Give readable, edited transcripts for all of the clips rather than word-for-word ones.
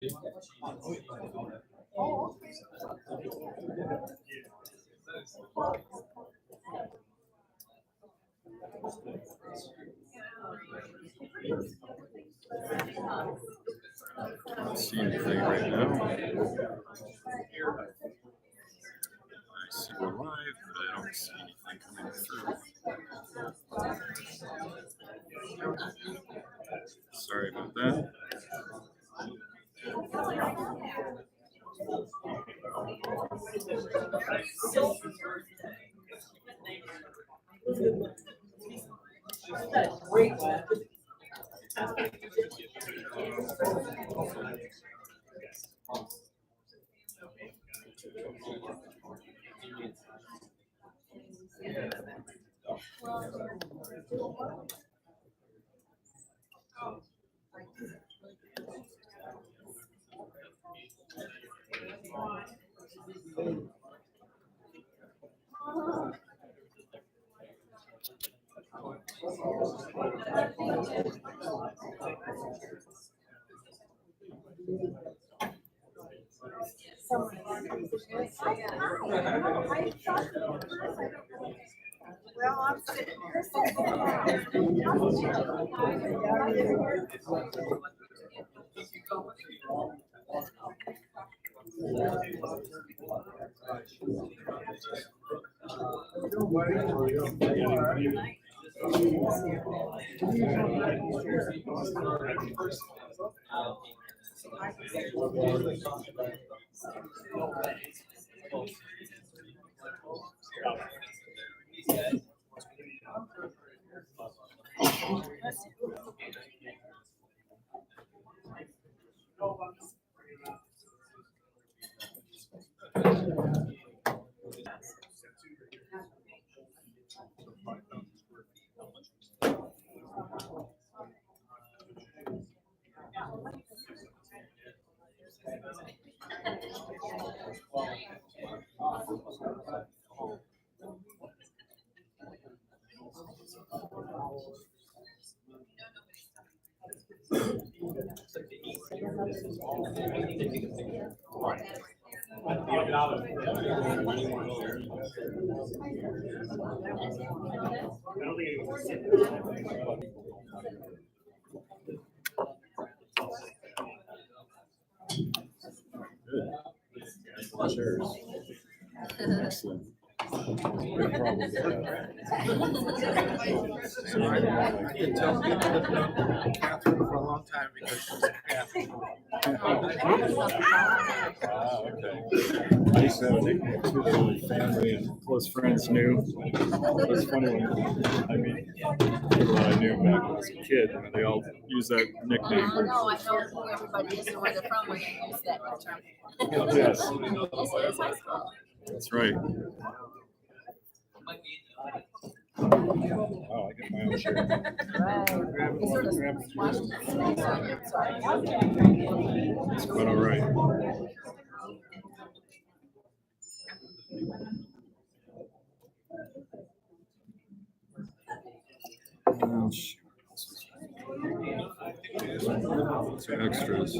Oh, okay. I don't see anything right now. I see we're live, but I don't see anything coming through. Sorry about that. Well, I'm sitting here. Good. Cheers. Excellent. I can tell people that have known Catherine for a long time because she's a Catholic. Okay. I used to have a nickname too that my family and close friends knew. It was funny when people that I knew back when I was a kid, when they all used that nickname. No, I know who everybody is and where they're from when they use that term. Yes. This is high school. That's right. Oh, I get my own share. It's quite all right. Oh, shoot. Two extras.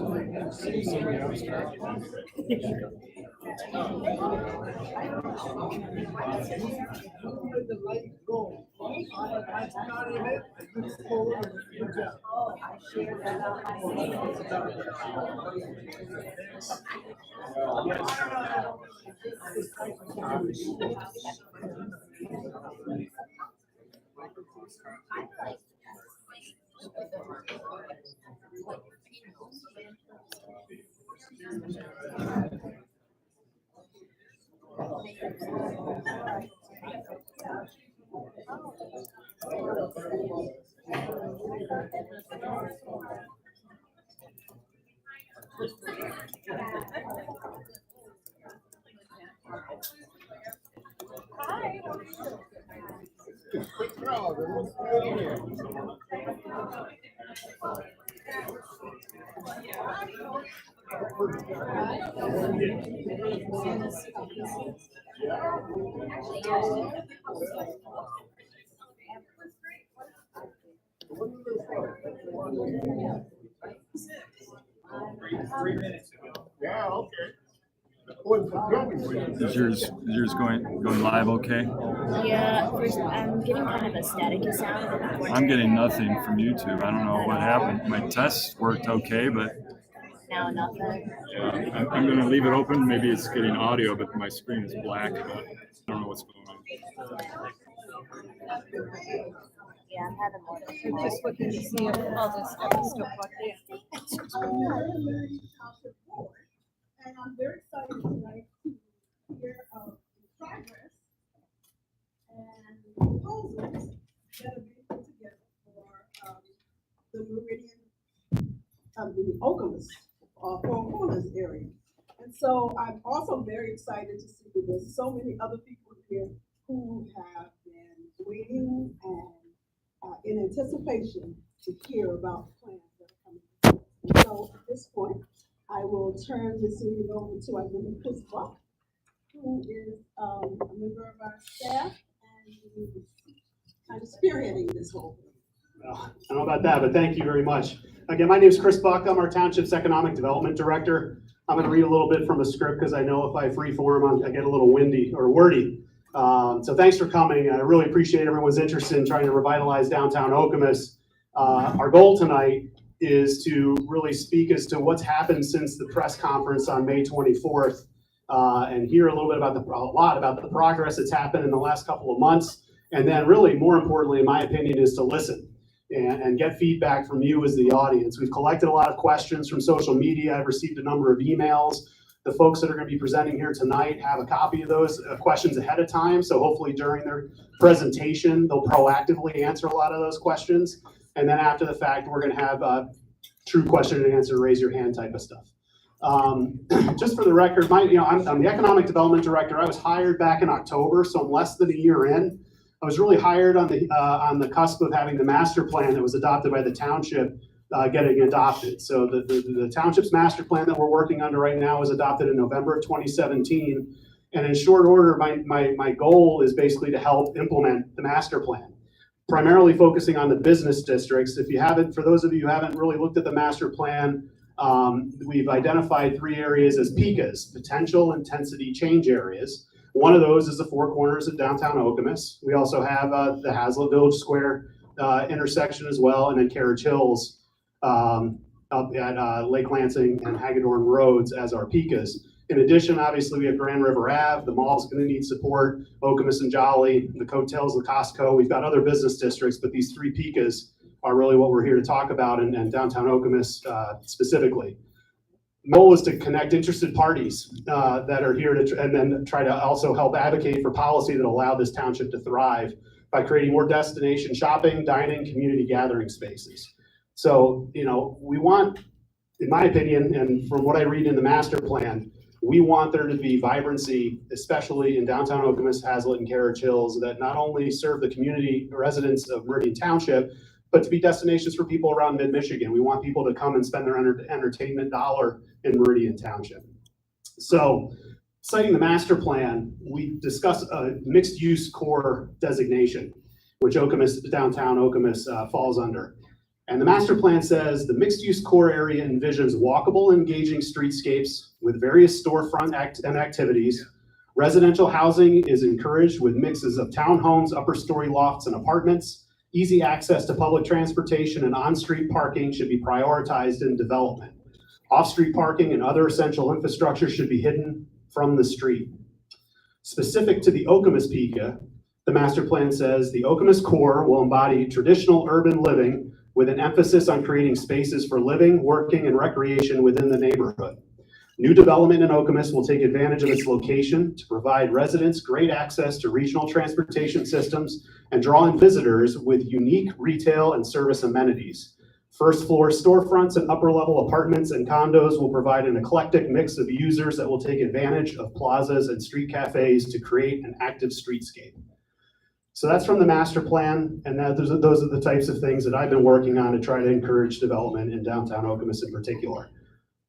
3 minutes ago. Yeah, okay. What's the Is yours going live okay? Yeah, first I'm getting kind of a staticky sound. I'm getting nothing from YouTube. I don't know what happened. My tests worked okay, but Now nothing. yeah, I'm going to leave it open. Maybe it's getting audio, but my screen is black. But I don't know what's going on. Yeah, I'm having more. I'm just looking to see if all this stuff is still plugged in. And I'm very excited tonight to hear of the progress and proposals that are being put together for the Meridian, the Okemos, Four Corners area. And so I'm also very excited to see that there's so many other people here who have been waiting and in anticipation to hear about the plans that are coming. And so at this point, I will turn this meeting over to our member Chris Buck, who is a member of our staff and who is kind of spearheading this whole thing. Well, I don't know about that, but thank you very much. Again, my name is Chris Buck. I'm our township's economic development director. I'm going to read a little bit from a script because I know if I freeform, I get a little windy or wordy. So thanks for coming. I really appreciate everyone's interest in trying to revitalize downtown Okemos. Our goal tonight is to really speak as to what's happened since the press conference on May 24th, and hear a lot about the progress that's happened in the last couple of months. And then really, more importantly, in my opinion, is to listen and get feedback from you as the audience. We've collected a lot of questions from social media. I've received a number of emails. The folks that are going to be presenting here tonight have a copy of those questions ahead of time. So hopefully during their presentation, they'll proactively answer a lot of those questions. And then after the fact, we're going to have true question and answer, raise your hand type of stuff. Just for the record, I'm the economic development director. I was hired back in October, so I'm less than a year in. I was really hired on the cusp of having the master plan that was adopted by the township getting adopted. So the township's master plan that we're working under right now was adopted in November of 2017. And in short order, my goal is basically to help implement the master plan, primarily focusing on the business districts. For those of you who haven't really looked at the master plan, we've identified 3 areas as PICAs, potential intensity change areas. One of those is the Four Corners of downtown Okemos. We also have the Hazlet Village Square intersection as well, and then Carriage Hills up at Lake Lansing and Hagedorn Roads as our PICAs. In addition, obviously, we have Grand River Ave. The mall's going to need support. Okemos and Jolly, the Coattails, the Costco. We've got other business districts, but these 3 PICAs are really what we're here to talk about, and downtown Okemos specifically. The goal is to connect interested parties that are here and then try to also help advocate for policy that allow this township to thrive by creating more destination shopping, dining, community gathering spaces. So, we want, in my opinion, and from what I read in the master plan, we want there to be vibrancy, especially in downtown Okemos, Hazlet, and Carriage Hills, that not only serve the community residents of Meridian Township, but to be destinations for people around mid-Michigan. We want people to come and spend their entertainment dollar in Meridian Township. So, citing the master plan, we discuss a mixed-use core designation, which downtown Okemos falls under. And the master plan says the mixed-use core area envisions walkable, engaging streetscapes with various storefront activities. Residential housing is encouraged with mixes of townhomes, upper-story lofts, and apartments. Easy access to public transportation and on-street parking should be prioritized in development. Off-street parking and other essential infrastructure should be hidden from the street. Specific to the Okemos PICA, the master plan says the Okemos core will embody traditional urban living with an emphasis on creating spaces for living, working, and recreation within the neighborhood. New development in Okemos will take advantage of its location to provide residents great access to regional transportation systems and draw in visitors with unique retail and service amenities. First floor storefronts and upper level apartments and condos will provide an eclectic mix of users that will take advantage of plazas and street cafes to create an active streetscape. So that's from the master plan, and those are the types of things that I've been working on to try to encourage development in downtown Okemos in particular.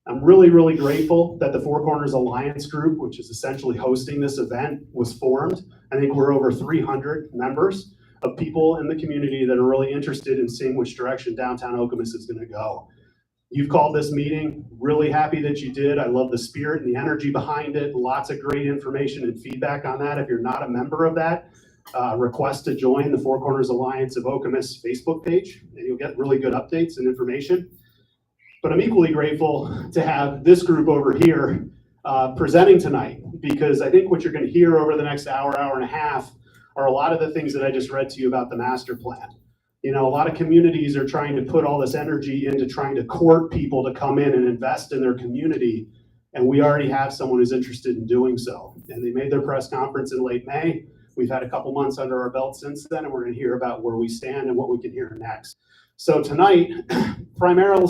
I'm really, really grateful that the Four Corners Alliance Group, which is essentially hosting this event, was formed. I think we're over 300 members of people in the community that are really interested in seeing which direction downtown Okemos is going to go. You've called this meeting. Really happy that you did. I love the spirit and the energy behind it. Lots of great information and feedback on that. If you're not a member of that, request to join the Four Corners Alliance of Okemos Facebook page, and you'll get really good updates and information. But I'm equally grateful to have this group over here presenting tonight, because I think what you're going to hear over the next hour, hour and a half are a lot of the things that I just read to you about the master plan. You know, a lot of communities are trying to put all this energy into trying to court people to come in and invest in their community. And we already have someone who's interested in doing so. And they made their press conference in late May. We've had a couple months under our belt since then, and we're going to hear about where we stand and what we can hear next. So tonight, primary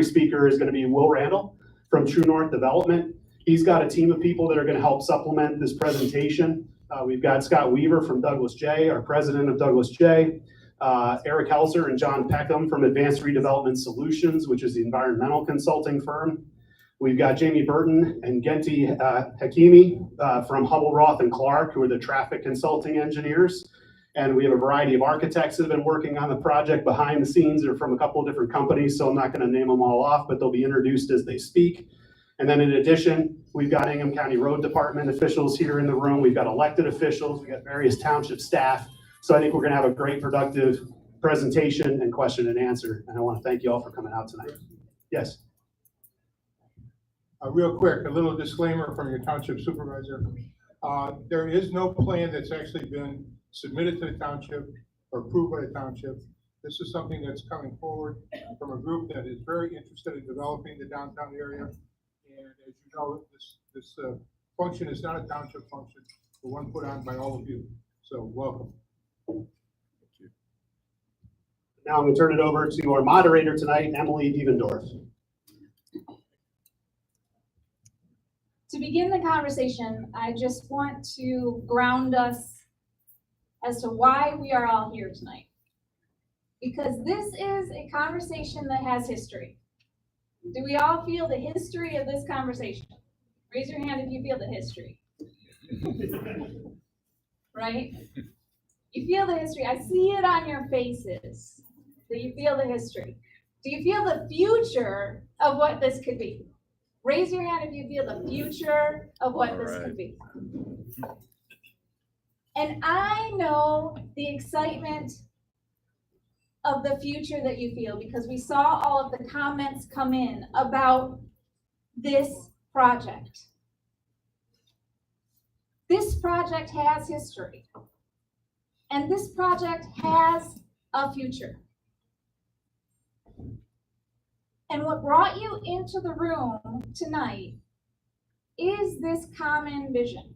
speaker is going to be Will Randall from True North Development. He's got a team of people that are going to help supplement this presentation. We've got Scott Weaver from Douglas J, our president of Douglas J. Eric Helser and John Peckham from Advanced Redevelopment Solutions, which is the environmental consulting firm. We've got Jamie Burton and Genti Hakimi from Hubble, Roth, and Clark, who are the traffic consulting engineers. And we have a variety of architects that have been working on the project behind the scenes. They're from a couple of different companies, so I'm not going to name them all off, but they'll be introduced as they speak. And then in addition, we've got Ingham County Road Department officials here in the room. We've got elected officials. We've got various township staff. So I think we're going to have a great productive presentation and question and answer. And I want to thank you all for coming out tonight. Yes. Real quick, a little disclaimer from your township supervisor. There is no plan that's actually been submitted to the township or approved by the township. This is something that's coming forward from a group that is very interested in developing the downtown area. And as you know, this function is not a township function, but one put on by all of you. So welcome. Now I'm going to turn it over to our moderator tonight, Emily Dievendorf. To begin the conversation, I just want to ground us as to why we are all here tonight. Because this is a conversation that has history. Do we all feel the history of this conversation? Raise your hand if you feel the history. Right? You feel the history. I see it on your faces that you feel the history. Do you feel the future of what this could be? Raise your hand if you feel the future of what this could be. And I know the excitement of the future that you feel because we saw all of the comments come in about this project. This project has history. And this project has a future. And what brought you into the room tonight is this common vision.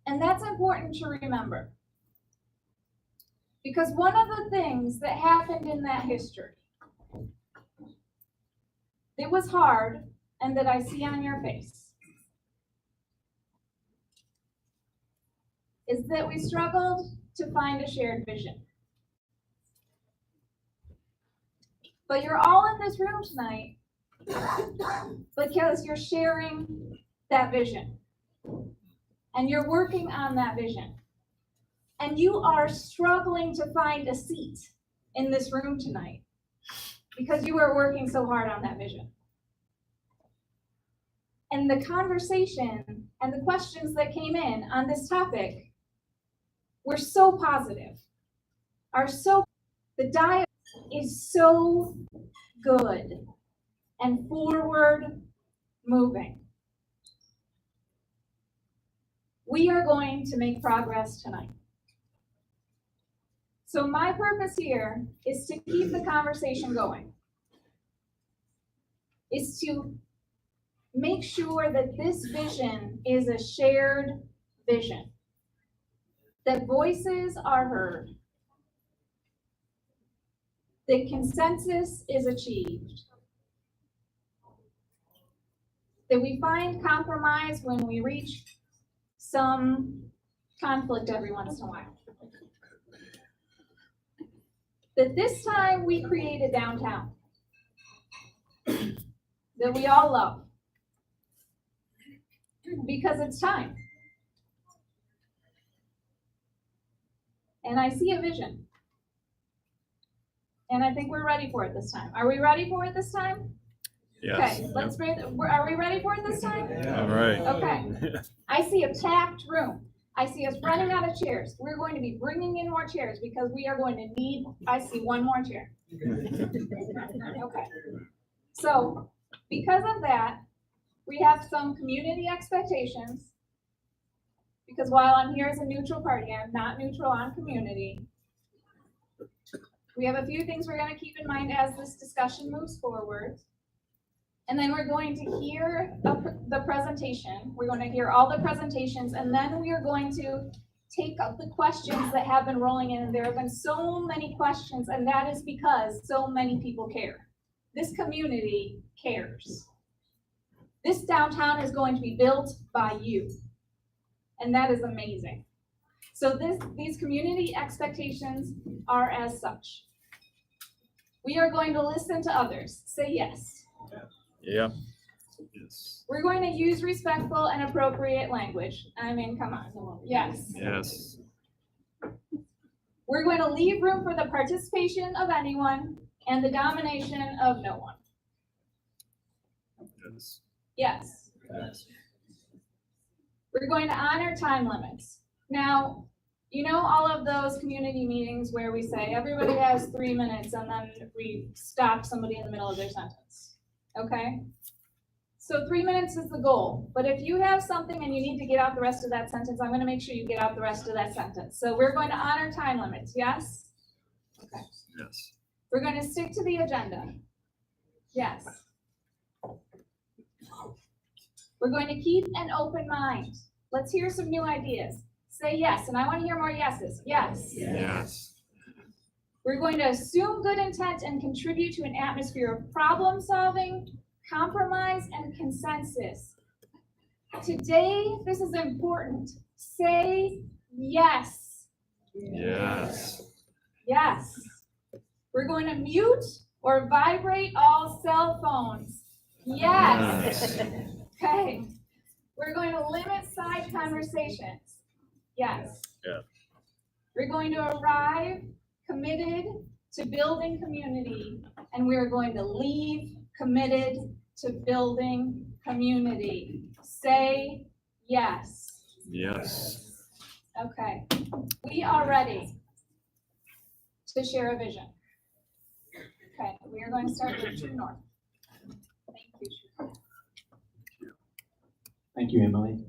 And that's important to remember. Because one of the things that happened in that history, it was hard, and that I see on your face, is that we struggled to find a shared vision. But you're all in this room tonight because you're sharing that vision. And you're working on that vision. And you are struggling to find a seat in this room tonight because you are working so hard on that vision. And the conversation and the questions that came in on this topic were so positive, the dialogue is so good and forward moving. We are going to make progress tonight. So my purpose here is to keep the conversation going, is to make sure that this vision is a shared vision, that voices are heard, that consensus is achieved, that we find compromise when we reach some conflict every once in a while. That this time we create a downtown that we all love because it's time. And I see a vision. And I think we're ready for it this time. Are we ready for it this time? Yes. Okay, let's bring, are we ready for it this time? All right. Okay. I see a packed room. I see us running out of chairs. We're going to be bringing in more chairs because we are going to need, I see one more chair. Okay. So because of that, we have some community expectations. Because while I'm here as a neutral party, I'm not neutral on community. We have a few things we're going to keep in mind as this discussion moves forward. And then we're going to hear the presentation. We're going to hear all the presentations, and then we are going to take up the questions that have been rolling in. And there have been so many questions, and that is because so many people care. This community cares. This downtown is going to be built by you, and that is amazing. So these community expectations are as such. We are going to listen to others. Say yes. Yeah. Yes. We're going to use respectful and appropriate language. I mean, come on. Yes. Yes. We're going to leave room for the participation of anyone and the domination of no one. Yes. Yes. Yes. We're going to honor time limits. Now, you know all of those community meetings where we say everybody has 3 minutes and then we stop somebody in the middle of their sentence. Okay? So 3 minutes is the goal. But if you have something and you need to get out the rest of that sentence, I'm going to make sure you get out the rest of that sentence. So we're going to honor time limits. Yes? Okay. Yes. We're going to stick to the agenda. Yes. We're going to keep an open mind. Let's hear some new ideas. Say yes, and I want to hear more yeses. Yes. Yes. We're going to assume good intent and contribute to an atmosphere of problem solving, compromise, and consensus. Today, this is important. Say yes. Yes. Yes. We're going to mute or vibrate all cell phones. Yes. Okay. We're going to limit side conversations. Yes. Yeah. We're going to arrive committed to building community, and we're going to leave committed to building community. Say yes. Yes. Okay. We are ready to share a vision. Okay, we are going to start with True North. Thank you. Thank you, Emily.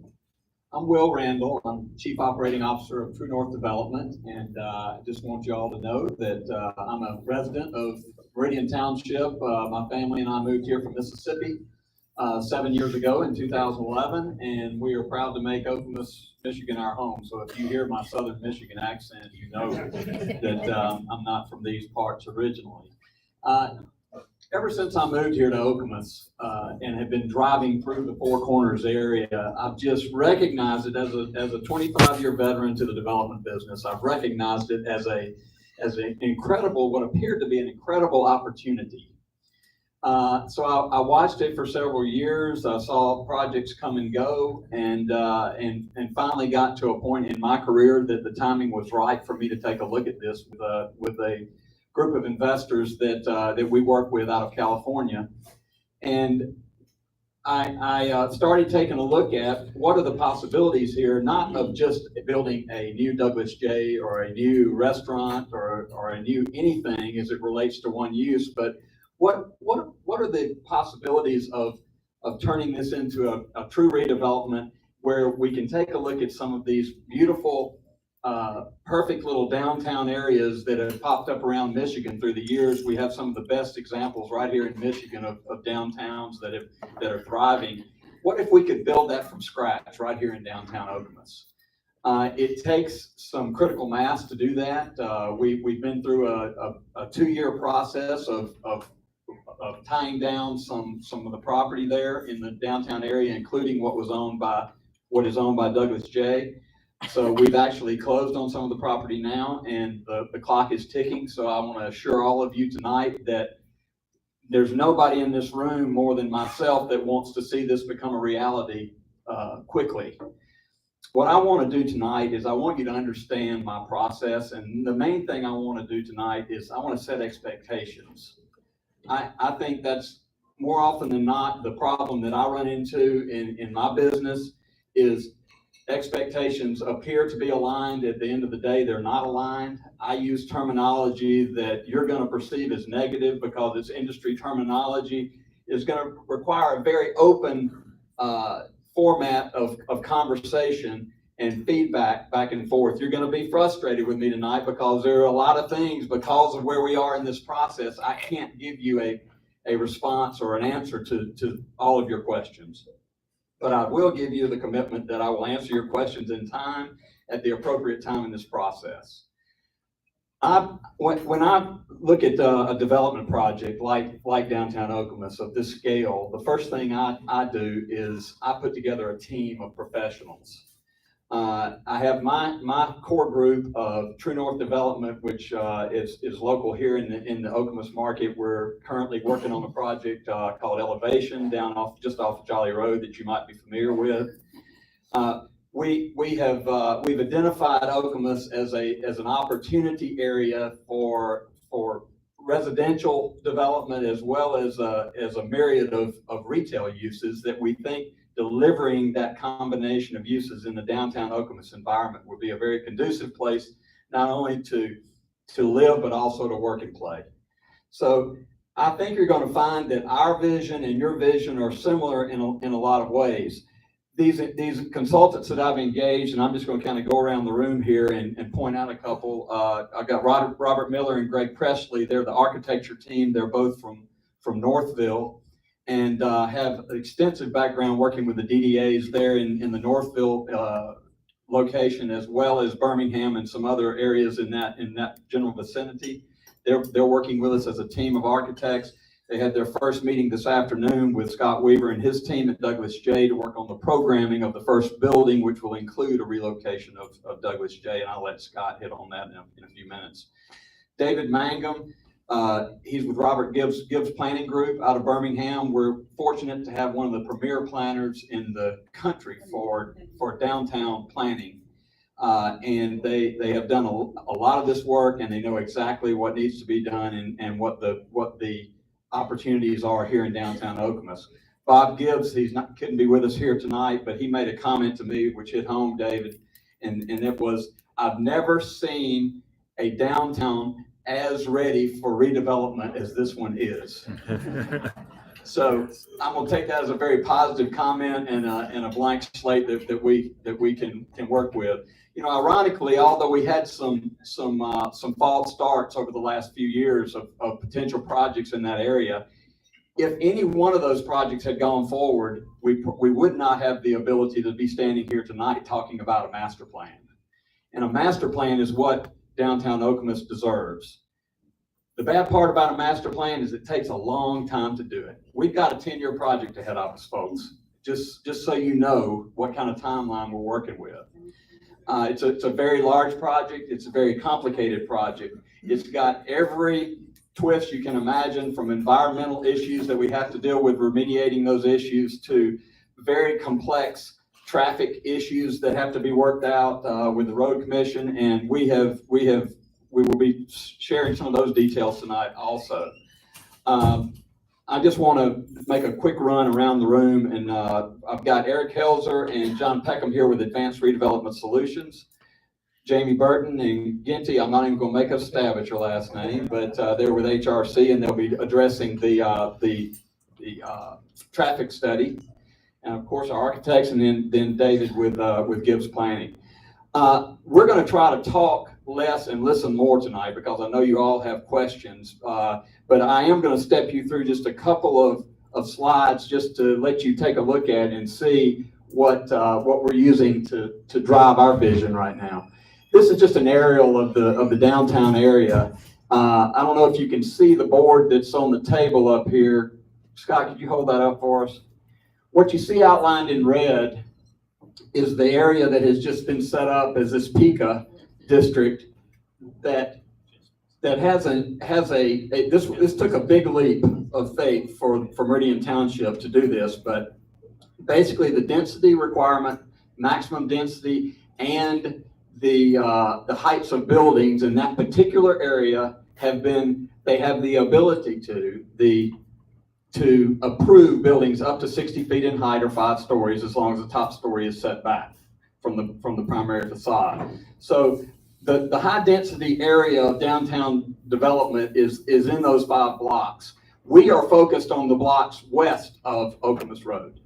I'm Will Randall. I'm Chief Operating Officer of True North Development, and I just want you all to know that I'm a resident of Meridian Township. My family and I moved here from Mississippi 7 years ago in 2011, and we are proud to make Okemos, Michigan our home. So if you hear my Southern Michigan accent, you know that I'm not from these parts originally. Ever since I moved here to Okemos and have been driving through the Four Corners area, I've just recognized it as a 25-year veteran to the development business. I've recognized it as an incredible, what appeared to be an incredible opportunity. So I watched it for several years. I saw projects come and go, and finally got to a point in my career that the timing was right for me to take a look at this with a group of investors that we work with out of California. And I started taking a look at what are the possibilities here, not of just building a new Douglas J or a new restaurant or a new anything as it relates to one use, but what are the possibilities of turning this into a true redevelopment where we can take a look at some of these beautiful perfect little downtown areas that have popped up around Michigan through the years. We have some of the best examples right here in Michigan of downtowns that are thriving. What if we could build that from scratch right here in downtown Okemos? It takes some critical mass to do that. We've been through a 2-year process of tying down some of the property there in the downtown area, including what is owned by Douglas J. So we've actually closed on some of the property now, and the clock is ticking. So I want to assure all of you tonight that there's nobody in this room more than myself that wants to see this become a reality quickly. what I want to do tonight is I want you to understand my process. And the main thing I want to do tonight is I want to set expectations. I think that's more often than not the problem that I run into in my business is expectations appear to be aligned. At the end of the day, they're not aligned. I use terminology that you're going to perceive as negative because it's industry terminology. Is going to require a very open format of conversation and feedback back and forth. You're going to be frustrated with me tonight because there are a lot of things, because of where we are in this process, I can't give you a response or an answer to all of your questions. But I will give you the commitment that I will answer your questions in time at the appropriate time in this process. When I look at a development project like downtown Okemos of this scale, the first thing I do is I put together a team of professionals. I have my core group of True North Development, which is local here in the Okemos market. We're currently working on a project called Elevation just off Jolly Road that you might be familiar with. We've identified Okemos as an opportunity area for residential development as well as a myriad of retail uses that we think delivering that combination of uses in the downtown Okemos environment would be a very conducive place, not only to live, but also to work and play. So I think you're going to find that our vision and your vision are similar in a lot of ways. These consultants that I've engaged, and I'm just going to kind of go around the room here and point out a couple. I've got Robert Miller and Greg Presley. They're the architecture team. They're both from Northville, and have extensive background working with the DDAs there in the Northville location, as well as Birmingham and some other areas in that general vicinity. They're working with us as a team of architects. They had their first meeting this afternoon with Scott Weaver and his team at Douglas J to work on the programming of the first building, which will include a relocation of Douglas J, and I'll let Scott hit on that in a few minutes. David Mangum, he's with Robert Gibbs Planning Group out of Birmingham. We're fortunate to have one of the premier planners in the country for downtown planning. And they have done a lot of this work, and they know exactly what needs to be done and what the opportunities are here in downtown Okemos. Bob Gibbs, couldn't be with us here tonight, but he made a comment to me which hit home, David, and it was, I've never seen a downtown as ready for redevelopment as this one is. So I'm going to take that as a very positive comment and a blank slate that we can work with. You know, ironically, although we had some false starts over the last few years of potential projects in that area, if any one of those projects had gone forward, we would not have the ability to be standing here tonight talking about a master plan. And a master plan is what downtown Okemos deserves. The bad part about a master plan is it takes a long time to do it. We've got a 10-year project ahead of us, folks, just so you know what kind of timeline we're working with. It's a very large project. It's a very complicated project. It's got every twist you can imagine, from environmental issues that we have to deal with, remediating those issues, to very complex traffic issues that have to be worked out with the road commission. And we will be sharing some of those details tonight also. I just want to make a quick run around the room, and I've got Eric Helzer and John Peckham here with Advanced Redevelopment Solutions. Jamie Burton and Ginty, I'm not even going to make a stab at your last name, but they're with HRC, and they'll be addressing the traffic study. And of course, our architects, and then David with Gibbs Planning. We're going to try to talk less and listen more tonight because I know you all have questions, but I am going to step you through just a couple of slides just to let you take a look at and see what we're using to drive our vision right now. This is just an aerial of the downtown area. I don't know if you can see the board that's on the table up here. Scott, could you hold that up for us? What you see outlined in red is the area that has just been set up as this PICA district that has this took a big leap of faith for Meridian Township to do this, but basically the density requirement maximum density and the heights of buildings in that particular area they have the ability to approve buildings up to 60 feet in height or 5 stories, as long as the top story is set back from the primary facade. So the high density area of downtown development is in those 5 blocks. We are focused on the blocks west of Okemos Road.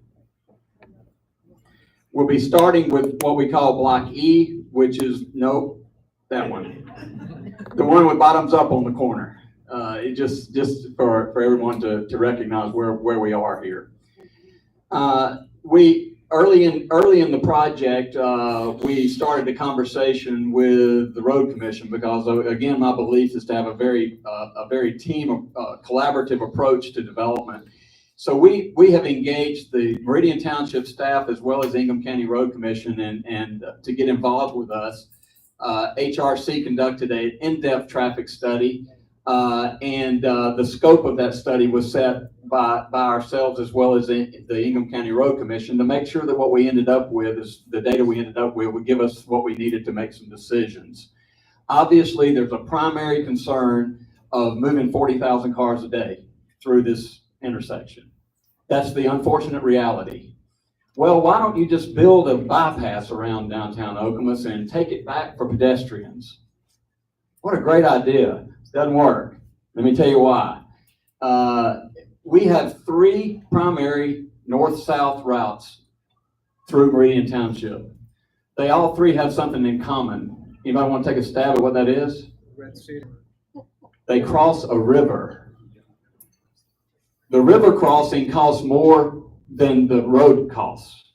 We'll be starting with what we call Block E, which is, nope, that one. The one with bottoms up on the corner. It just for everyone to recognize where we are here. We early in the project, we started a conversation with the Road Commission because, again, my belief is to have a very collaborative approach to development. So we have engaged the Meridian Township staff as well as Ingham County Road Commission and to get involved with us. HRC conducted an in-depth traffic study, and the scope of that study was set by ourselves as well as the Ingham County Road Commission to make sure that what we ended up with is the data we ended up with would give us what we needed to make some decisions. Obviously, there's a primary concern of moving 40,000 cars a day through this intersection. That's the unfortunate reality. Well, why don't you just build a bypass around downtown Okemos and take it back for pedestrians? What a great idea. Doesn't work. Let me tell you why. We have 3 primary north-south routes through Meridian Township. They all 3 have something in common. Anybody want to take a stab at what that is? Red Sea. They cross a river. The river crossing costs more than the road costs.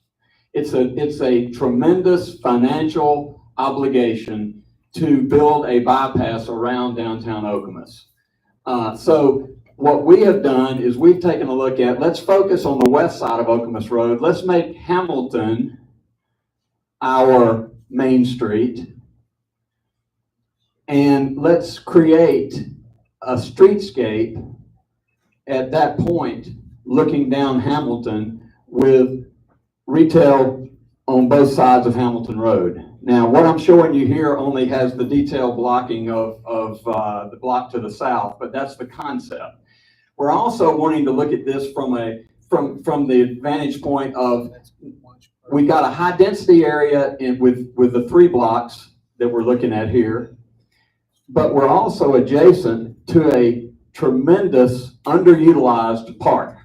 It's a tremendous financial obligation to build a bypass around downtown Okemos. So what we have done is we've taken a look at, let's focus on the west side of Okemos Road. Let's make Hamilton our main street. And let's create a streetscape at that point, looking down Hamilton with retail on both sides of Hamilton Road. Now, what I'm showing you here only has the detailed blocking of the block to the south, but that's the concept. We're also wanting to look at this from the vantage point of, we've got a high density area with the 3 blocks that we're looking at here, but we're also adjacent to a tremendous underutilized park.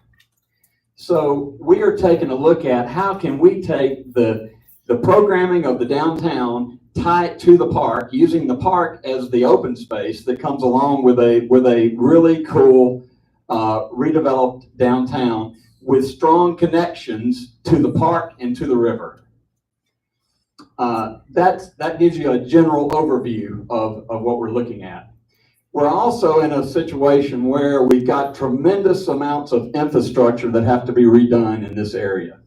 So we are taking a look at how can we take the programming of the downtown, tie it to the park, using the park as the open space that comes along with a really cool redeveloped downtown with strong connections to the park and to the river. That gives you a general overview of what we're looking at. We're also in a situation where we've got tremendous amounts of infrastructure that have to be redone in this area.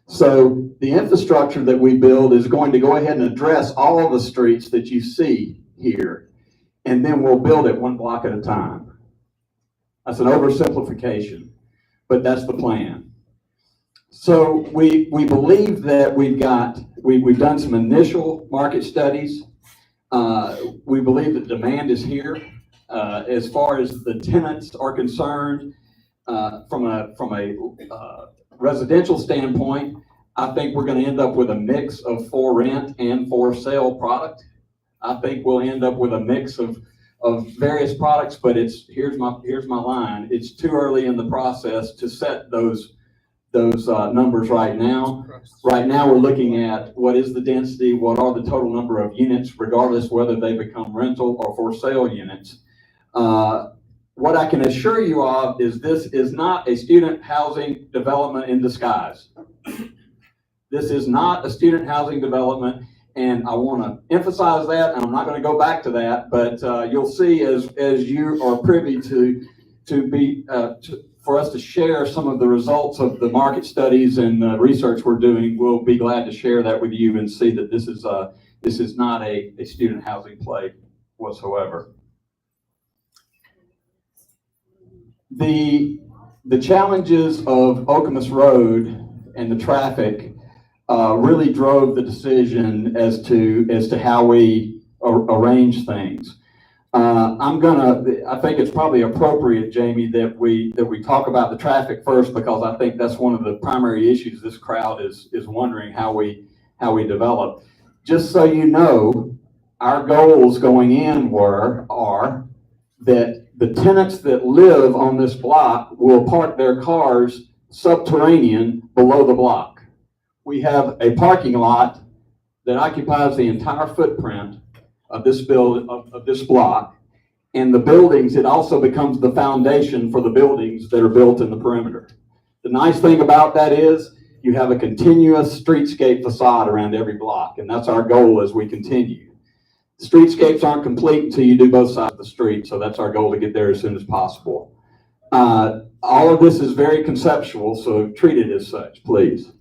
So the infrastructure that we build is going to go ahead and address all of the streets that you see here, and then we'll build it 1 block at a time. That's an oversimplification, but that's the plan. So we believe that we've done some initial market studies. We believe that demand is here. As far as the tenants are concerned, from a residential standpoint, I think we're going to end up with a mix of for rent and for sale product. I think we'll end up with a mix of various products, but here's my line. It's too early in the process to set those numbers right now. Right now, we're looking at what is the density, what are the total number of units, regardless whether they become rental or for sale units. What I can assure you of is this is not a student housing development in disguise. This is not a student housing development, and I want to emphasize that, and I'm not going to go back to that, but you'll see as you are privy for us to share some of the results of the market studies and research we're doing, we'll be glad to share that with you and see that this is not a student housing play whatsoever. The challenges of Okemos Road and the traffic really drove the decision as to how we arrange things. I think it's probably appropriate, Jamie, that we talk about the traffic first, because I think that's one of the primary issues this crowd is wondering how we develop. Just so you know, our goals going in are that the tenants that live on this block will park their cars subterranean below the block. We have a parking lot that occupies the entire footprint of this block. And the buildings, it also becomes the foundation for the buildings that are built in the perimeter. The nice thing about that is you have a continuous streetscape facade around every block, and that's our goal as we continue. The streetscapes aren't complete until you do both sides of the street, so that's our goal, to get there as soon as possible. All of this is very conceptual, so treat it as such, please.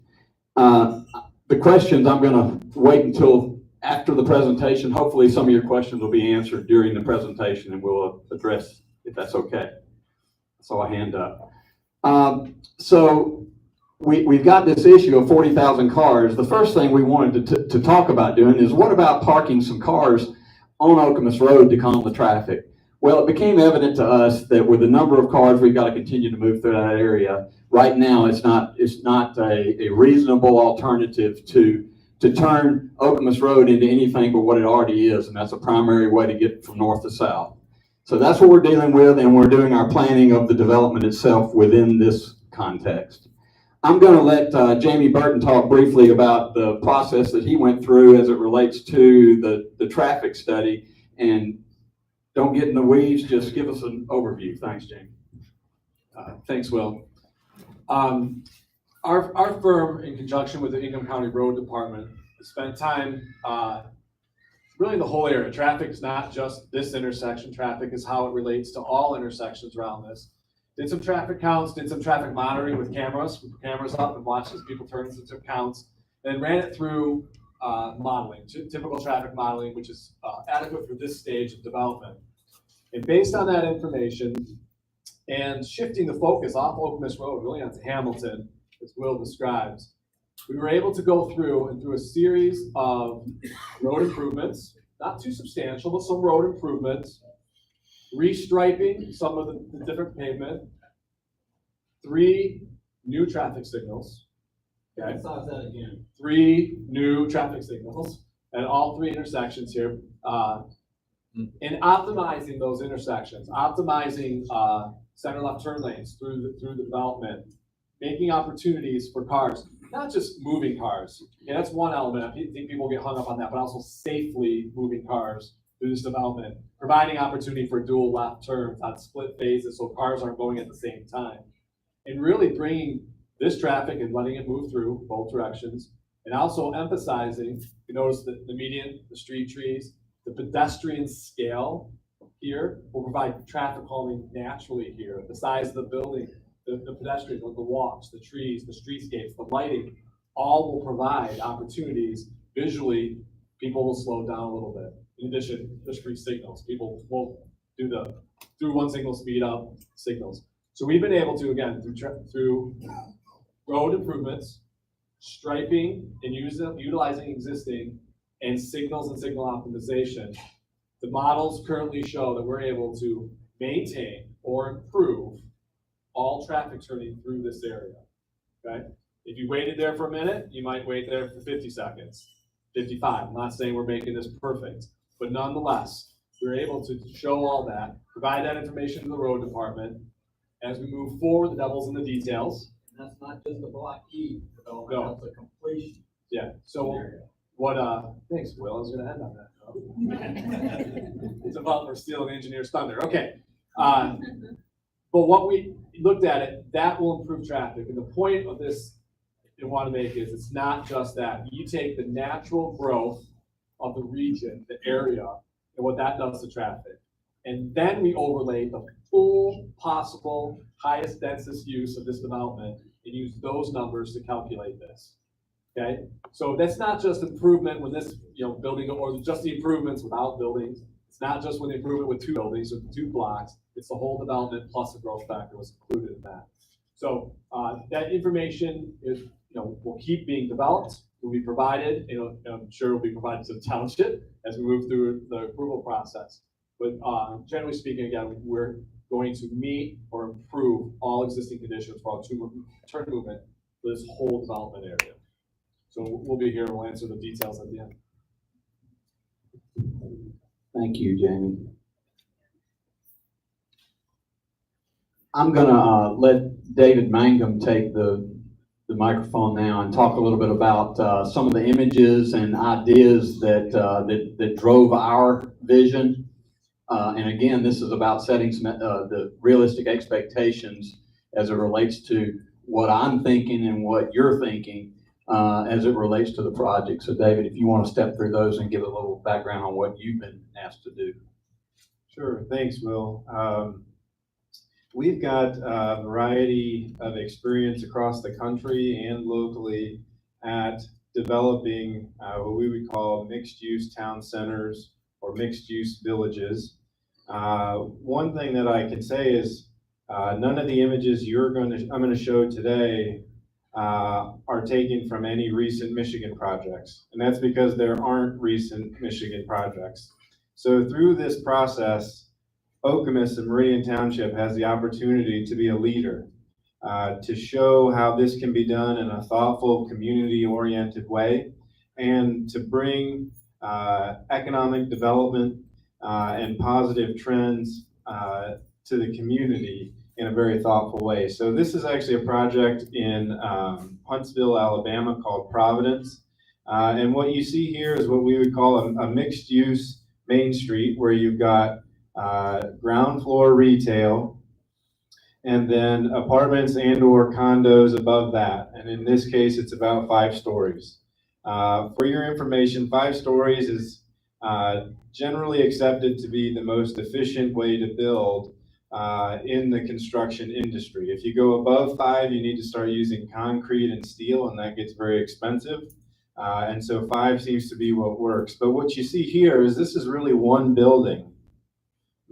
The questions, I'm going to wait until after the presentation. Hopefully some of your questions will be answered during the presentation, and we'll address, if that's okay. So I hand up. So we've got this issue of 40,000 cars. The first thing we wanted to talk about doing is, what about parking some cars on Okemos Road to calm the traffic? Well, it became evident to us that with the number of cars we've got to continue to move through that area, right now it's not a reasonable alternative to turn Okemos Road into anything but what it already is, and that's a primary way to get from north to south. So that's what we're dealing with, and we're doing our planning of the development itself within this context. I'm going to let Jamie Burton talk briefly about the process that he went through as it relates to the traffic study, and don't get in the weeds, just give us an overview. Thanks, Jamie. Thanks, Will. Our firm, in conjunction with the Ingham County Road Department, spent time really in the whole area. Traffic is not just this intersection. Traffic is how it relates to all intersections around this. Did some traffic counts, did some traffic monitoring with cameras. We put cameras up and watched as people turned and took counts, and ran it through modeling, typical traffic modeling, which is adequate for this stage of development. And based on that information, and shifting the focus off Okemos Road, really onto Hamilton, as Will describes, we were able to go through a series of road improvements, not too substantial, but some road improvements, restriping some of the different pavement, 3 new traffic signals. Okay. Stop that again. 3 new traffic signals at all 3 intersections here, and optimizing those intersections, optimizing center left turn lanes through the development, making opportunities for cars, not just moving cars. Yeah, that's one element. I think people get hung up on that, but also safely moving cars through this development, providing opportunity for dual left turns on split phases so cars aren't going at the same time, and really bringing this traffic and letting it move through both directions, and also emphasizing, you notice the median, the street trees, the pedestrian scale here will provide traffic calming naturally here. The size of the building, the pedestrians, the walks, the trees, the streetscapes, the lighting, all will provide opportunities. Visually, people will slow down a little bit. In addition, the street signals, people won't do through one signal speed up signals. So we've been able to, again, through road improvements, striping, and utilizing existing, and signals and signal optimization, the models currently show that we're able to maintain or improve all traffic turning through this area, okay? If you waited there for a minute, you might wait there for 50 seconds, 55. I'm not saying we're making this perfect, but nonetheless, we're able to show all that, provide that information to the road department. As we move forward, the devil's in the details. And that's not just the block E development, No. that's a completion. Yeah, so thanks, Will, I was gonna end on that. It's about for stealing engineer's thunder, okay. But what we looked at it, that will improve traffic. And the point of this I want to make is it's not just that. You take the natural growth of the region, the area, and what that does to traffic. And then we overlay the full possible highest densest use of this development and use those numbers to calculate this. Okay, so that's not just improvement when this, building, or just the improvements without buildings. It's not just when the improvement with 2 buildings or 2 blocks. It's the whole development plus the growth factor was included in that. So that information is, will keep being developed. will be provided, I'm sure will be provided to the township as we move through the approval process. But generally speaking, again, we're going to meet or improve all existing conditions for all turn movement for this whole development area. So we'll be here, we'll answer the details at the end. Thank you, Jamie. I'm gonna let David Mangum take the microphone now and talk a little bit about some of the images and ideas that drove our vision. And again, this is about setting some, the realistic expectations as it relates to what I'm thinking and what you're thinking as it relates to the project. So David, if you want to step through those and give a little background on what you've been asked to do. Sure, thanks, Will. We've got a variety of experience across the country and locally at developing what we would call mixed-use town centers or mixed-use villages. One thing that I can say is none of the images I'm going to show today are taken from any recent Michigan projects, and that's because there aren't recent Michigan projects. So through this process, Okemos and Meridian Township has the opportunity to be a leader, to show how this can be done in a thoughtful, community-oriented way, and to bring economic development and positive trends to the community in a very thoughtful way. So this is actually a project in Huntsville, Alabama called Providence. And what you see here is what we would call a mixed-use Main Street, where you've got ground floor retail, and then apartments and or condos above that. And in this case, it's about 5 stories. For your information, 5 stories is generally accepted to be the most efficient way to build in the construction industry. If you go above 5, you need to start using concrete and steel, and that gets very expensive. And so 5 seems to be what works. But what you see here is this is really one building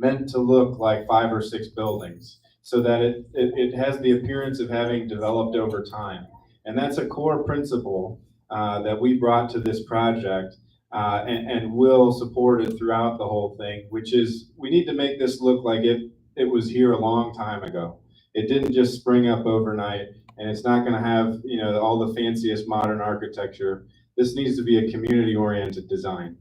meant to look like 5 or 6 buildings, so that it has the appearance of having developed over time. And that's a core principle that we brought to this project and will support it throughout the whole thing, which is we need to make this look like it was here a long time ago. It didn't just spring up overnight, and it's not gonna have all the fanciest modern architecture. This needs to be a community-oriented design.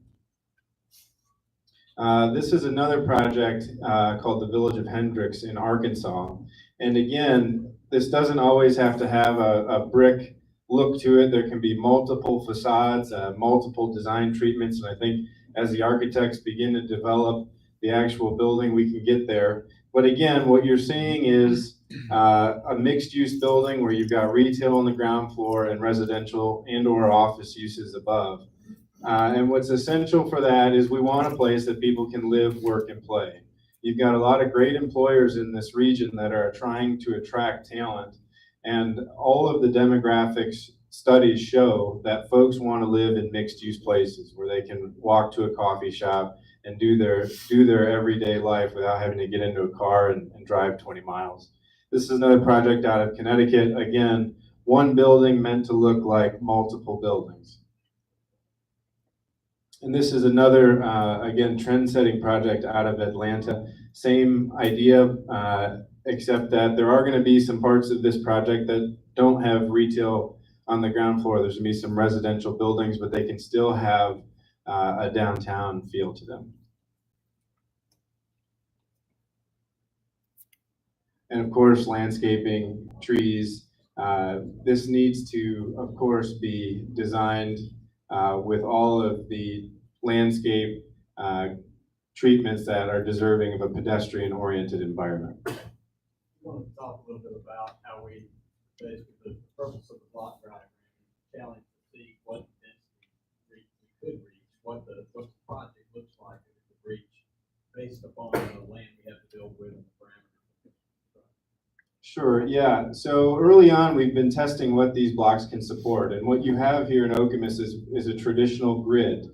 This is another project called the Village of Hendricks in Arkansas. And again, this doesn't always have to have a brick look to it. There can be multiple facades, multiple design treatments. And I think as the architects begin to develop the actual building, we can get there. But again, what you're seeing is a mixed-use building where you've got retail on the ground floor and residential and or office uses above. And what's essential for that is we want a place that people can live, work, and play. You've got a lot of great employers in this region that are trying to attract talent. And all of the demographics studies show that folks want to live in mixed-use places where they can walk to a coffee shop and do their everyday life without having to get into a car and drive 20 miles. This is another project out of Connecticut. Again, one building meant to look like multiple buildings. And this is another, again, trend-setting project out of Atlanta. Same idea, except that there are going to be some parts of this project that don't have retail on the ground floor. There's going to be some residential buildings, but they can still have a downtown feel to them. And of course, landscaping, trees. This needs to, of course, be designed with all of the landscape treatments that are deserving of a pedestrian-oriented environment. I want to talk a little bit about how we, basically, the purpose of the block diagram, challenge to see what density we could reach, what the project looks like if it could reach, based upon the land we have to build with and the parameters. Sure, yeah. So early on, we've been testing what these blocks can support. And what you have here in Okemos is a traditional grid.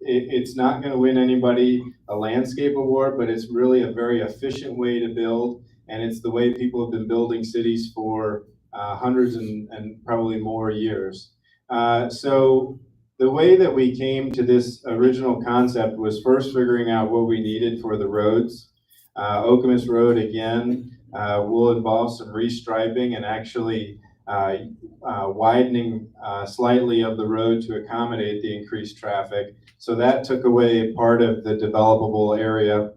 It's not going to win anybody a landscape award, but it's really a very efficient way to build. And it's the way people have been building cities for hundreds and probably more years. So the way that we came to this original concept was first figuring out what we needed for the roads. Okemos Road, again, will involve some restriping and actually widening slightly of the road to accommodate the increased traffic. So that took away part of the developable area.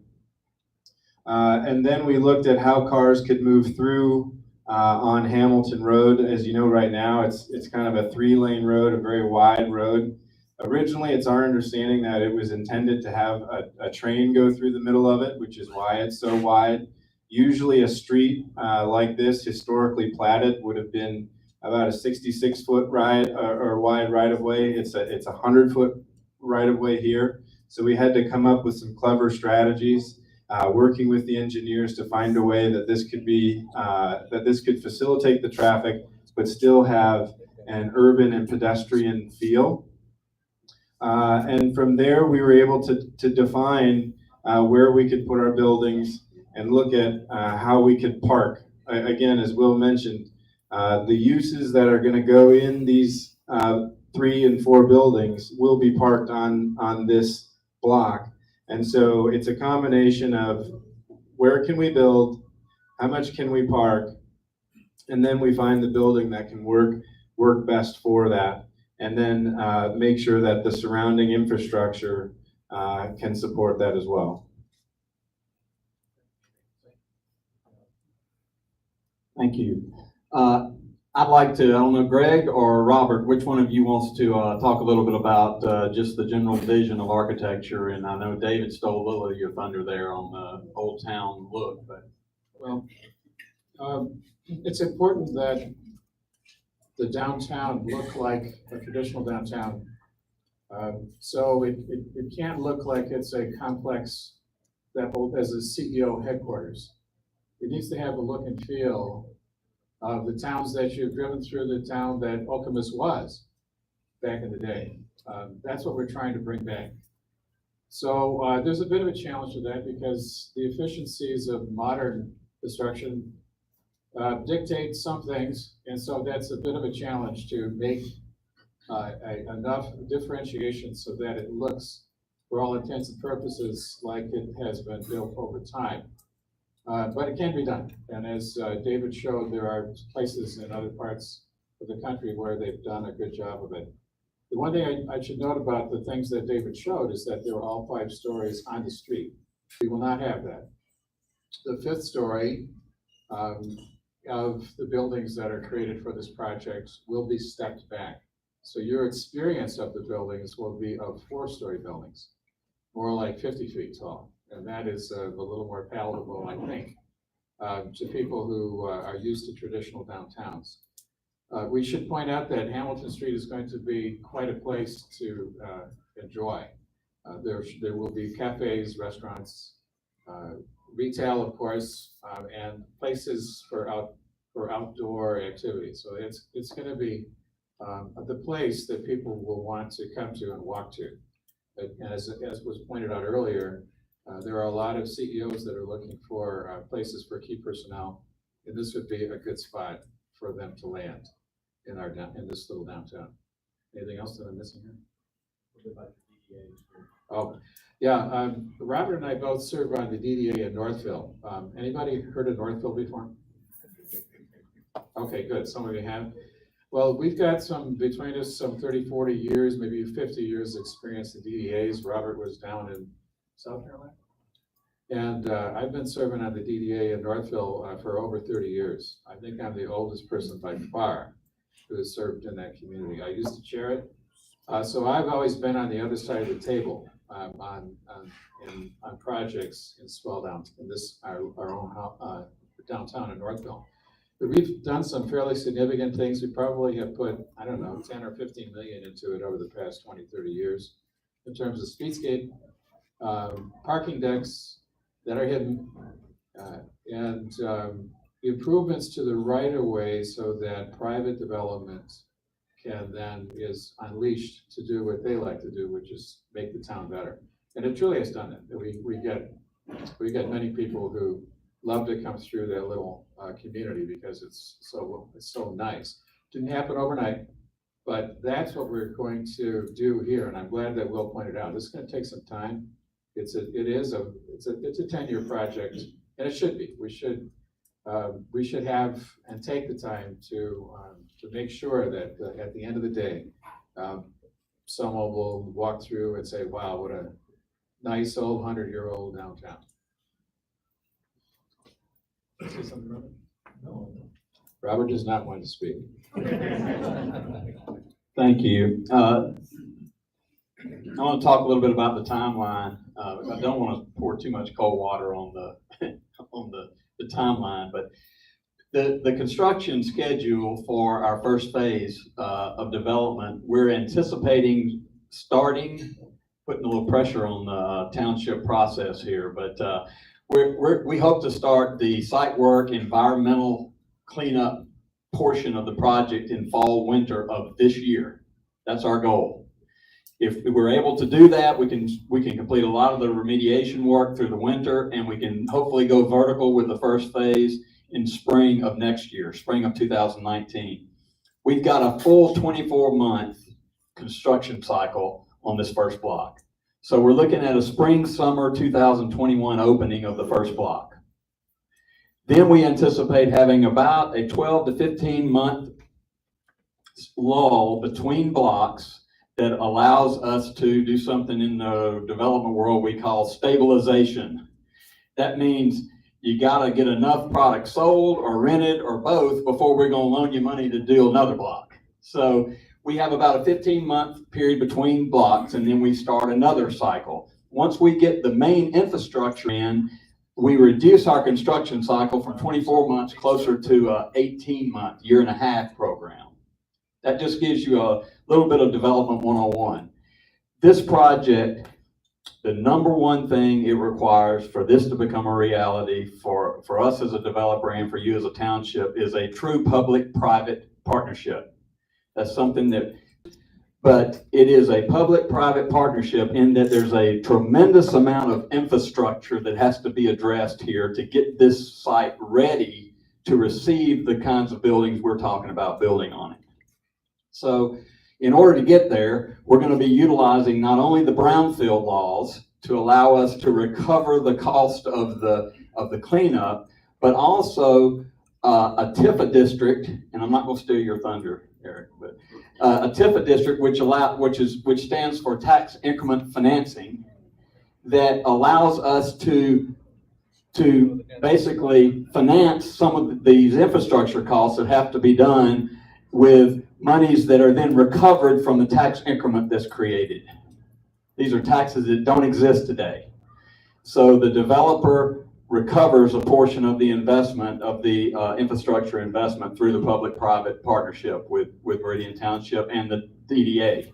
And then we looked at how cars could move through on Hamilton Road. As you know, right now, it's kind of a 3-lane road, a very wide road. Originally, it's our understanding that it was intended to have a train go through the middle of it, which is why it's so wide. Usually a street like this, historically platted, would have been about a 66-foot wide right-of-way. It's a 100-foot right-of-way here. So we had to come up with some clever strategies, working with the engineers to find a way that this could facilitate the traffic, but still have an urban and pedestrian feel. And from there, we were able to define where we could put our buildings and look at how we could park. Again, as Will mentioned, the uses that are going to go in these 3 and 4 buildings will be parked on this block. And so it's a combination of where can we build, how much can we park, and then we find the building that can work best for that. And then make sure that the surrounding infrastructure can support that as well. Thank you. I'd like to, I don't know, Greg or Robert, which one of you wants to talk a little bit about just the general vision of architecture? And I know David stole a little of your thunder there on the Old Town look, but. Well, it's important that the downtown look like a traditional downtown. So it can't look like it's a complex that has a CEO headquarters. It needs to have the look and feel of the towns that you've driven through, the town that Okemos was back in the day. That's what we're trying to bring back. So there's a bit of a challenge to that because the efficiencies of modern construction dictate some things, and so that's a bit of a challenge to make enough differentiation so that it looks, for all intents and purposes, like it has been built over time. But it can be done, and as David showed, there are places in other parts of the country where they've done a good job of it. The one thing I should note about the things that David showed is that they were all 5 stories on the street. We will not have that. The 5th story of the buildings that are created for this project will be stepped back. So your experience of the buildings will be of 4-story buildings, more like 50 feet tall. And that is a little more palatable, I think, to people who are used to traditional downtowns. We should point out that Hamilton Street is going to be quite a place to enjoy. There will be cafes, restaurants, retail, of course, and places for outdoor activities. So it's going to be the place that people will want to come to and walk to. As was pointed out earlier, there are a lot of CEOs that are looking for places for key personnel, and this would be a good spot for them to land in this little downtown. Anything else that I'm missing here? Oh, yeah. Robert and I both serve on the DDA in Northville. Anybody heard of Northville before? Okay, good. Some of you have. Well, we've got between us some 30, 40 years, maybe 50 years experience in DDAs. Robert was down in South Carolina. And I've been serving on the DDA in Northville for over 30 years. I think I'm the oldest person by far who has served in that community. I used to chair it. So I've always been on the other side of the table on projects in Swelldown, in our own downtown in Northville. But we've done some fairly significant things. We probably have put, I don't know, 10 or 15 million into it over the past 20, 30 years in terms of streetscape, parking decks that are hidden, and improvements to the right-of-way so that private development is unleashed to do what they like to do, which is make the town better. And it truly has done it. We get many people who love to come through that little community because it's so nice. Didn't happen overnight. But that's what we're going to do here, and I'm glad that Will pointed out. This is gonna take some time. It's a 10-year project, and it should be. We should have and take the time to make sure that at the end of the day, someone will walk through and say, wow, what a nice old 100-year-old downtown. Say something, Robert? No. Robert does not want to speak. Thank you. I want to talk a little bit about the timeline. I don't want to pour too much cold water on the on the timeline, but the construction schedule for our first phase of development, we're anticipating starting, putting a little pressure on the township process here, but we hope to start the site work, environmental cleanup portion of the project in fall, winter of this year. That's our goal. If we're able to do that, we can complete a lot of the remediation work through the winter, and we can hopefully go vertical with the first phase in spring of next year, spring of 2019. We've got a full 24-month construction cycle on this first block. So we're looking at a spring, summer 2021 opening of the first block. Then we anticipate having about a 12 to 15 month lull between blocks that allows us to do something in the development world we call stabilization. That means you gotta get enough product sold or rented or both before we're gonna loan you money to do another block. So we have about a 15-month period between blocks, and then we start another cycle. Once we get the main infrastructure in, we reduce our construction cycle from 24 months closer to a 18-month, year-and-a-half program. That just gives you a little bit of development 101. This project, the number one thing it requires for this to become a reality for us as a developer and for you as a township is a true public-private partnership. That's something that, but it is a public-private partnership in that there's a tremendous amount of infrastructure that has to be addressed here to get this site ready to receive the kinds of buildings we're talking about building on it. So in order to get there, we're going to be utilizing not only the brownfield laws to allow us to recover the cost of the cleanup, but also a TIFA district, and I'm not going to steal your thunder, Eric, but a TIFA district which stands for tax increment financing, that allows us to basically finance some of these infrastructure costs that have to be done with monies that are then recovered from the tax increment that's created. These are taxes that don't exist today. So the developer recovers a portion of the investment of the infrastructure investment through the public-private partnership with Meridian Township and the DDA.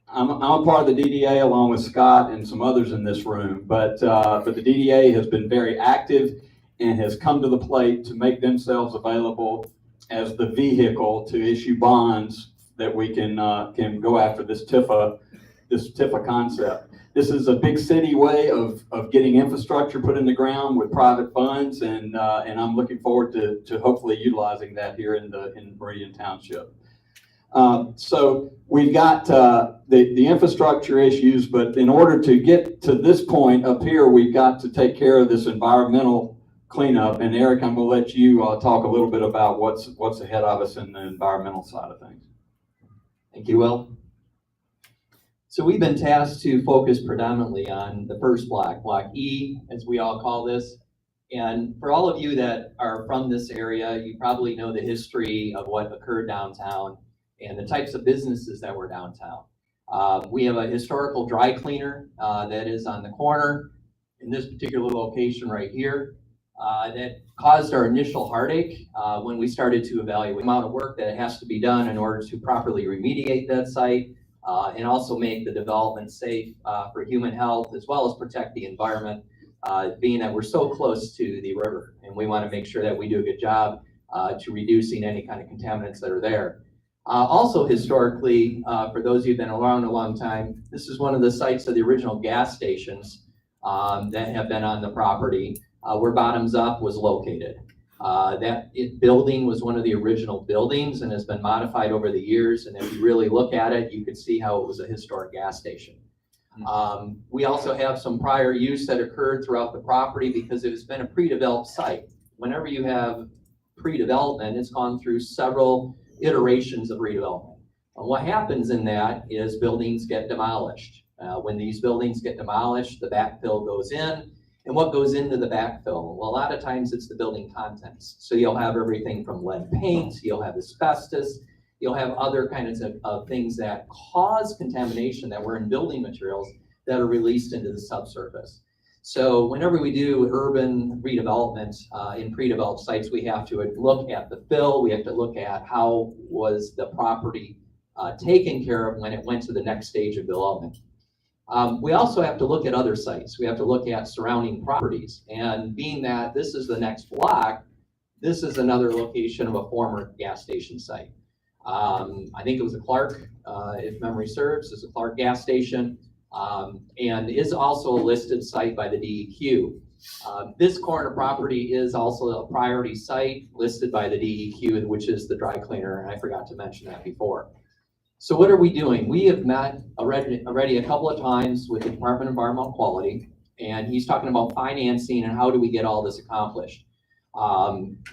I'm a part of the DDA along with Scott and some others in this room, but the DDA has been very active and has come to the plate to make themselves available as the vehicle to issue bonds that we can go after this TIFA concept. This is a big city way of getting infrastructure put in the ground with private funds, and I'm looking forward to hopefully utilizing that here in Meridian Township. So we've got the infrastructure issues, but in order to get to this point up here, we've got to take care of this environmental cleanup. And Eric, I'm going to let you talk a little bit about what's ahead of us in the environmental side of things. Thank you, Will. So we've been tasked to focus predominantly on the first block, Block E, as we all call this. And for all of you that are from this area, you probably know the history of what occurred downtown and the types of businesses that were downtown. We have a historical dry cleaner that is on the corner in this particular location right here that caused our initial heartache when we started to evaluate the amount of work that has to be done in order to properly remediate that site and also make the development safe for human health, as well as protect the environment, being that we're so close to the river, and we want to make sure that we do a good job to reducing any kind of contaminants that are there. Also historically, for those of you who've been around a long time, this is one of the sites of the original gas stations that have been on the property where Bottoms Up was located. Building was one of the original buildings and has been modified over the years. And if you really look at it, you could see how it was a historic gas station. We also have some prior use that occurred throughout the property because it has been a pre-developed site. Whenever you have pre-development, it's gone through several iterations of redevelopment. And what happens in that is buildings get demolished. When these buildings get demolished, the backfill goes in. And what goes into the backfill? Well, a lot of times it's the building contents. So you'll have everything from lead paint, you'll have asbestos, you'll have other kinds of things that cause contamination that were in building materials that are released into the subsurface. So whenever we do urban redevelopment in pre-developed sites, we have to look at the fill, we have to look at how was the property taken care of when it went to the next stage of development. We also have to look at other sites. We have to look at surrounding properties. And being that this is the next block, this is another location of a former gas station site. I think it was a Clark, if memory serves, it's a Clark gas station, and is also a listed site by the DEQ. This corner property is also a priority site listed by the DEQ, which is the dry cleaner, and I forgot to mention that before. So what are we doing? We have met already a couple of times with the Department of Environmental Quality, and he's talking about financing and how do we get all this accomplished.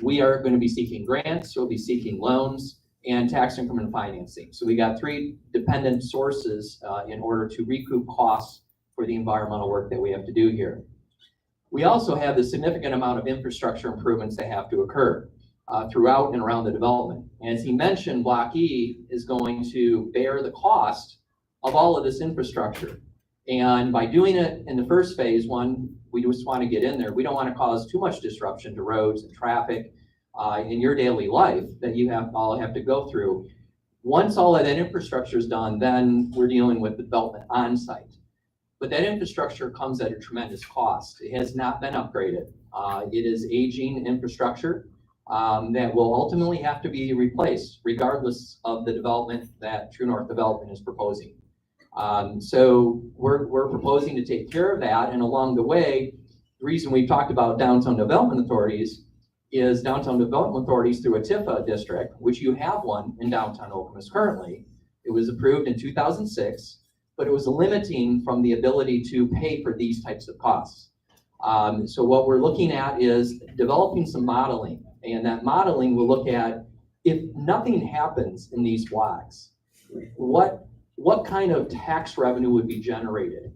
We are going to be seeking grants, we'll be seeking loans, and tax increment financing. So we got 3 dependent sources in order to recoup costs for the environmental work that we have to do here. We also have the significant amount of infrastructure improvements that have to occur throughout and around the development. And as he mentioned, Block E is going to bear the cost of all of this infrastructure. And by doing it in the first phase, we just want to get in there. We don't want to cause too much disruption to roads and traffic in your daily life that you all have to go through. Once all of that infrastructure is done, then we're dealing with development on site. But that infrastructure comes at a tremendous cost. It has not been upgraded. It is aging infrastructure that will ultimately have to be replaced regardless of the development that True North Development is proposing. So we're proposing to take care of that, and along the way, the reason we've talked about downtown development authorities is downtown development authorities through a TIFA district, which you have one in downtown Okemos currently. It was approved in 2006, but it was limiting from the ability to pay for these types of costs. So what we're looking at is developing some modeling, and that modeling will look at if nothing happens in these blocks, what kind of tax revenue would be generated?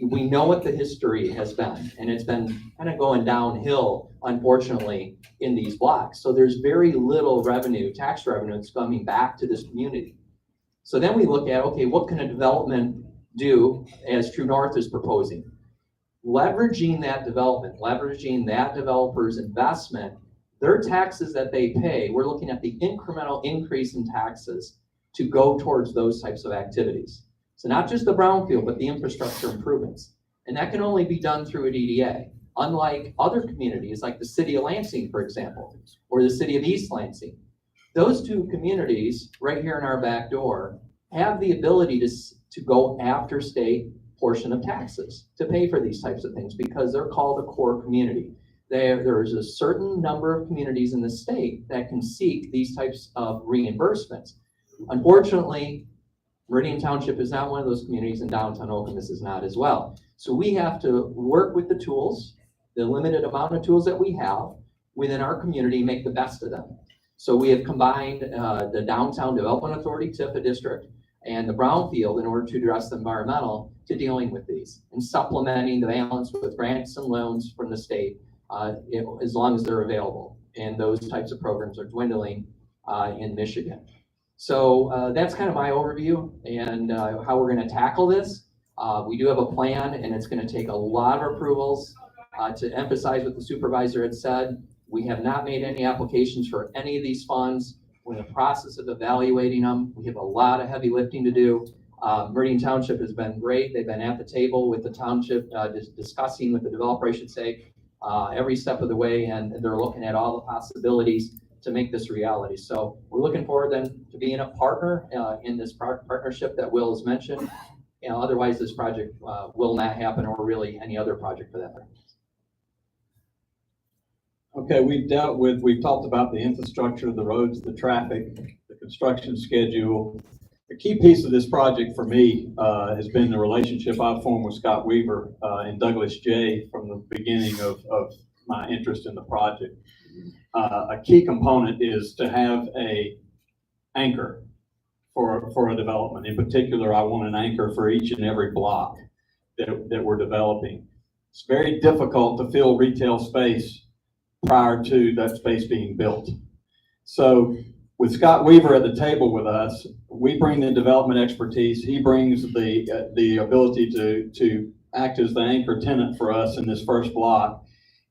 We know what the history has been, and it's been kind of going downhill, unfortunately, in these blocks. So there's very little revenue, tax revenue, that's coming back to this community. So then we look at, okay, what can a development do as True North is proposing? Leveraging that development, leveraging that developer's investment, their taxes that they pay, we're looking at the incremental increase in taxes to go towards those types of activities. So not just the brownfield, but the infrastructure improvements. And that can only be done through a DDA. Unlike other communities, like the city of Lansing, for example, or the city of East Lansing. Those 2 communities right here in our back door have the ability to go after state portion of taxes to pay for these types of things because they're called a core community. There's a certain number of communities in the state that can seek these types of reimbursements. Unfortunately, Meridian Township is not one of those communities, and downtown Okemos is not as well. So we have to work with the tools, the limited amount of tools that we have within our community, make the best of them. So we have combined the Downtown Development Authority, TIFA district, and the brownfield in order to address the environmental to dealing with these and supplementing the balance with grants and loans from the state as long as they're available. And those types of programs are dwindling in Michigan. So that's kind of my overview and how we're going to tackle this. We do have a plan, and it's going to take a lot of approvals. To emphasize what the supervisor had said, we have not made any applications for any of these funds. We're in the process of evaluating them. We have a lot of heavy lifting to do. Meridian Township has been great. They've been at the table with the township, discussing with the developer, I should say, every step of the way, and they're looking at all the possibilities to make this reality. So we're looking forward then to being a partner in this partnership that Will has mentioned. Otherwise this project will not happen, or really any other project for that matter. Okay, we've talked about the infrastructure, the roads, the traffic, the construction schedule. A key piece of this project for me has been the relationship I've formed with Scott Weaver and Douglas J from the beginning of my interest in the project. A key component is to have a anchor for a development. In particular, I want an anchor for each and every block that we're developing. It's very difficult to fill retail space prior to that space being built. So with Scott Weaver at the table with us, we bring the development expertise. He brings the ability to act as the anchor tenant for us in this first block.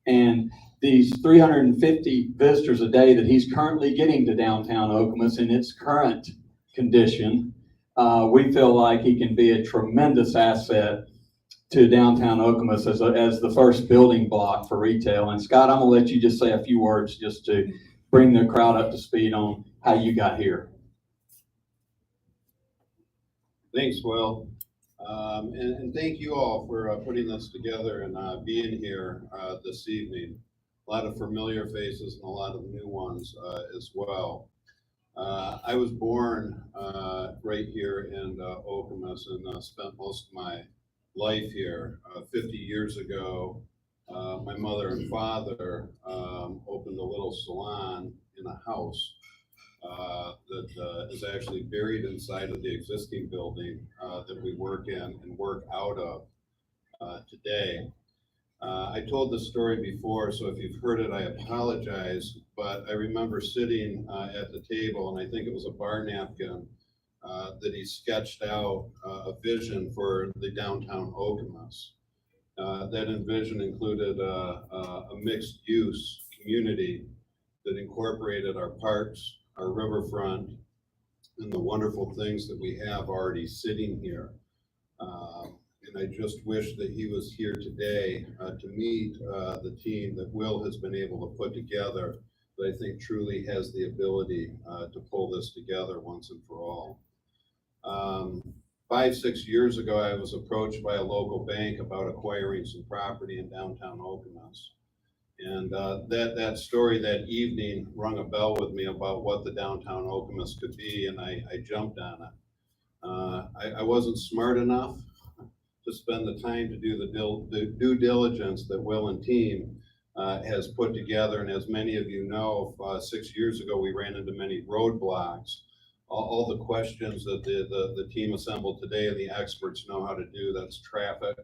And these 350 visitors a day that he's currently getting to downtown Okemos in its current condition, we feel like he can be a tremendous asset to downtown Okemos as the first building block for retail. And Scott, I'm gonna let you just say a few words just to bring the crowd up to speed on how you got here. Thanks, Will. And thank you all for putting this together and being here this evening. A lot of familiar faces and a lot of new ones as well. I was born right here in Okemos and spent most of my life here. 50 years ago, my mother and father opened a little salon in a house that is actually buried inside of the existing building that we work in and work out of today. I told this story before, so if you've heard it, I apologize, but I remember sitting at the table, and I think it was a bar napkin, that he sketched out a vision for the downtown Okemos. That vision included a mixed-use community that incorporated our parks, our riverfront, and the wonderful things that we have already sitting here. And I just wish that he was here today to meet the team that Will has been able to put together, that I think truly has the ability to pull this together once and for all. 5-6 years ago, I was approached by a local bank about acquiring some property in downtown Okemos. And that story that evening rung a bell with me about what the downtown Okemos could be, and I jumped on it. I wasn't smart enough to spend the time to do the due diligence that Will and team has put together. And as many of you know, 6 years ago, we ran into many roadblocks. All the questions that the team assembled today and the experts know how to do, that's traffic,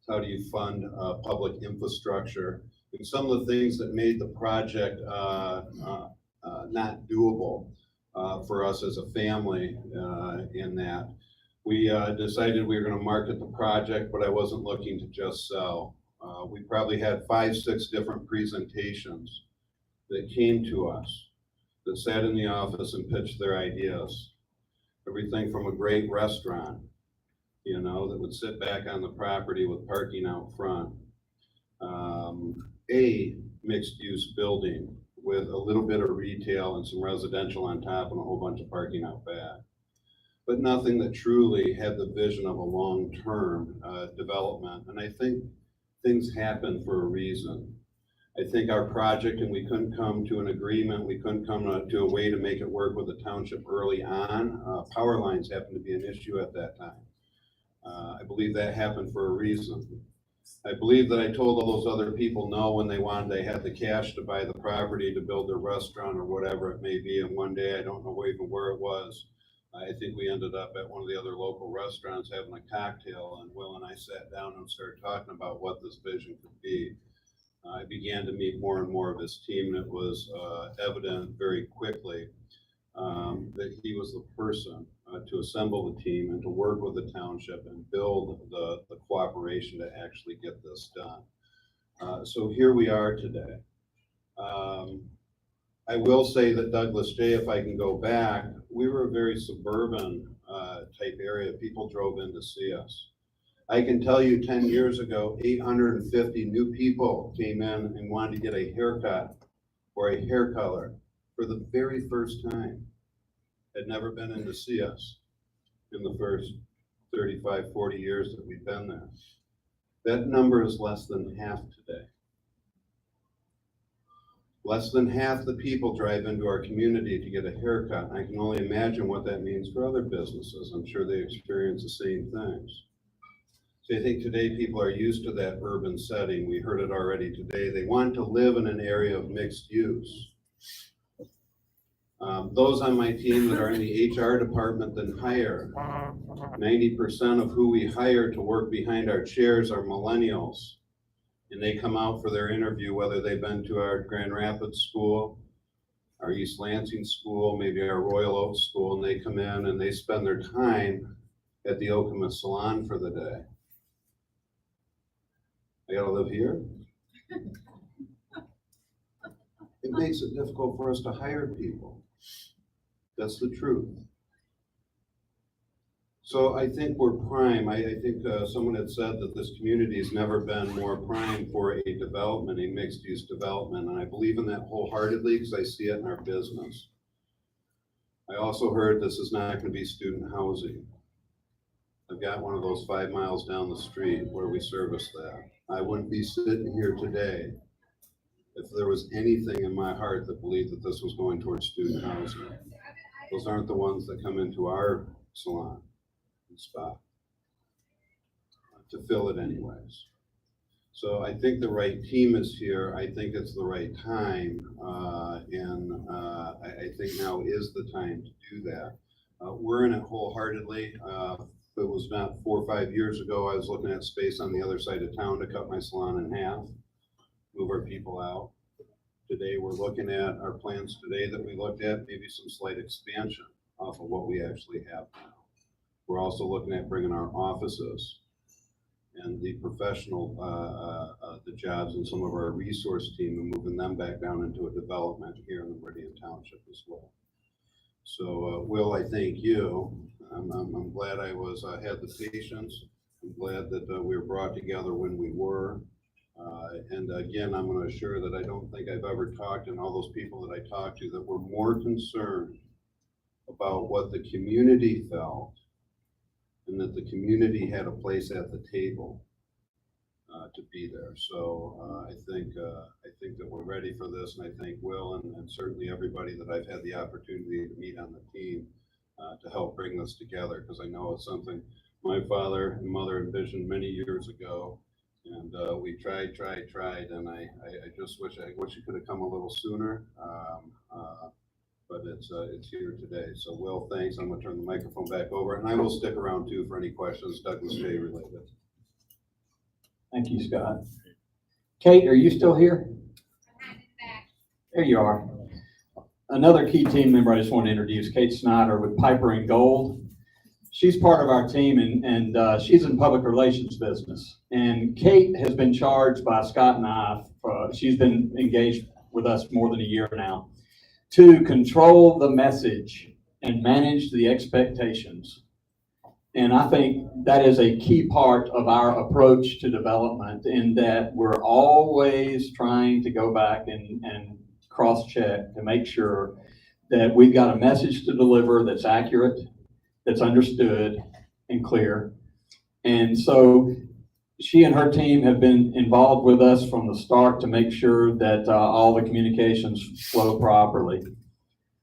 how do you fund public infrastructure, and some of the things that made the project not doable for us as a family in that. We decided we were going to market the project, but I wasn't looking to just sell. We probably had 5-6 different presentations that came to us, that sat in the office and pitched their ideas. Everything from a great restaurant, you know, that would sit back on the property with parking out front. A mixed-use building with a little bit of retail and some residential on top and a whole bunch of parking out back. But nothing that truly had the vision of a long-term development. And I think things happen for a reason. I think our project, and we couldn't come to an agreement, we couldn't come to a way to make it work with the township early on. Power lines happened to be an issue at that time. I believe that happened for a reason. I believe that I told all those other people no when they had the cash to buy the property to build their restaurant or whatever it may be. And one day, I don't know even where it was, I think we ended up at one of the other local restaurants having a cocktail, and Will and I sat down and started talking about what this vision could be. I began to meet more and more of his team, and it was evident very quickly that he was the person to assemble the team and to work with the township and build the cooperation to actually get this done. So here we are today. I will say that Douglas J, if I can go back, we were a very suburban type area. People drove in to see us. I can tell you 10 years ago, 850 new people came in and wanted to get a haircut or a hair color for the very first time. Had never been in to see us in the first 35, 40 years that we've been there. That number is less than half today. Less than half the people drive into our community to get a haircut. I can only imagine what that means for other businesses. I'm sure they experience the same things. So I think today people are used to that urban setting. We heard it already today. They want to live in an area of mixed use. Those on my team that are in the HR department then hire. 90% of who we hire to work behind our chairs are millennials. And they come out for their interview, whether they've been to our Grand Rapids school, our East Lansing school, maybe our Royal Oak school, and they come in and they spend their time at the Okemos salon for the day. I gotta live here? It makes it difficult for us to hire people. That's the truth. So I think we're prime. I think someone had said that this community has never been more prime for a development, a mixed-use development, and I believe in that wholeheartedly because I see it in our business. I also heard this is not going to be student housing. I've got one of those 5 miles down the street where we service that. I wouldn't be sitting here today if there was anything in my heart that believed that this was going towards student housing. Those aren't the ones that come into our salon spot to fill it anyways. So I think the right team is here. I think it's the right time, and I think now is the time to do that. We're in it wholeheartedly. If it was not 4 or 5 years ago, I was looking at space on the other side of town to cut my salon in half, move our people out. Today, we're looking at our plans today that we looked at, maybe some slight expansion off of what we actually have now. We're also looking at bringing our offices and the professional, the jobs and some of our resource team and moving them back down into a development here in the Meridian Township as well. So, Will, I thank you. I'm glad I had the patience. I'm glad that we were brought together when we were. And again, I'm going to assure that I don't think I've ever talked, and all those people that I talked to, that were more concerned about what the community felt and that the community had a place at the table to be there. So I think that we're ready for this, and I thank Will and certainly everybody that I've had the opportunity to meet on the team to help bring this together, because I know it's something my father and mother envisioned many years ago. And we tried, and I just wish it could have come a little sooner. But it's here today. So Will, thanks. I'm gonna turn the microphone back over, and I will stick around too for any questions Douglas J. related. Thank you, Scott. Kate, are you still here? There you are. Another key team member I just want to introduce, Kate Snyder with Piper and Gold. She's part of our team, and she's in public relations business. And Kate has been charged by Scott and I, she's been engaged with us more than a year now, to control the message and manage the expectations. And I think that is a key part of our approach to development, in that we're always trying to go back and cross-check to make sure that we've got a message to deliver that's accurate, that's understood and clear. And so she and her team have been involved with us from the start to make sure that all the communications flow properly.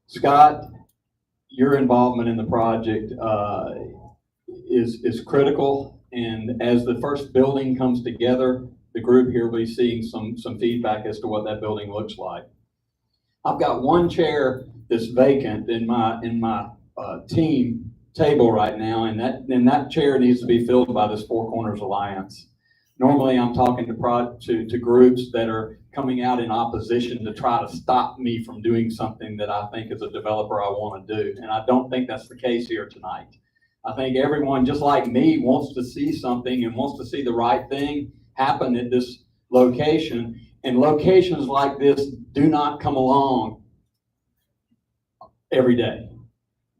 Scott, your involvement in the project is critical. And as the first building comes together, the group here will be seeing some feedback as to what that building looks like. I've got one chair that's vacant in my team table right now, and that chair needs to be filled by this Four Corners Alliance. Normally, I'm talking to groups that are coming out in opposition to try to stop me from doing something that I think as a developer I want to do, and I don't think that's the case here tonight. I think everyone, just like me, wants to see something and wants to see the right thing happen at this location, and locations like this do not come along every day.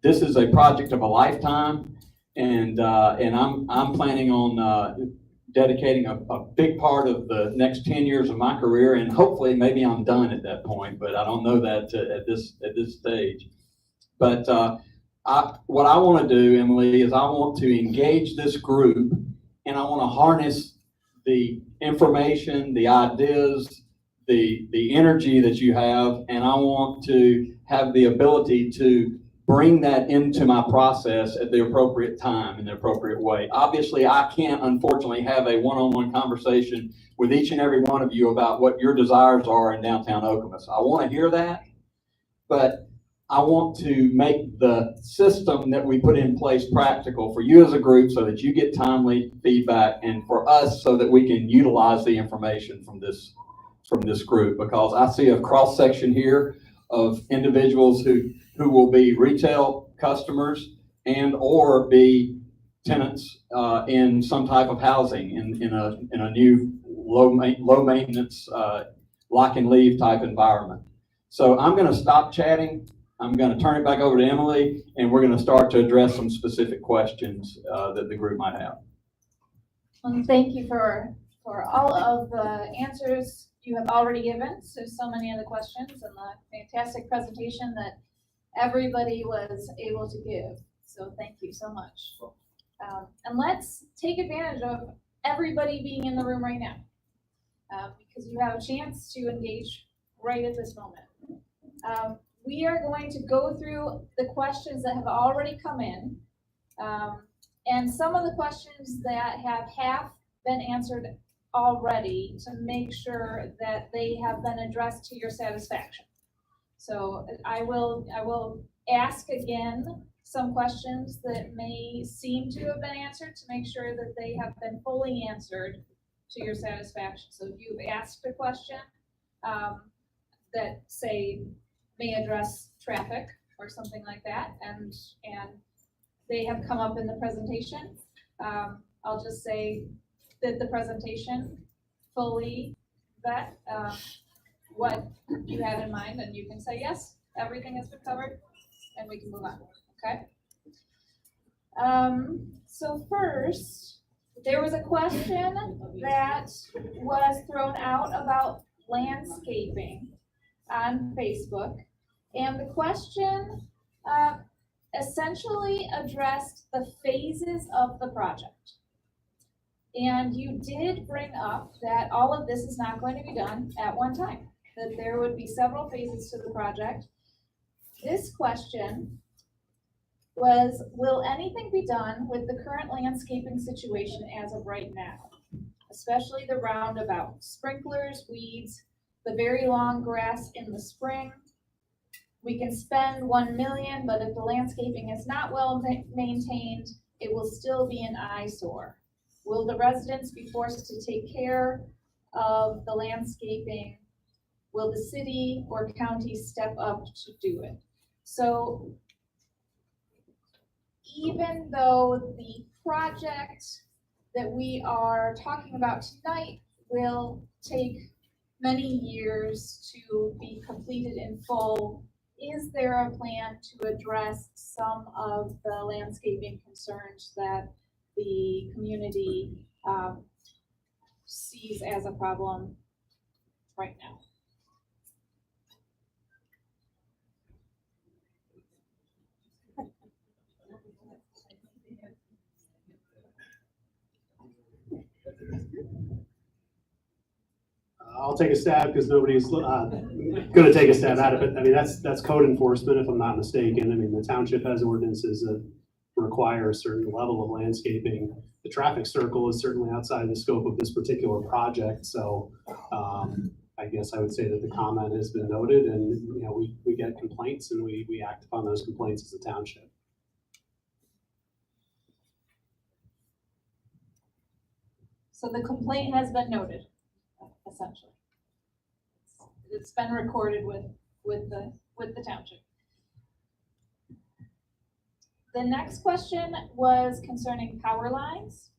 This is a project of a lifetime, and I'm planning on dedicating a big part of the next 10 years of my career, and hopefully maybe I'm done at that point, but I don't know that at this stage. But what I want to do, Emily, is I want to engage this group, and I want to harness the information, the ideas, the energy that you have, and I want to have the ability to bring that into my process at the appropriate time in the appropriate way. Obviously, I can't unfortunately have a one-on-one conversation with each and every one of you about what your desires are in downtown Okemos. I want to hear that, but I want to make the system that we put in place practical for you as a group so that you get timely feedback, and for us so that we can utilize the information from this group, because I see a cross section here of individuals who will be retail customers and or be tenants in some type of housing in a new low maintenance lock and leave type environment. So I'm going to stop chatting. I'm going to turn it back over to Emily, and we're going to start to address some specific questions that the group might have. Thank you for all of the answers you have already given to so many of the questions, and the fantastic presentation that everybody was able to give. So thank you so much. And let's take advantage of everybody being in the room right now, because you have a chance to engage right at this moment. We are going to go through the questions that have already come in, and some of the questions that have half been answered already, to make sure that they have been addressed to your satisfaction. So I will ask again some questions that may seem to have been answered to make sure that they have been fully answered to your satisfaction. So if you've asked a question that say may address traffic or something like that, and they have come up in the presentation, I'll just say that the presentation fully vet what you have in mind, and you can say yes, everything has been covered, and we can move on. Okay. So first, there was a question that was thrown out about landscaping on Facebook, and the question essentially addressed the phases of the project. And you did bring up that all of this is not going to be done at one time, that there would be several phases to the project. This question was, will anything be done with the current landscaping situation as of right now, especially the roundabout, sprinklers, weeds, the very long grass in the spring? We can spend $1 million, but if the landscaping is not well maintained, it will still be an eyesore. Will the residents be forced to take care of the landscaping? Will the city or county step up to do it? So even though the project that we are talking about tonight will take many years to be completed in full, is there a plan to address some of the landscaping concerns that the community sees as a problem right now? I'll take a stab because nobody's going to take a stab at it. But I mean, that's code enforcement, if I'm not mistaken. I mean, the township has ordinances that require a certain level of landscaping. The traffic circle is certainly outside the scope of this particular project. So I guess I would say that the comment has been noted, and we get complaints and we act upon those complaints as a township. So the complaint has been noted, essentially. It's been recorded with the township. The next question was concerning power lines.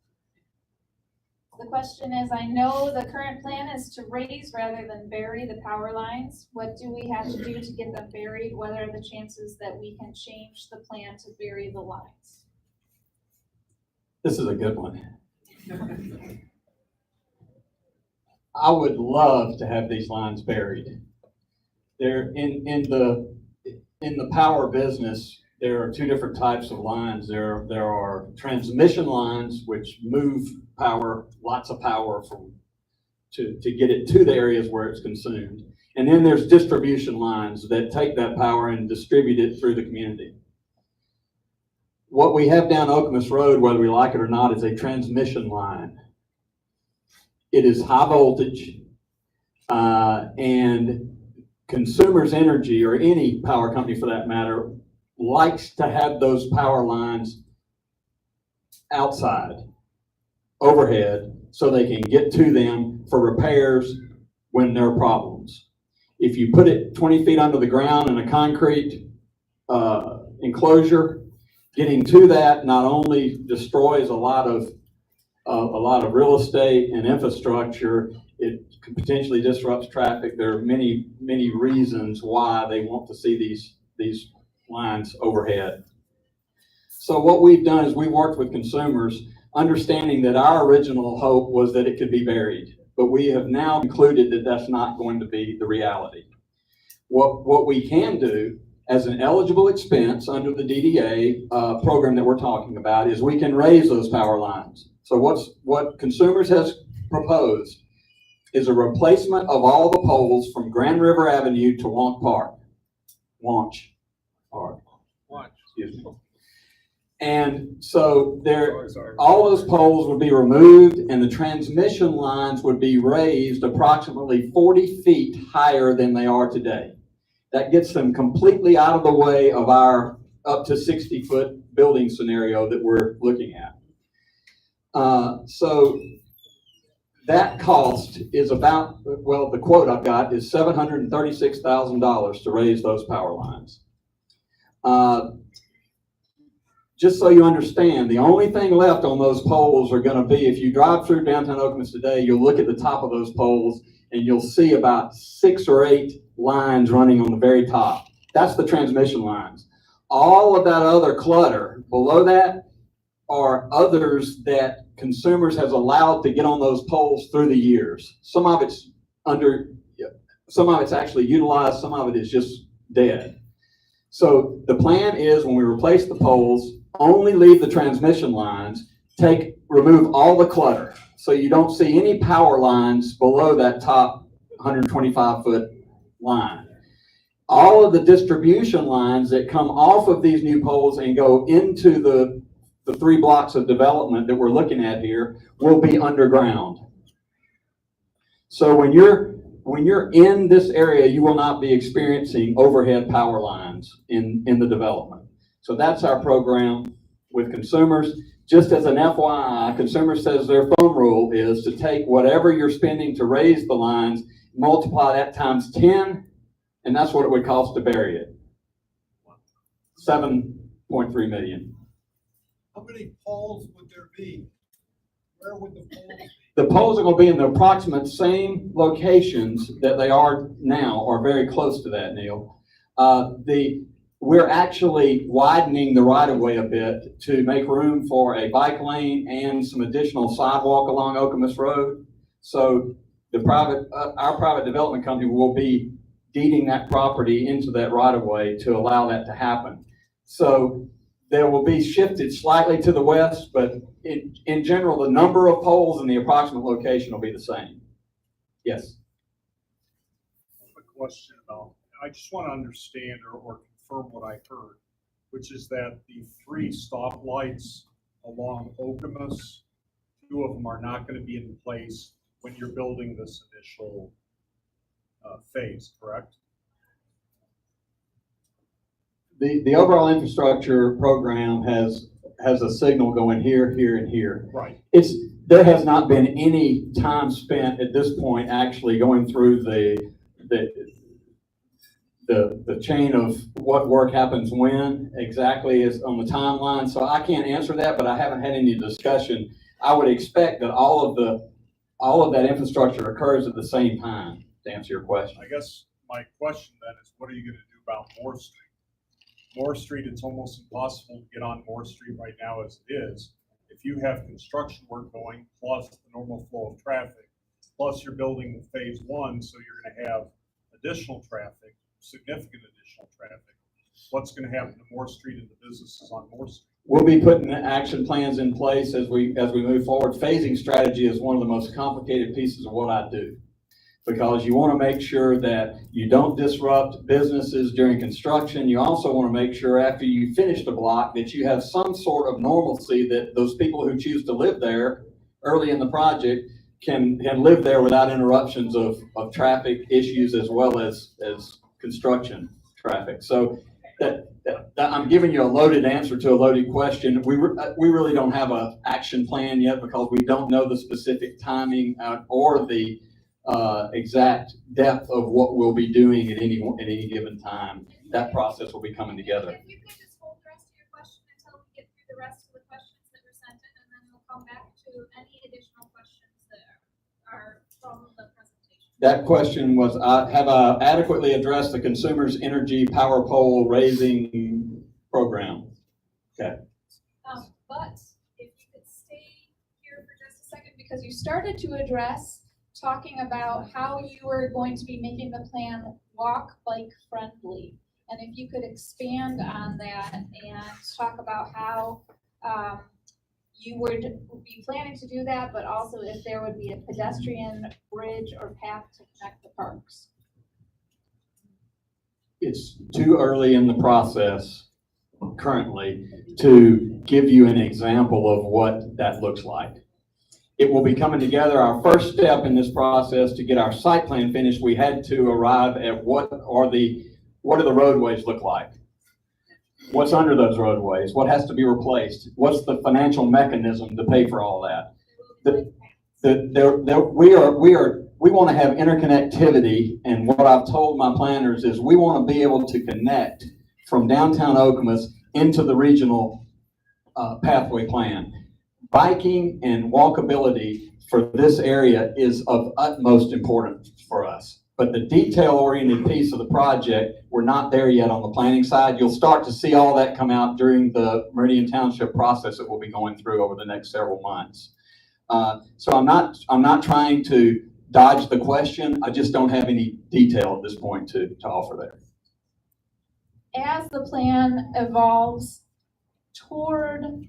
The question is, I know the current plan is to raise rather than bury the power lines. What do we have to do to get them buried? What are the chances that we can change the plan to bury the lines? This is a good one. I would love to have these lines buried. They're in the power business. There are two different types of lines. There are transmission lines which move power, lots of power from to get it to the areas where it's consumed. And then there's distribution lines that take that power and distribute it through the community. What we have down Okemos Road, whether we like it or not, is a transmission line. It is high voltage, and Consumers Energy, or any power company for that matter, likes to have those power lines outside, overhead, so they can get to them for repairs when there are problems. If you put it 20 feet under the ground in a concrete enclosure, getting to that not only destroys a lot of real estate and infrastructure, it potentially disrupts traffic. There are many reasons why they want to see these lines overhead. So what we've done is we worked with consumers, understanding that our original hope was that it could be buried, but we have now concluded that that's not going to be the reality. What we can do as an eligible expense under the DDA program that we're talking about is we can raise those power lines. So what Consumers has proposed is a replacement of all the poles from Grand River Avenue to Launch Park. Excuse me. And so all those poles would be removed and the transmission lines would be raised approximately 40 feet higher than they are today. That gets them completely out of the way of our up to 60-foot building scenario that we're looking at. So that cost is about, well, the quote I've got is $736,000 to raise those power lines. Just so you understand, the only thing left on those poles are going to be, if you drive through downtown Okemos today, you'll look at the top of those poles and you'll see about 6 or 8 lines running on the very top. That's the transmission lines. All of that other clutter below that are others that Consumers has allowed to get on those poles through the years. Some of it's actually utilized, some of it is just dead. So the plan is, when we replace the poles, only leave the transmission lines, remove all the clutter. So you don't see any power lines below that top 125-foot line. All of the distribution lines that come off of these new poles and go into the 3 blocks of development that we're looking at here will be underground. So when you're in this area, you will not be experiencing overhead power lines in the development. So that's our program with Consumers. Just as an FYI, Consumers says their thumb rule is to take whatever you're spending to raise the lines, multiply that times 10, and that's what it would cost to bury it. $7.3 million. How many poles would there be? Where would the poles be? The poles are going to be in the approximate same locations that they are now, or very close to that, Neil. We're actually widening the right-of-way a bit to make room for a bike lane and some additional sidewalk along Okemos Road. So our private development company will be deeding that property into that right-of-way to allow that to happen. So they will be shifted slightly to the west, but in general, the number of poles and the approximate location will be the same. Yes? A question about, I just want to understand or confirm what I heard, which is that the 3 stoplights along Okemos, 2 of them are not going to be in place when you're building this initial phase, correct? The overall infrastructure program has a signal going here, here, and here. Right. There has not been any time spent at this point actually going through the chain of what work happens when exactly is on the timeline. So I can't answer that, but I haven't had any discussion. I would expect that all of that infrastructure occurs at the same time, to answer your question. I guess my question then is, what are you going to do about Moore Street? Moore Street, it's almost impossible to get on Moore Street right now as it is. If you have construction work going, plus the normal flow of traffic, plus you're building phase 1, so you're going to have additional traffic, significant additional traffic. What's going to happen to Moore Street and the businesses on Moore Street? We'll be putting action plans in place as we move forward. Phasing strategy is one of the most complicated pieces of what I do, because you want to make sure that you don't disrupt businesses during construction. You also want to make sure after you finish the block that you have some sort of normalcy, that those people who choose to live there early in the project can live there without interruptions of traffic issues as well as construction traffic. So that I'm giving you a loaded answer to a loaded question. We really don't have an action plan yet because we don't know the specific timing or the exact depth of what we'll be doing at any given time. That process will be coming together. If you could just hold the rest of your question until we get through the rest of the questions that were sent in, and then we'll come back to any additional questions that are from the presentation. That question was, have I adequately addressed the Consumers Energy Power Pole Raising Program? Okay. But if you could stay here for just a second, because you started to address talking about how you were going to be making the plan walk bike friendly. And if you could expand on that and talk about how you would be planning to do that, but also if there would be a pedestrian bridge or path to connect the parks. It's too early in the process currently to give you an example of what that looks like. It will be coming together. Our first step in this process to get our site plan finished, we had to arrive at what do the roadways look like? What's under those roadways? What has to be replaced? What's the financial mechanism to pay for all that? We want to have interconnectivity, and what I've told my planners is we want to be able to connect from downtown Okemos into the regional pathway plan. Biking and walkability for this area is of utmost importance for us. But the detail-oriented piece of the project, we're not there yet on the planning side. You'll start to see all that come out during the Meridian Township process that we'll be going through over the next several months. So I'm not trying to dodge the question. I just don't have any detail at this point to offer there. As the plan evolves toward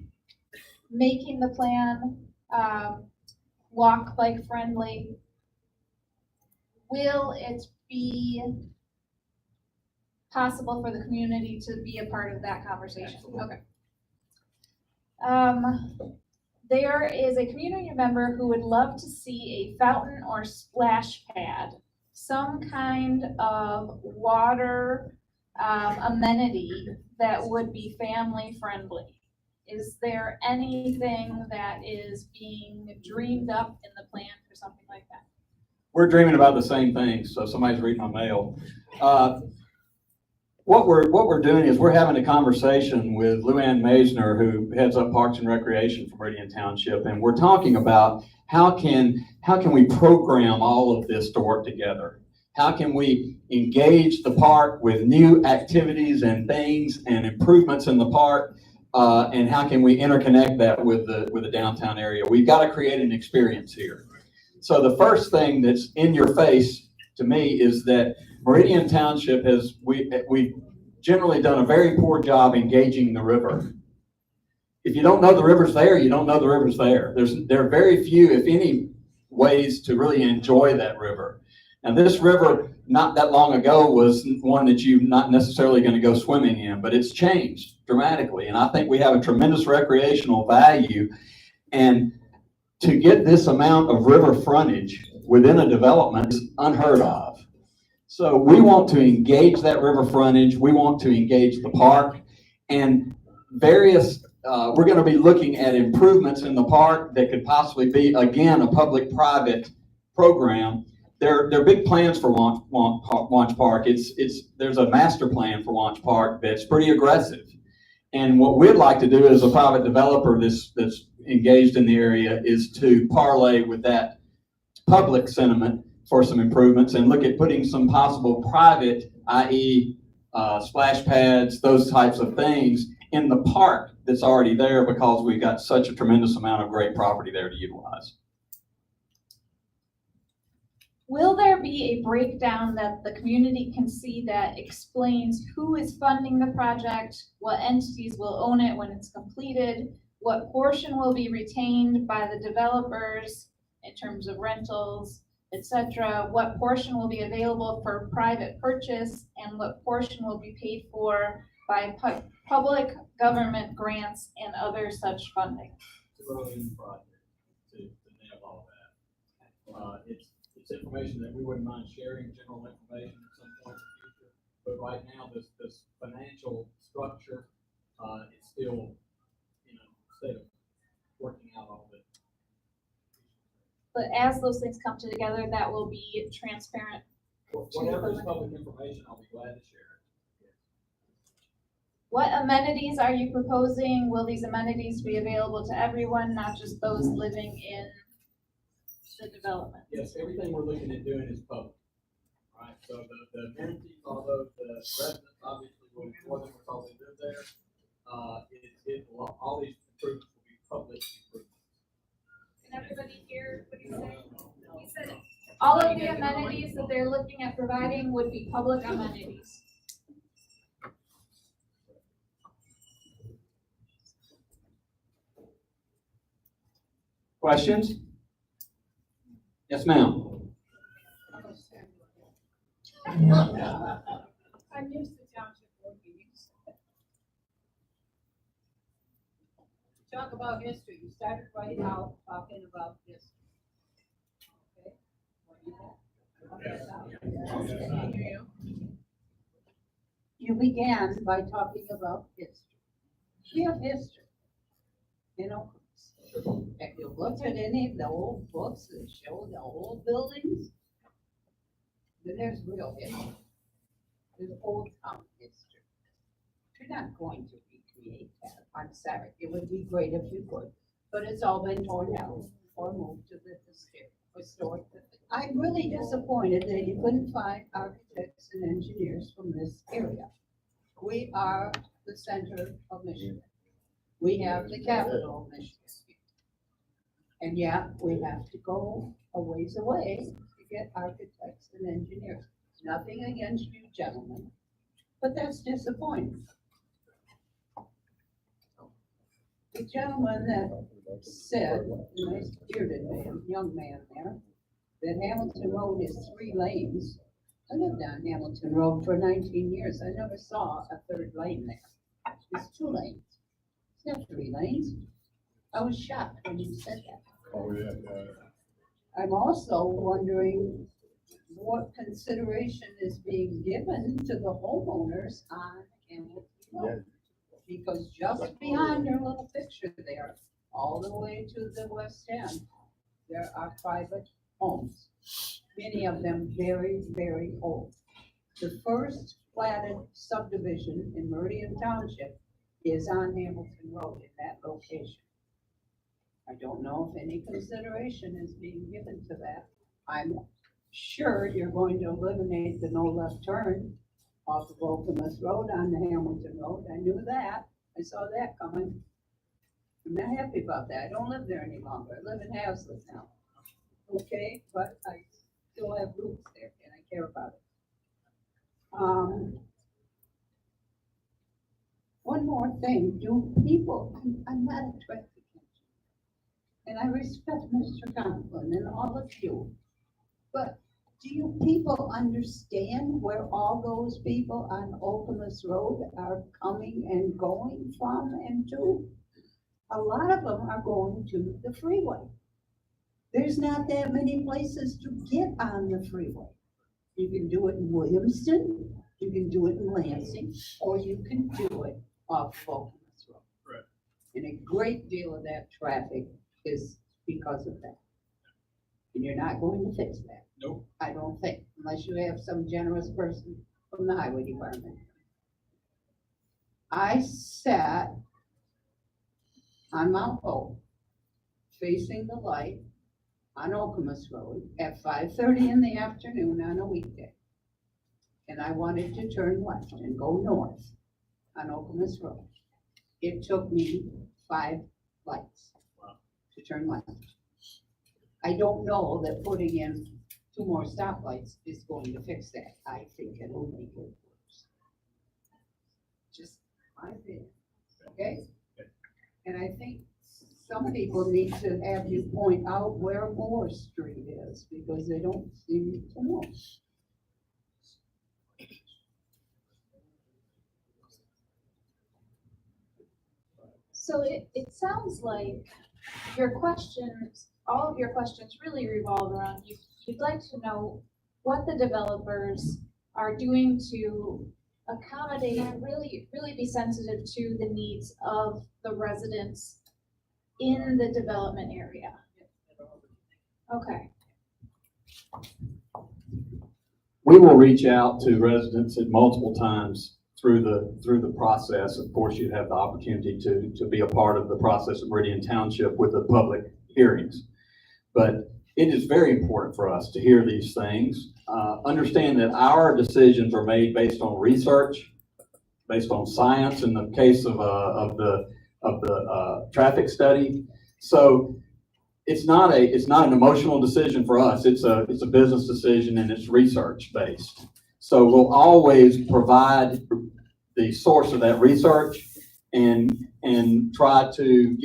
making the plan walk bike friendly, will it be possible for the community to be a part of that conversation? Okay. There is a community member who would love to see a fountain or splash pad, some kind of water amenity that would be family friendly. Is there anything that is being dreamed up in the plan for something like that? We're dreaming about the same thing, so somebody's reading my mail. What we're doing is we're having a conversation with Luann Maisner, who heads up Parks and Recreation for Meridian Township, and we're talking about how can we program all of this to work together? How can we engage the park with new activities and things and improvements in the park? And how can we interconnect that with the downtown area? We've got to create an experience here. So the first thing that's in your face to me is that Meridian Township we've generally done a very poor job engaging the river. If you don't know the river's there, you don't know the river's there. There are very few, if any, ways to really enjoy that river. And this river, not that long ago, was one that you're not necessarily going to go swimming in, but it's changed dramatically. And I think we have a tremendous recreational value. And to get this amount of river frontage within a development is unheard of. So we want to engage that river frontage. We want to engage the park, and we're going to be looking at improvements in the park that could possibly be, again, a public-private program. There are big plans for Launch Park. There's a master plan for Launch Park that's pretty aggressive. And what we'd like to do as a private developer that's engaged in the area is to parlay with that public sentiment for some improvements and look at putting some possible private, i.e. Splash pads, those types of things in the park that's already there, because we've got such a tremendous amount of great property there to utilize. Will there be a breakdown that the community can see that explains who is funding the project, what entities will own it when it's completed, what portion will be retained by the developers in terms of rentals, etc., what portion will be available for private purchase, and what portion will be paid for by public government grants and other such funding? Too early in the project to nail all that. It's information that we wouldn't mind sharing, general information at some point in the future. But right now, this financial structure, it's still, state of working out all of it. But as those things come together, that will be transparent. Whatever is public information, I'll be glad to share it. What amenities are you proposing? Will these amenities be available to everyone, not just those living in the development? Yes, everything we're looking at doing is public, right? So the amenities, although the residents obviously will enjoy them because they live there, all these improvements will be public improvements. Can everybody hear what he's saying? He said all of the amenities that they're looking at providing would be public amenities. Questions? Yes, ma'am. I'm used to township board meetings. Talk about history. You started right out talking about history. Okay? You began by talking about history. We have history. If you look at any of the old books that show the old buildings, then there's real history. There's old town history. You're not going to recreate that. I'm sorry. It would be great if you could, but it's all been torn down or moved to the historic. I'm really disappointed that you couldn't find architects and engineers from this area. We are the center of Michigan. We have the capital of Michigan. And yet we have to go a ways away to get architects and engineers. Nothing against you gentlemen, but that's disappointing. The gentleman that said, a nice bearded man, young man there, that Hamilton Road is 3 lanes. I lived on Hamilton Road for 19 years. I never saw a 3rd lane there. It's 2 lanes. It's not 3 lanes. I was shocked when you said that. Oh, yeah. I'm also wondering what consideration is being given to the homeowners on Hamilton Road. Because just behind your little picture there, all the way to the west end, there are private homes. Many of them very, very old. The first platted subdivision in Meridian Township is on Hamilton Road in that location. I don't know if any consideration is being given to that. I'm sure you're going to eliminate the no left turn off of Okemos Road on the Hamilton Road. I knew that. I saw that coming. I'm not happy about that. I don't live there any longer. I live in Hazlet now. Okay, but I still have roots there and I care about it. One more thing. Do people, I'm not a traffic engineer, and I respect Mr. Conklin and all of you, but do you people understand where all those people on Okemos Road are coming and going from and to? A lot of them are going to the freeway. There's not that many places to get on the freeway. You can do it in Williamston, you can do it in Lansing, or you can do it off of Okemos Road. Right. And a great deal of that traffic is because of that. And you're not going to fix that. Nope. I don't think, unless you have some generous person from the highway department. I sat on Mount Hope, facing the light on Okemos Road at 5:30 in the afternoon on a weekday. And I wanted to turn left and go north on Okemos Road. It took me 5 lights to turn left. I don't know that putting in 2 more stoplights is going to fix that. I think it'll make it worse. Just my opinion, okay? And I think some people need to have you point out where Moore Street is, because they don't seem to know. So it sounds like your questions, all of your questions really revolve around you'd like to know what the developers are doing to accommodate and really be sensitive to the needs of the residents in the development area. Okay. We will reach out to residents at multiple times through the process. Of course, you have the opportunity to be a part of the process of Meridian Township with the public hearings. But it is very important for us to hear these things. Understand that our decisions are made based on research, based on science in the case of the traffic study. So it's not an emotional decision for us. It's a business decision, and it's research based. So we'll always provide the source of that research and try to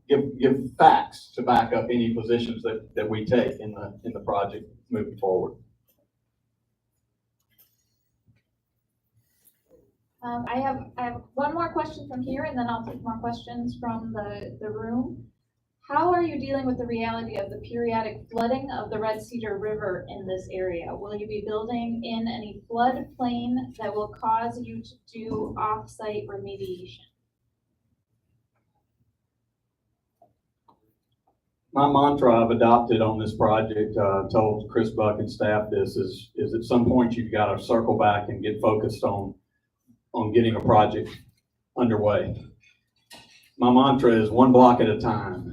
give facts to back up any positions that we take in the project moving forward. I have one more question from here, and then I'll take more questions from the room. How are you dealing with the reality of the periodic flooding of the Red Cedar River in this area? Will you be building in any floodplain that will cause you to do off-site remediation? My mantra I've adopted on this project, told Chris Buck and staff this, is at some point you've got to circle back and get focused on getting a project underway. My mantra is one block at a time.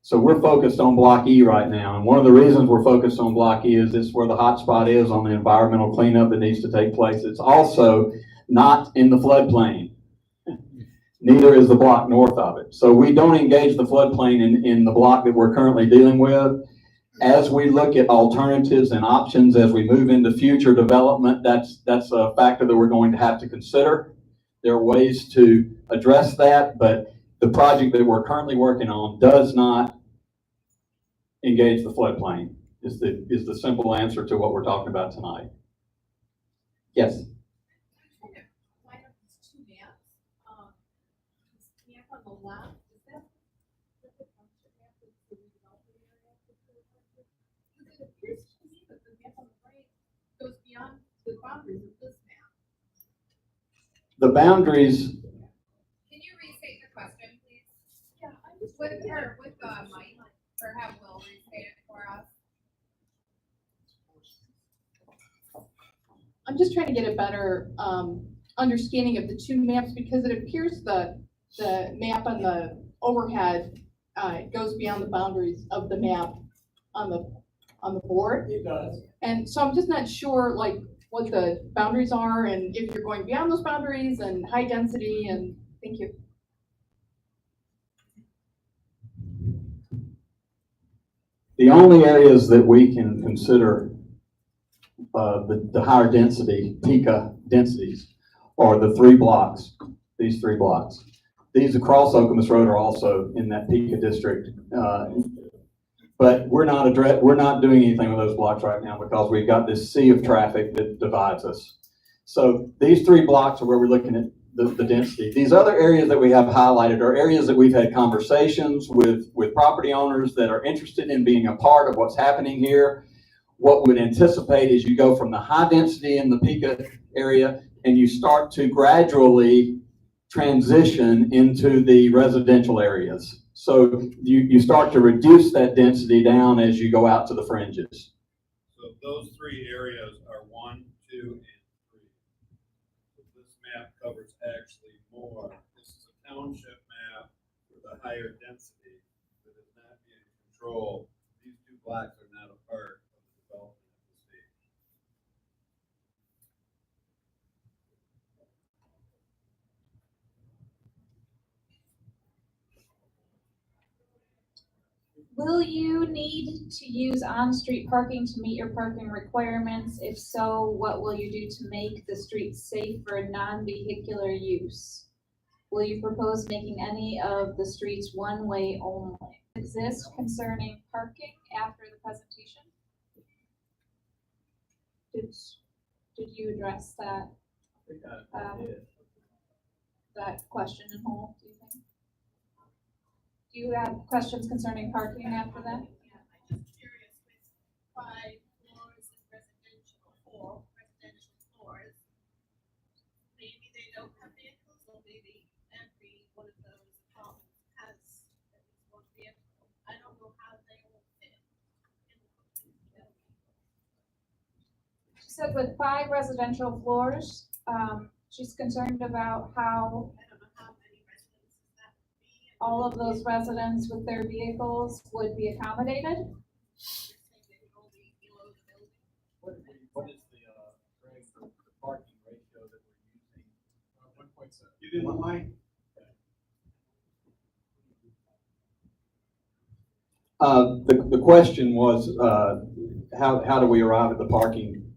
So we're focused on Block E right now, and one of the reasons we're focused on Block E is this is where the hot spot is on the environmental cleanup that needs to take place. It's also not in the floodplain. Neither is the block north of it. So we don't engage the floodplain in the block that we're currently dealing with. As we look at alternatives and options as we move into future development, that's a factor that we're going to have to consider. There are ways to address that, but the project that we're currently working on does not engage the floodplain, is the simple answer to what we're talking about tonight. Yes? The boundaries. Can you restate the question, please? Yeah, I'm just with the mic, or have Will restate it for us. I'm just trying to get a better understanding of the two maps, because it appears the map on the overhead goes beyond the boundaries of the map on the board. It does. And so I'm just not sure like what the boundaries are and if you're going beyond those boundaries and high density, and thank you. The only areas that we can consider the higher density, PICA densities, are the 3 blocks, these 3 blocks. These across Okemos Road are also in that PICA district. But we're not doing anything with those blocks right now because we've got this sea of traffic that divides us. So these 3 blocks are where we're looking at the density. These other areas that we have highlighted are areas that we've had conversations with property owners that are interested in being a part of what's happening here. What we would anticipate is you go from the high density in the PICA area and you start to gradually transition into the residential areas. So you start to reduce that density down as you go out to the fringes. So those 3 areas are 1, 2, and 3. So this map covers actually more. This is a township map with a higher density that is not being controlled. These 2 blocks are not a part of the development of the state. Will you need to use on-street parking to meet your parking requirements? If so, what will you do to make the streets safe for non-vehicular use? Will you propose making any of the streets one-way only? Exist concerning parking after the presentation? Did you address that, that question in whole, do you think? Do you have questions concerning parking after that? Yeah, I'm just curious with 5 floors in residential, 4 residential floors, maybe they don't have vehicles, or maybe every one of those apartments has at least one vehicle. I don't know how they all fit in the building. She said with 5 residential floors, she's concerned about how I don't know how many residences that would be. all of those residents with their vehicles would be accommodated. What is the, Greg, the parking ratio that we're using? 1.7. You did the line? The question was, how do we arrive at the parking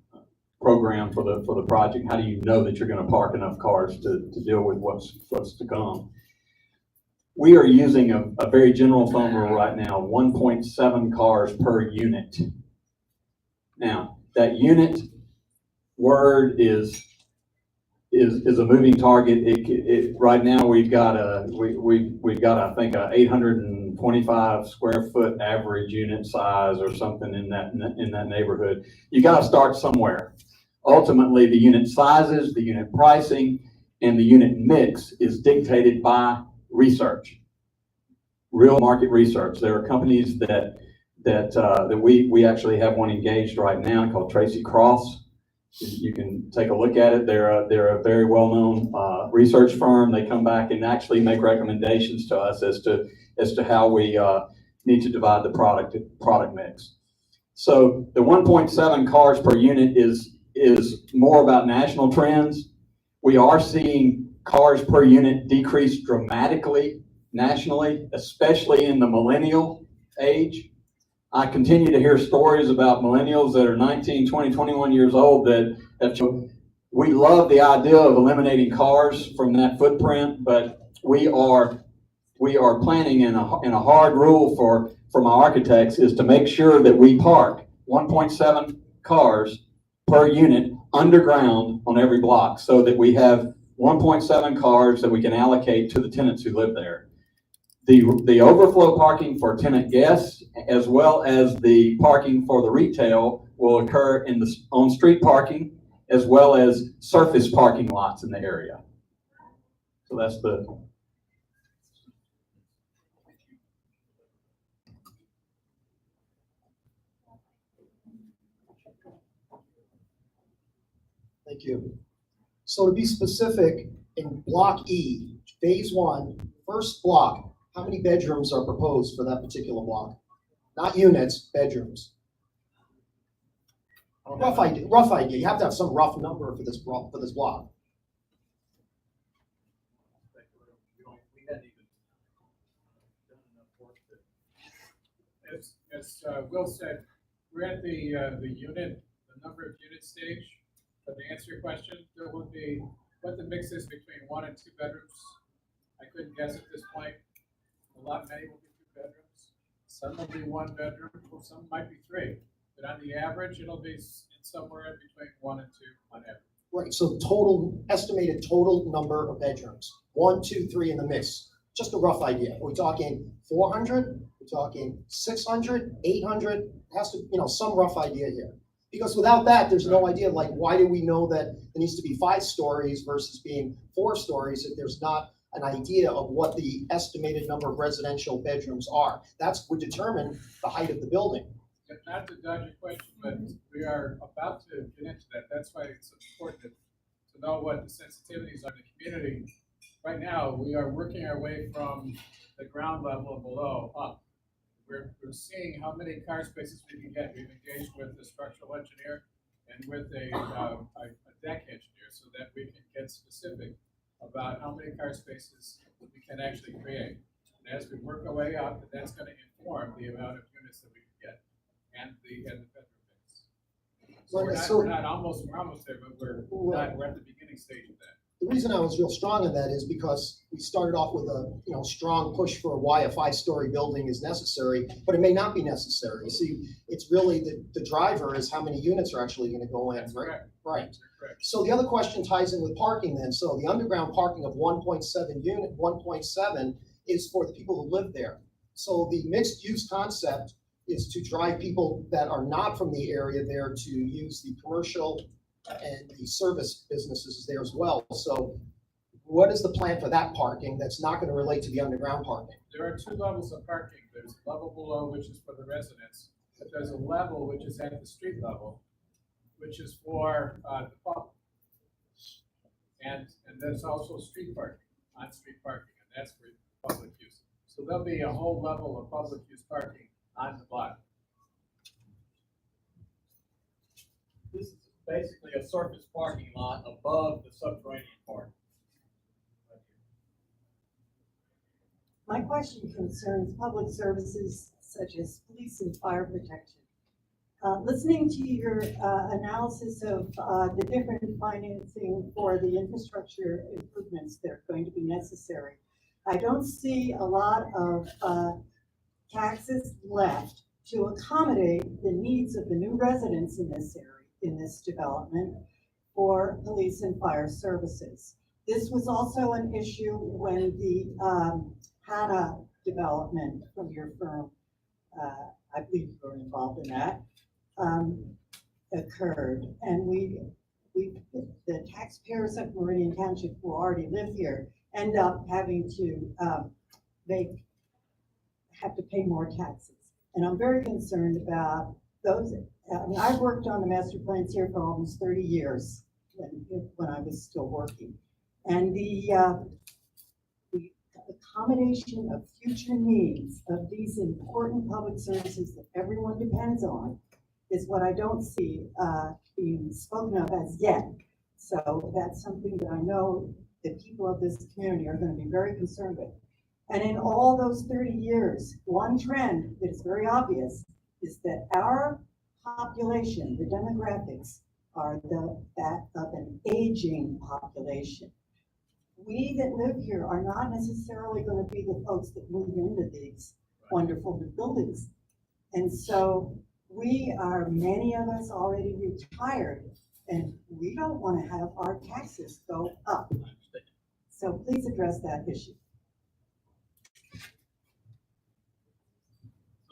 program for the project? How do you know that you're gonna park enough cars to deal with what's to come? We are using a very general phone rule right now, 1.7 cars per unit. Now, that unit word is a moving target. Right now, we've got I think a 825 square foot average unit size or something in that neighborhood. You got to start somewhere. Ultimately, the unit sizes, the unit pricing, and the unit mix is dictated by research, real market research. There are companies that we actually have one engaged right now called Tracy Cross. You can take a look at it. They're a very well-known research firm. They come back and actually make recommendations to us as to how we need to divide the product mix. So the 1.7 cars per unit is more about national trends. We are seeing cars per unit decrease dramatically nationally, especially in the millennial age. I continue to hear stories about millennials that are 19, 20, 21 years old that we love the idea of eliminating cars from that footprint, but we are planning in a hard rule for my architects is to make sure that we park 1.7 cars per unit underground on every block so that we have 1.7 cars that we can allocate to the tenants who live there. The overflow parking for tenant guests, as well as the parking for the retail, will occur in the on-street parking, as well as surface parking lots in the area. So that's the. Thank you. So to be specific, in Block E, Phase 1, first block, how many bedrooms are proposed for that particular block? Not units, bedrooms. Rough idea. You have to have some rough number for this block. As Will said, we're at the number of unit stage. But to answer your question, there will be what the mix is between 1 and 2 bedrooms. I couldn't guess at this point. Many will be 2 bedrooms. Some will be 1 bedroom, or some might be 3. But on the average, it'll be somewhere between 1 and 2 on average. Right, so estimated total number of bedrooms, 1, 2, 3 in the mix. Just a rough idea. Are we talking 400? We're talking 600, 800? It has to, some rough idea here. Because without that, there's no idea, like, why do we know that there needs to be 5 stories versus being 4 stories if there's not an idea of what the estimated number of residential bedrooms are? That would determine the height of the building. Not to dodge your question, but we are about to get into that. That's why it's important to know what the sensitivities are in the community. Right now, we are working our way from the ground level and below up. We're seeing how many car spaces we can get. We've engaged with the structural engineer and with a deck engineer so that we can get specific about how many car spaces we can actually create. And as we work our way up, that's gonna inform the amount of units that we can get and the bedroom mix. So we're almost there, but we're at the beginning stage of that. The reason I was real strong on that is because we started off with a, strong push for why a 5-story building is necessary, but it may not be necessary. You see, it's really the driver is how many units are actually gonna go in, right? Right. So the other question ties in with parking then. So the underground parking of 1.7 is for the people who live there. So the mixed use concept is to drive people that are not from the area there to use the commercial and the service businesses there as well. So what is the plan for that parking that's not going to relate to the underground parking? There are 2 levels of parking. There's a level below, which is for the residents, but there's a level which is at the street level, which is for the public. And there's also street parking, on-street parking, and that's for public use. So there'll be a whole level of public use parking on the block. This is basically a surface parking lot above the subterranean part. My question concerns public services such as police and fire protection. Listening to your analysis of the different financing for the infrastructure improvements that are going to be necessary, I don't see a lot of taxes left to accommodate the needs of the new residents in this area, in this development, for police and fire services. This was also an issue when the HANA development from your firm, I believe you were involved in that, occurred. And the taxpayers of Meridian Township who already live here end up having to have to pay more taxes. And I'm very concerned about those. I mean, I've worked on the master plans here for almost 30 years when I was still working. And the accommodation of future needs of these important public services that everyone depends on is what I don't see being spoken of as yet. So that's something that I know that people of this community are going to be very concerned with. And in all those 30 years, one trend that is very obvious is that our population, the demographics, are that of an aging population. We that live here are not necessarily going to be the folks that move into these wonderful new buildings. And so many of us already retired, and we don't want to have our taxes go up. So please address that issue.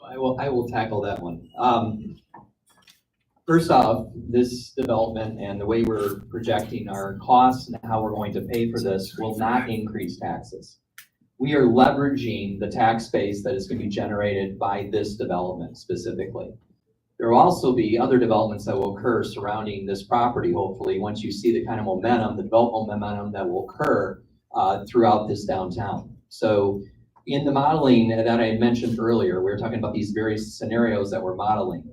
I will tackle that one. First off, this development and the way we're projecting our costs and how we're going to pay for this will not increase taxes. We are leveraging the tax base that is going to be generated by this development specifically. There will also be other developments that will occur surrounding this property, hopefully, once you see the kind of momentum, the development momentum that will occur throughout this downtown. So in the modeling that I had mentioned earlier, we were talking about these various scenarios that we're modeling.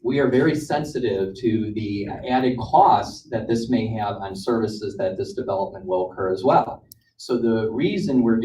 We are very sensitive to the added costs that this may have on services that this development will occur as well. So the reason we're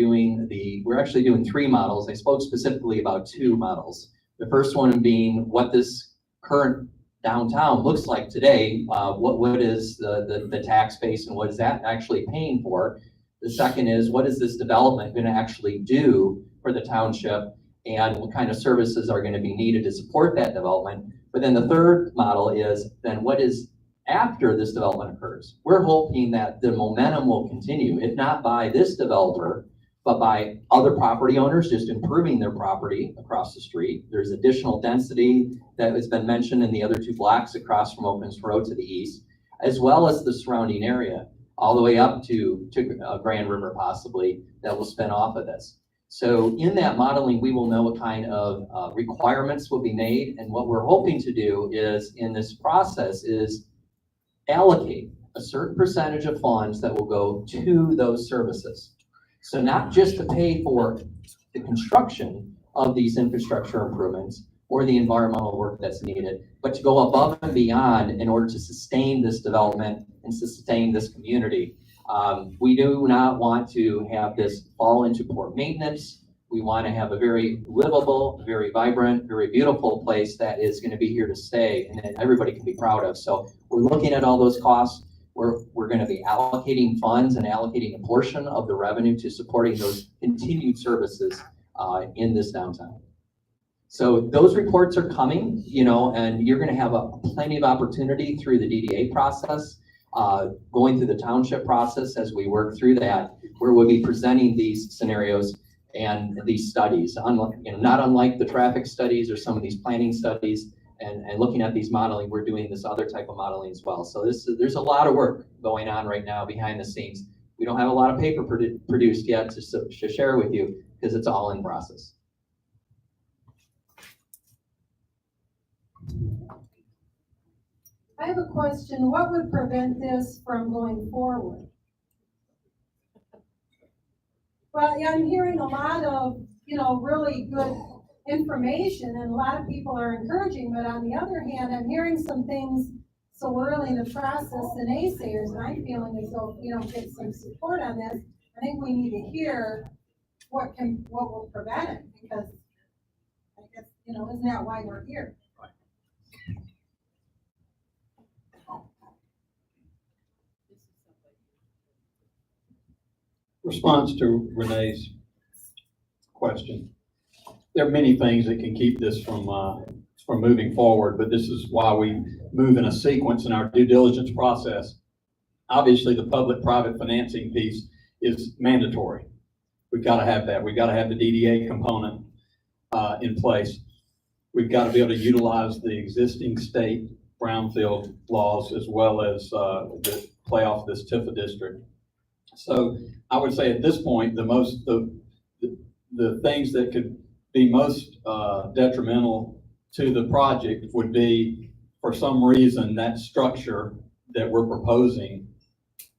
actually doing 3 models. I spoke specifically about 2 models. The first one being what this current downtown looks like today. What is the tax base and what is that actually paying for? The second is, what is this development going to actually do for the township and what kind of services are going to be needed to support that development? But then the third model is then what is after this development occurs. We're hoping that the momentum will continue, if not by this developer, but by other property owners just improving their property across the street. There's additional density that has been mentioned in the other 2 blocks across from Okemos Road to the east, as well as the surrounding area, all the way up to Grand River possibly, that will spin off of this. So in that modeling, we will know what kind of requirements will be made. And what we're hoping to do is, in this process, is allocate a certain percentage of funds that will go to those services. So not just to pay for the construction of these infrastructure improvements or the environmental work that's needed, but to go above and beyond in order to sustain this development and sustain this community. We do not want to have this fall into poor maintenance We want to have a very livable, very vibrant, very beautiful place that is going to be here to stay and that everybody can be proud of. So we're looking at all those costs. We're going to be allocating funds and allocating a portion of the revenue to supporting those continued services in this downtown. So those reports are coming, and you're going to have plenty of opportunity through the DDA process, going through the township process as we work through that, where we'll be presenting these scenarios and these studies, not unlike the traffic studies or some of these planning studies, and looking at these modeling, we're doing this other type of modeling as well. So there's a lot of work going on right now behind the scenes. We don't have a lot of paper produced yet to share with you because it's all in process. I have a question. What would prevent this from going forward? Well, yeah, I'm hearing a lot of, really good information, and a lot of people are encouraging, but on the other hand, I'm hearing some things so early in the process, the naysayers, and I'm feeling as though if we don't get some support on this, I think we need to hear what will prevent it, because I guess, isn't that why we're here? Response to Renee's question. There are many things that can keep this from moving forward, but this is why we move in a sequence in our due diligence process. Obviously, the public-private financing piece is mandatory. We've got to have that. We've got to have the DDA component in place. We've got to be able to utilize the existing state brownfield laws as well as play off this TIFA district. So I would say at this point, the things that could be most detrimental to the project would be, for some reason, that structure that we're proposing,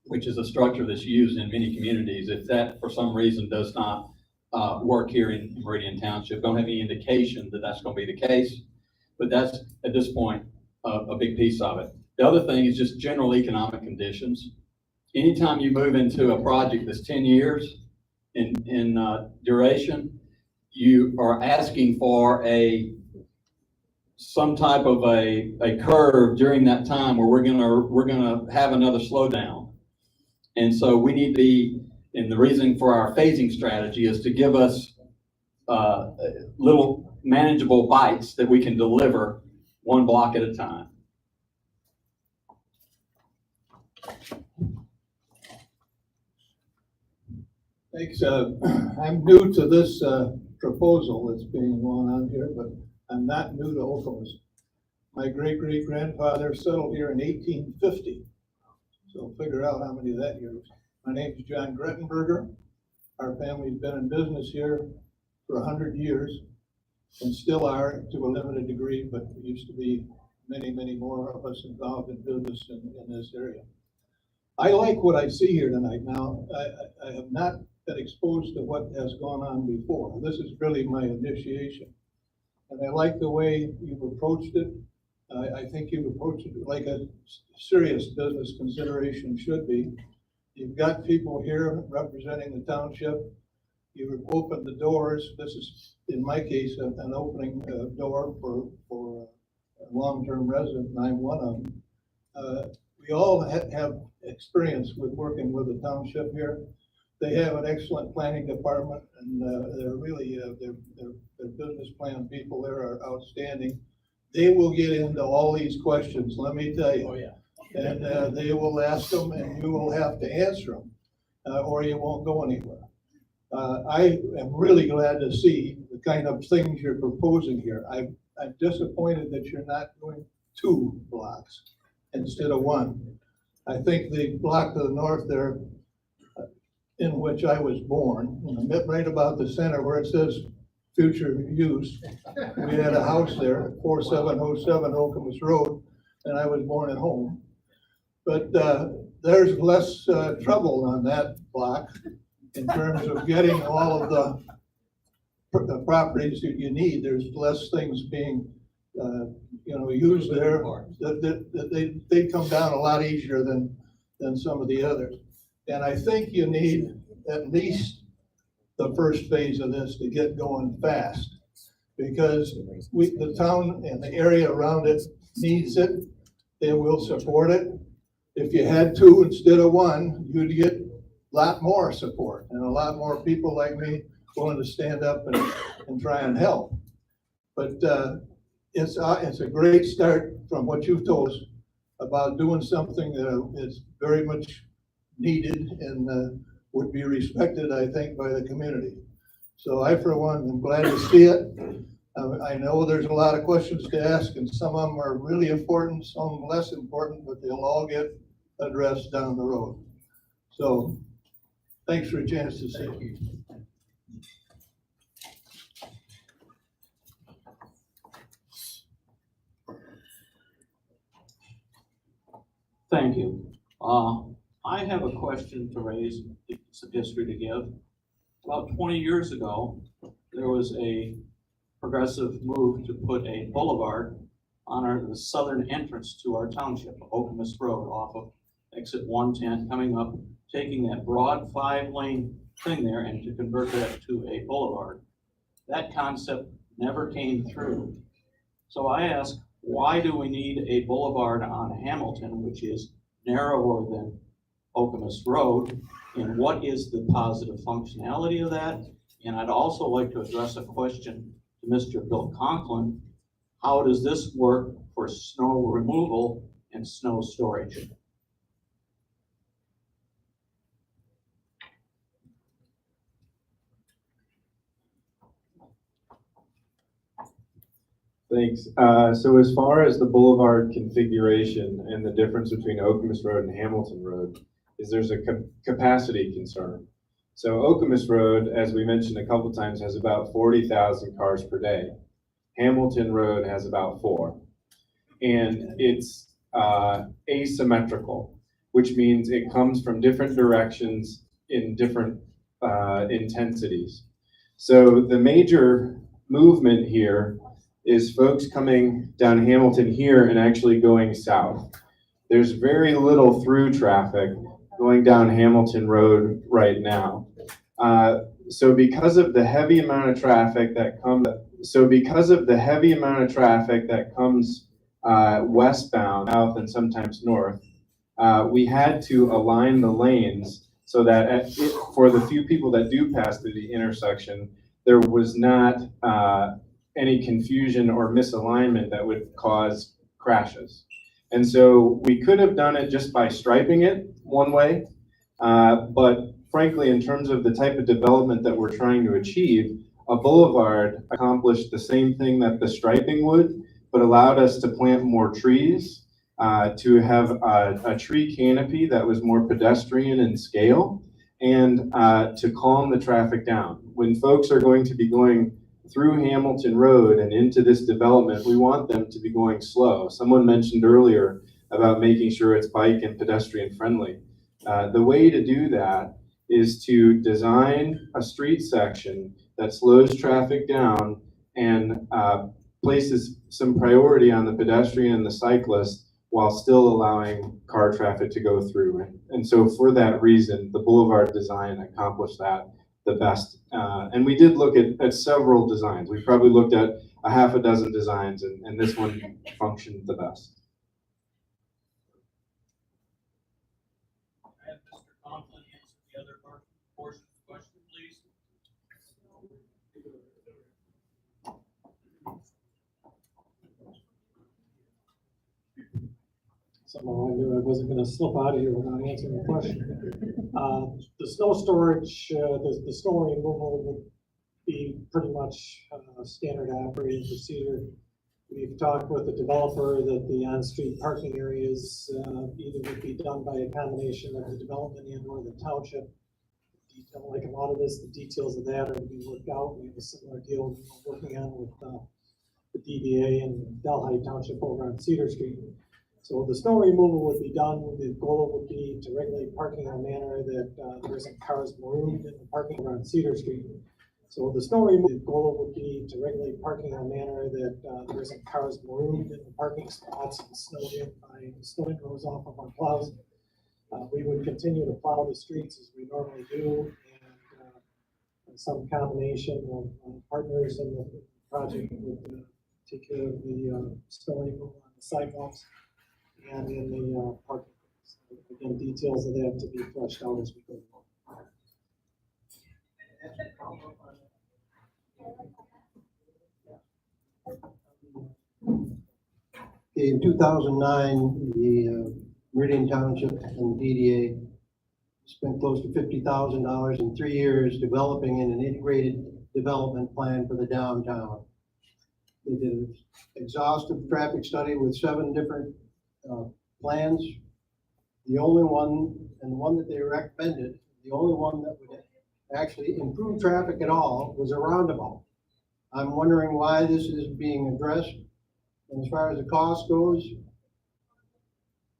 which is a structure that's used in many communities, if that for some reason does not work here in Meridian Township, don't have any indication that that's going to be the case, but that's at this point a big piece of it. The other thing is just general economic conditions. Anytime you move into a project that's 10 years in duration, you are asking for some type of a curve during that time where we're gonna have another slowdown. And so we need to be, and the reason for our phasing strategy is to give us little manageable bites that we can deliver one block at a time. Thanks. I'm new to this proposal that's being going on here, but I'm not new to Okemos. My great-great-grandfather settled here in 1850. So figure out how many of that years. My name is John Grettenberger. Our family's been in business here for 100 years and still are to a limited degree, but there used to be many, many more of us involved in business in this area. I like what I see here tonight. Now, I have not been exposed to what has gone on before. This is really my initiation. And I like the way you've approached it. I think you've approached it like a serious business consideration should be. You've got people here representing the township. You've opened the doors. This is, in my case, an opening door for a long-term resident, and I'm one of them. We all have experience with working with the township here. They have an excellent planning department, and they're really, their business plan people there are outstanding. They will get into all these questions, let me tell you. Oh, yeah. And they will ask them, and you will have to answer them, or you won't go anywhere. I am really glad to see the kind of things you're proposing here. I'm disappointed that you're not doing 2 blocks instead of 1. I think the block to the north there, in which I was born, right about the center where it says future use, we had a house there, 4707 Okemos Road, and I was born at home. But there's less trouble on that block in terms of getting all of the properties that you need. There's less things being used there. They come down a lot easier than some of the others. And I think you need at least the first phase of this to get going fast. Because the town and the area around it needs it, they will support it. If you had two instead of one, you'd get a lot more support and a lot more people like me willing to stand up and try and help. But it's a great start from what you've told us about doing something that is very much needed and would be respected, I think, by the community. So I, for one, am glad to see it. I know there's a lot of questions to ask, and some of them are really important, some less important, but they'll all get addressed down the road. So thanks for a chance to say it. Thank you. I have a question to raise, some history to give. About 20 years ago, there was a progressive move to put a boulevard on the southern entrance to our township, Okemos Road, off of exit 110, coming up, taking that broad 5-lane thing there and to convert that to a boulevard. That concept never came through. So I ask, why do we need a boulevard on Hamilton, which is narrower than Okemos Road, and what is the positive functionality of that? And I'd also like to address a question to Mr. Bill Conklin. How does this work for snow removal and snow storage? Thanks. So as far as the boulevard configuration and the difference between Okemos Road and Hamilton Road is there's a capacity concern. So Okemos Road, as we mentioned a couple times, has about 40,000 cars per day. Hamilton Road has about 4. And it's asymmetrical, which means it comes from different directions in different intensities. So the major movement here is folks coming down Hamilton here and actually going south. There's very little through traffic going down Hamilton Road right now. So because of the heavy amount of traffic that comes westbound, south, and sometimes north, we had to align the lanes so that for the few people that do pass through the intersection, there was not any confusion or misalignment that would cause crashes. And so we could have done it just by striping it one way, but frankly, in terms of the type of development that we're trying to achieve, a boulevard accomplished the same thing that the striping would, but allowed us to plant more trees, to have a tree canopy that was more pedestrian in scale, and to calm the traffic down. When folks are going to be going through Hamilton Road and into this development, we want them to be going slow. Someone mentioned earlier about making sure it's bike and pedestrian friendly. The way to do that is to design a street section that slows traffic down and places some priority on the pedestrian and the cyclist while still allowing car traffic to go through. And so for that reason, the boulevard design accomplished that the best. And we did look at several designs. We probably looked at a half a dozen designs, and this one functioned the best. I have Mr. Conklin answer the other portion of the question, please. Somehow I knew I wasn't going to slip out of here without answering the question. The snow storage, the snow removal would be pretty much standard operating procedure. We've talked with the developer that the on-street parking areas either would be done by a combination of the development and or the township. Like a lot of this, the details of that are to be worked out. We have a similar deal we're working on with the DBA and Delhi Township over on Cedar Street. So the snow removal would be done. The goal would be to regulate parking in a manner that there isn't cars marooned in the parking around Cedar Street. So the snow removal goal would be to regulate parking in a manner that there isn't cars marooned in the parking spots and snowed in by the snow that goes off of our plows. We would continue to plow the streets as we normally do, and some combination of partners in the project would take care of the snow removal on the sidewalks and in the parking. So again, details of that to be fleshed out as we go along. In 2009, the Meridian Township and DDA spent close to $50,000 in 3 years developing an integrated development plan for the downtown. They did an exhaustive traffic study with 7 different plans. The only one, and the one that they recommended, the only one that would actually improve traffic at all was a roundabout. I'm wondering why this is being addressed. And as far as the cost goes,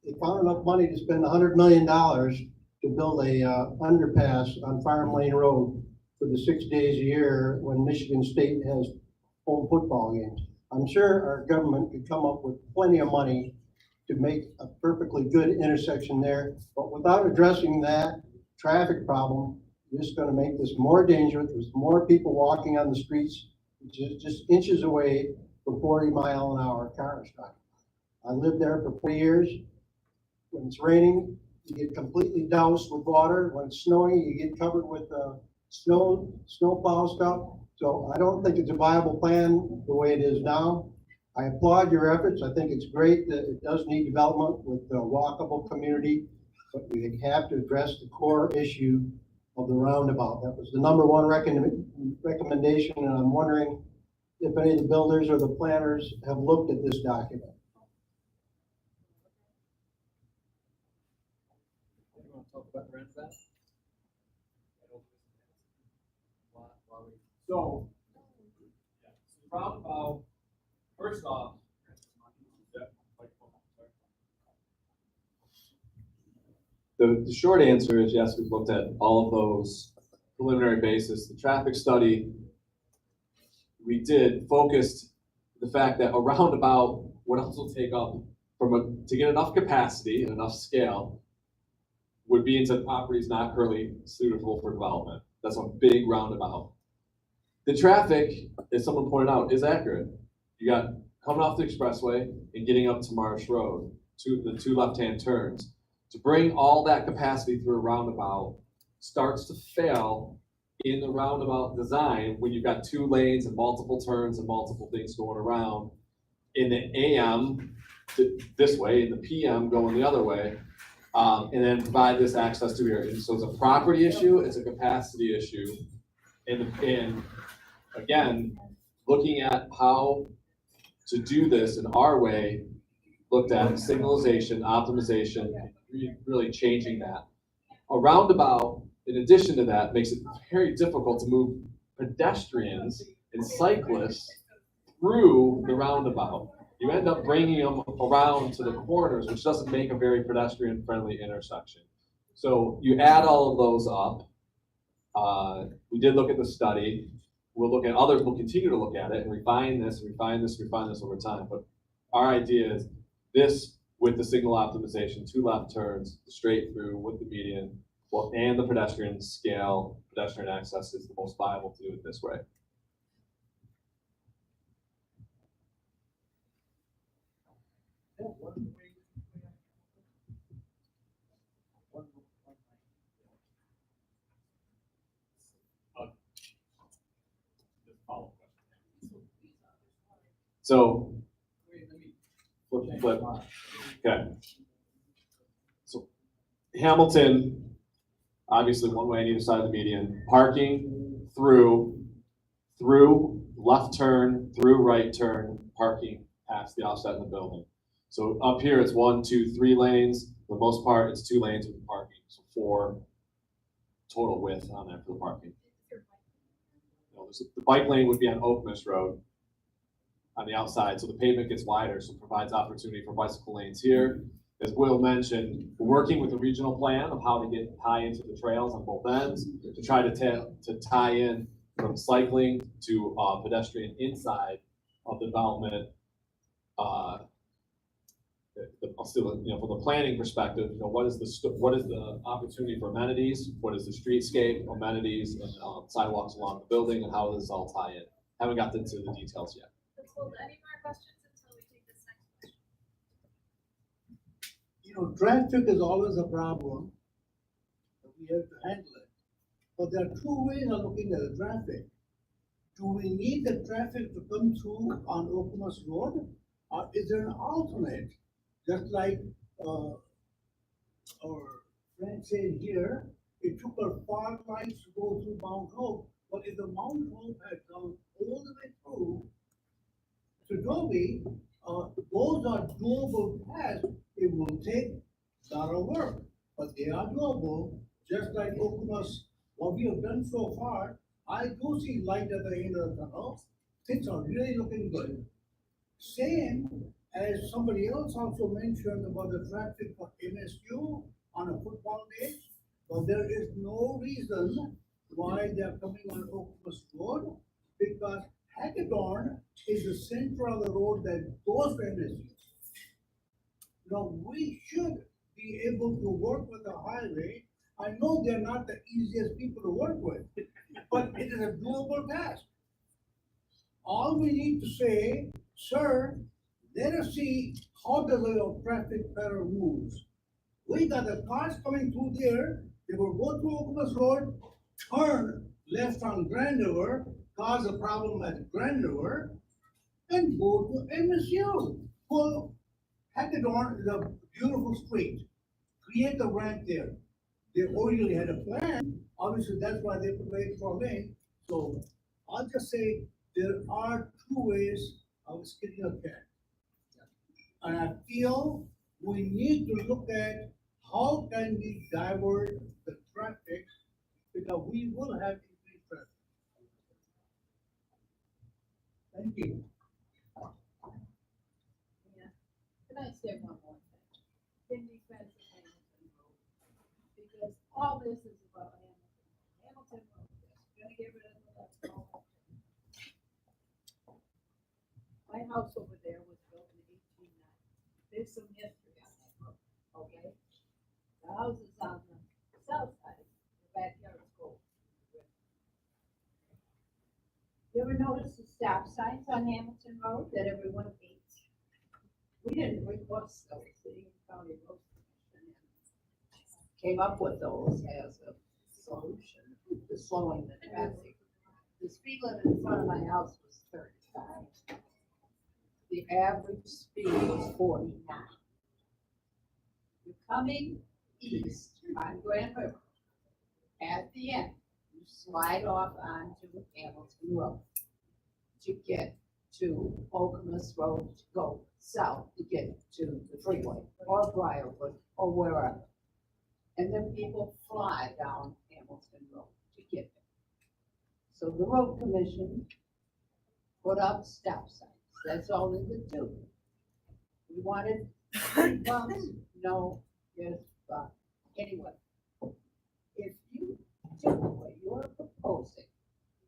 they found enough money to spend $100 million to build a underpass on Farm Lane Road for the 6 days a year when Michigan State has home football games. I'm sure our government could come up with plenty of money to make a perfectly good intersection there, but without addressing that traffic problem, you're just going to make this more dangerous. There's more people walking on the streets, just inches away from 40-mile-an-hour cars. I lived there for 4 years. When it's raining, you get completely doused with water. When it's snowing, you get covered with snowplow stuff. So I don't think it's a viable plan the way it is now. I applaud your efforts. I think it's great that it does need development with the walkable community, but we have to address the core issue of the roundabout. That was the #1 recommendation, and I'm wondering if any of the builders or the planners have looked at this document. You want to talk about the roundabout? So, roundabout, first off, the short answer is yes, we've looked at all of those preliminary basis. The traffic study we did focused the fact that a roundabout would also take up to get enough capacity and enough scale would be into properties not currently suitable for development. That's a big roundabout. The traffic, as someone pointed out, is accurate. You got coming off the expressway and getting up to Marsh Road, the 2 left-hand turns. To bring all that capacity through a roundabout starts to fail in the roundabout design when you've got 2 lanes and multiple turns and multiple things going around. In the AM, this way, in the PM going the other way, and then provide this access to here. And so it's a property issue, it's a capacity issue. And again, looking at how to do this in our way, looked at signalization, optimization, really changing that. A roundabout, in addition to that, makes it very difficult to move pedestrians and cyclists through the roundabout. You end up bringing them around to the corners, which doesn't make a very pedestrian-friendly intersection. So you add all of those up. We did look at the study. We'll look at others. We'll continue to look at it and refine this over time. But our idea is this with the signal optimization, 2 left turns, straight through with the median, and the pedestrian scale, pedestrian access is the most viable to do it this way. So, flip. Okay. So, Hamilton, obviously 1 way on either side of the median. Parking through, left turn, through right turn, parking past the offset in the building. So up here it's 1, 2, 3 lanes. For the most part, it's 2 lanes with parking. So 4 total width on there for the parking. The bike lane would be on Okemos Road on the outside, so the pavement gets wider, so it provides opportunity for bicycle lanes here. As Will mentioned, we're working with the regional plan of how to tie into the trails on both ends to try to tie in from cycling to pedestrian inside of the development I'll still, from the planning perspective, what is the opportunity for amenities? What is the streetscape, amenities, and sidewalks along the building, and how does this all tie in? Haven't got into the details yet. Let's hold any more questions until we take this next question. Traffic is always a problem. We have to handle it. But there are two ways of looking at the traffic. Do we need the traffic to come through on Okemos Road? Or is there an alternate? Just like our friend said here, it took our far lights to go through Mount Hope. But if the Mount Hope had gone all the way through to Dobie, those are doable paths. It will take a lot of work, but they are doable, just like Okemos. What we have done so far, I do see light at the end of the tunnel. Things are really looking good. Same as somebody else also mentioned about the traffic for MSU on a football day. But there is no reason why they are coming on Okemos Road, because Hackathon is the center of the road that goes to MSU. We should be able to work with the highway. I know they're not the easiest people to work with, but it is a doable task. All we need to say, sir, let us see how the way of traffic pattern moves. We got the cars coming through there, they will go through Okemos Road, turn left on Grand River, cause a problem at Grand River, and go to MSU. Well, Hackathon is a beautiful street. Create the ramp there. They originally had a plan, obviously that's why they put the extra lane. So I'll just say there are two ways of skinning a cat. And I feel we need to look at how can we divert the traffic, because we will have increased traffic. Thank you. Can I say one more thing? In defense of Hamilton Road, because all this is about Hamilton Road. We're gonna get rid of the left column. My house over there was built in 1890. There's some history on that road, okay? The house is on the south side, the backyard is gold. You ever notice the stop signs on Hamilton Road that everyone hates? We didn't request those, the Union County Road Commission came up with those as a solution to slowing the traffic. The speed limit in front of my house was 35. The average speed was 49. You're coming east on Grand River. At the end, you slide off onto Hamilton Road to get to Okemos Road, to go south to get to the freeway or Briarwood or wherever. And then people fly down Hamilton Road to get there. So the road commission put up stop signs. That's all they could do. We wanted speed bumps, no, yes, but anyway. If you do what you're proposing,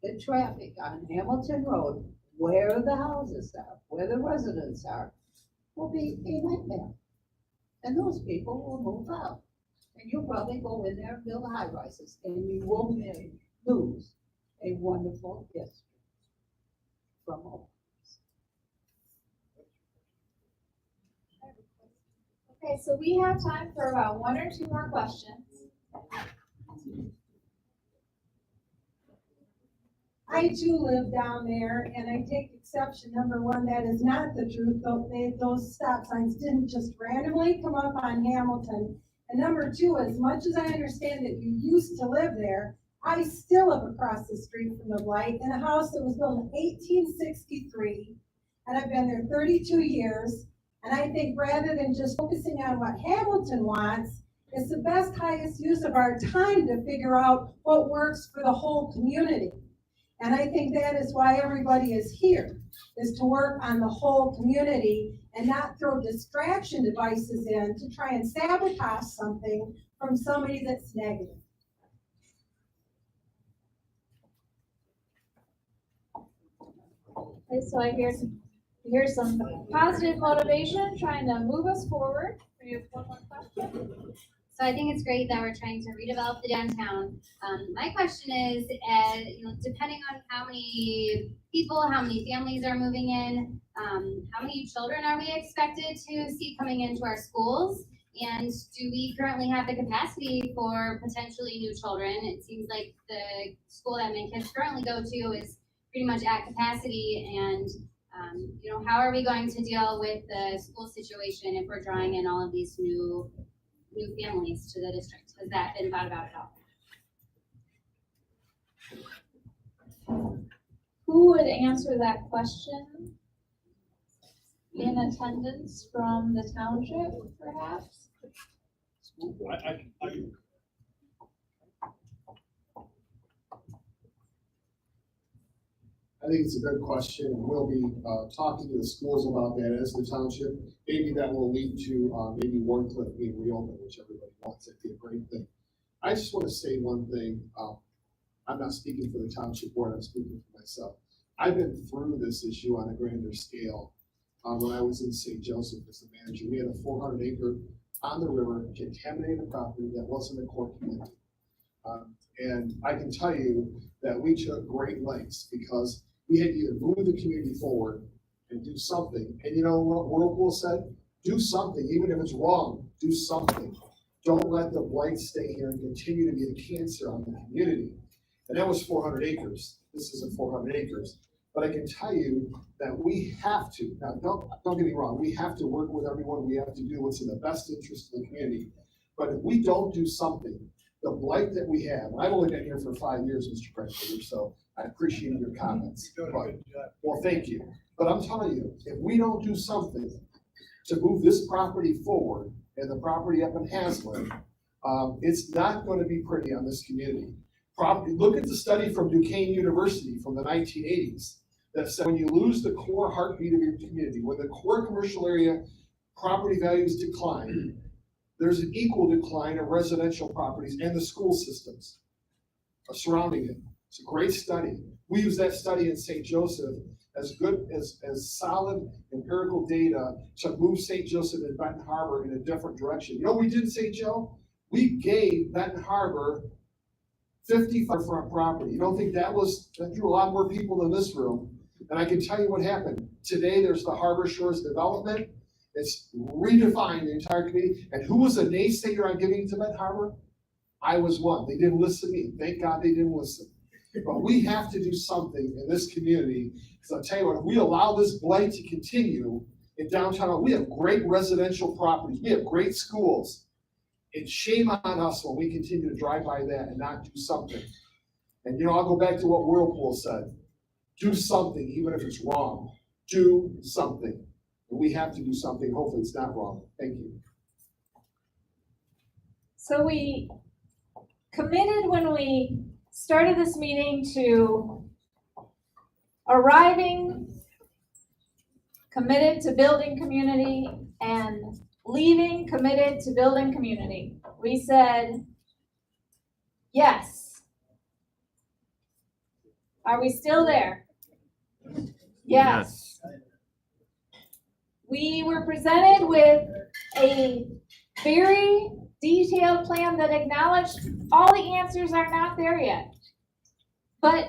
the traffic on Hamilton Road, where the houses are, where the residents are, will be a nightmare. And those people will move out. And you'll probably go in there and build high rises, and you will lose a wonderful district from all. Okay, so we have time for about one or two more questions. I too live down there, and I take exception, number one, that is not the truth. Those stop signs didn't just randomly come up on Hamilton. And number two, as much as I understand that you used to live there, I still live across the street from the light in a house that was built in 1863, and I've been there 32 years. And I think rather than just focusing on what Hamilton wants, it's the best, highest use of our time to figure out what works for the whole community. And I think that is why everybody is here, is to work on the whole community and not throw distraction devices in to try and sabotage something from somebody that's negative. Okay, so I hear Here's some positive motivation, trying to move us forward. We have one more question. So I think it's great that we're trying to redevelop the downtown. My question is, depending on how many people, how many families are moving in, how many children are we expected to see coming into our schools? And do we currently have the capacity for potentially new children? It seems like the school that my kids currently go to is pretty much at capacity. And how are we going to deal with the school situation if we're drawing in all of these new families to the district? Has that been thought about at all? Who would answer that question? In attendance from the township, perhaps? I think it's a good question, and we'll be talking to the schools about that as the township. Maybe that will lead to maybe Warncliffe being reopened, which everybody wants. That'd be a great thing. I just want to say one thing. I'm not speaking for the township board, I'm speaking for myself. I've been through this issue on a grander scale when I was in St. Joseph as the manager. We had a 400-acre on the river contaminated property that wasn't a core community. And I can tell you that we took great lengths because we had to either move the community forward and do something. And you know what Whirlpool said? Do something, even if it's wrong, do something. Don't let the blight stay here and continue to be a cancer on the community. And that was 400 acres. This isn't 400 acres. But I can tell you that we have to, now don't get me wrong, we have to work with everyone. We have to do what's in the best interest of the community. But if we don't do something, the blight that we have, and I've only been here for 5 years, Mr. President, so I appreciate your comments. Well, thank you. But I'm telling you, if we don't do something to move this property forward and the property up in Haslett, it's not going to be pretty on this community. Look at the study from Duquesne University from the 1980s that said when you lose the core heartbeat of your community, when the core commercial area property values decline, there's an equal decline of residential properties and the school systems surrounding it. It's a great study. We use that study in St. Joseph as good as solid empirical data to move St. Joseph and Benton Harbor in a different direction. You know what we did, St. Joe? We gave Benton Harbor 55 front property. You don't think that drew a lot more people in this room? And I can tell you what happened. Today, there's the Harbor Shores development. It's redefined the entire community. And who was a naysayer on giving to Benton Harbor? I was one. They didn't listen to me. Thank God they didn't listen. But we have to do something in this community. Because I'll tell you what, if we allow this blight to continue in downtown, we have great residential properties. We have great schools. It's shame on us when we continue to drive by that and not do something. And I'll go back to what Whirlpool said. Do something, even if it's wrong. Do something. And we have to do something. Hopefully it's not wrong. Thank you. So we committed when we started this meeting to arriving, committed to building community, and leaving committed to building community. We said, yes. Are we still there? Yes. We were presented with a very detailed plan that acknowledged all the answers are not there yet, but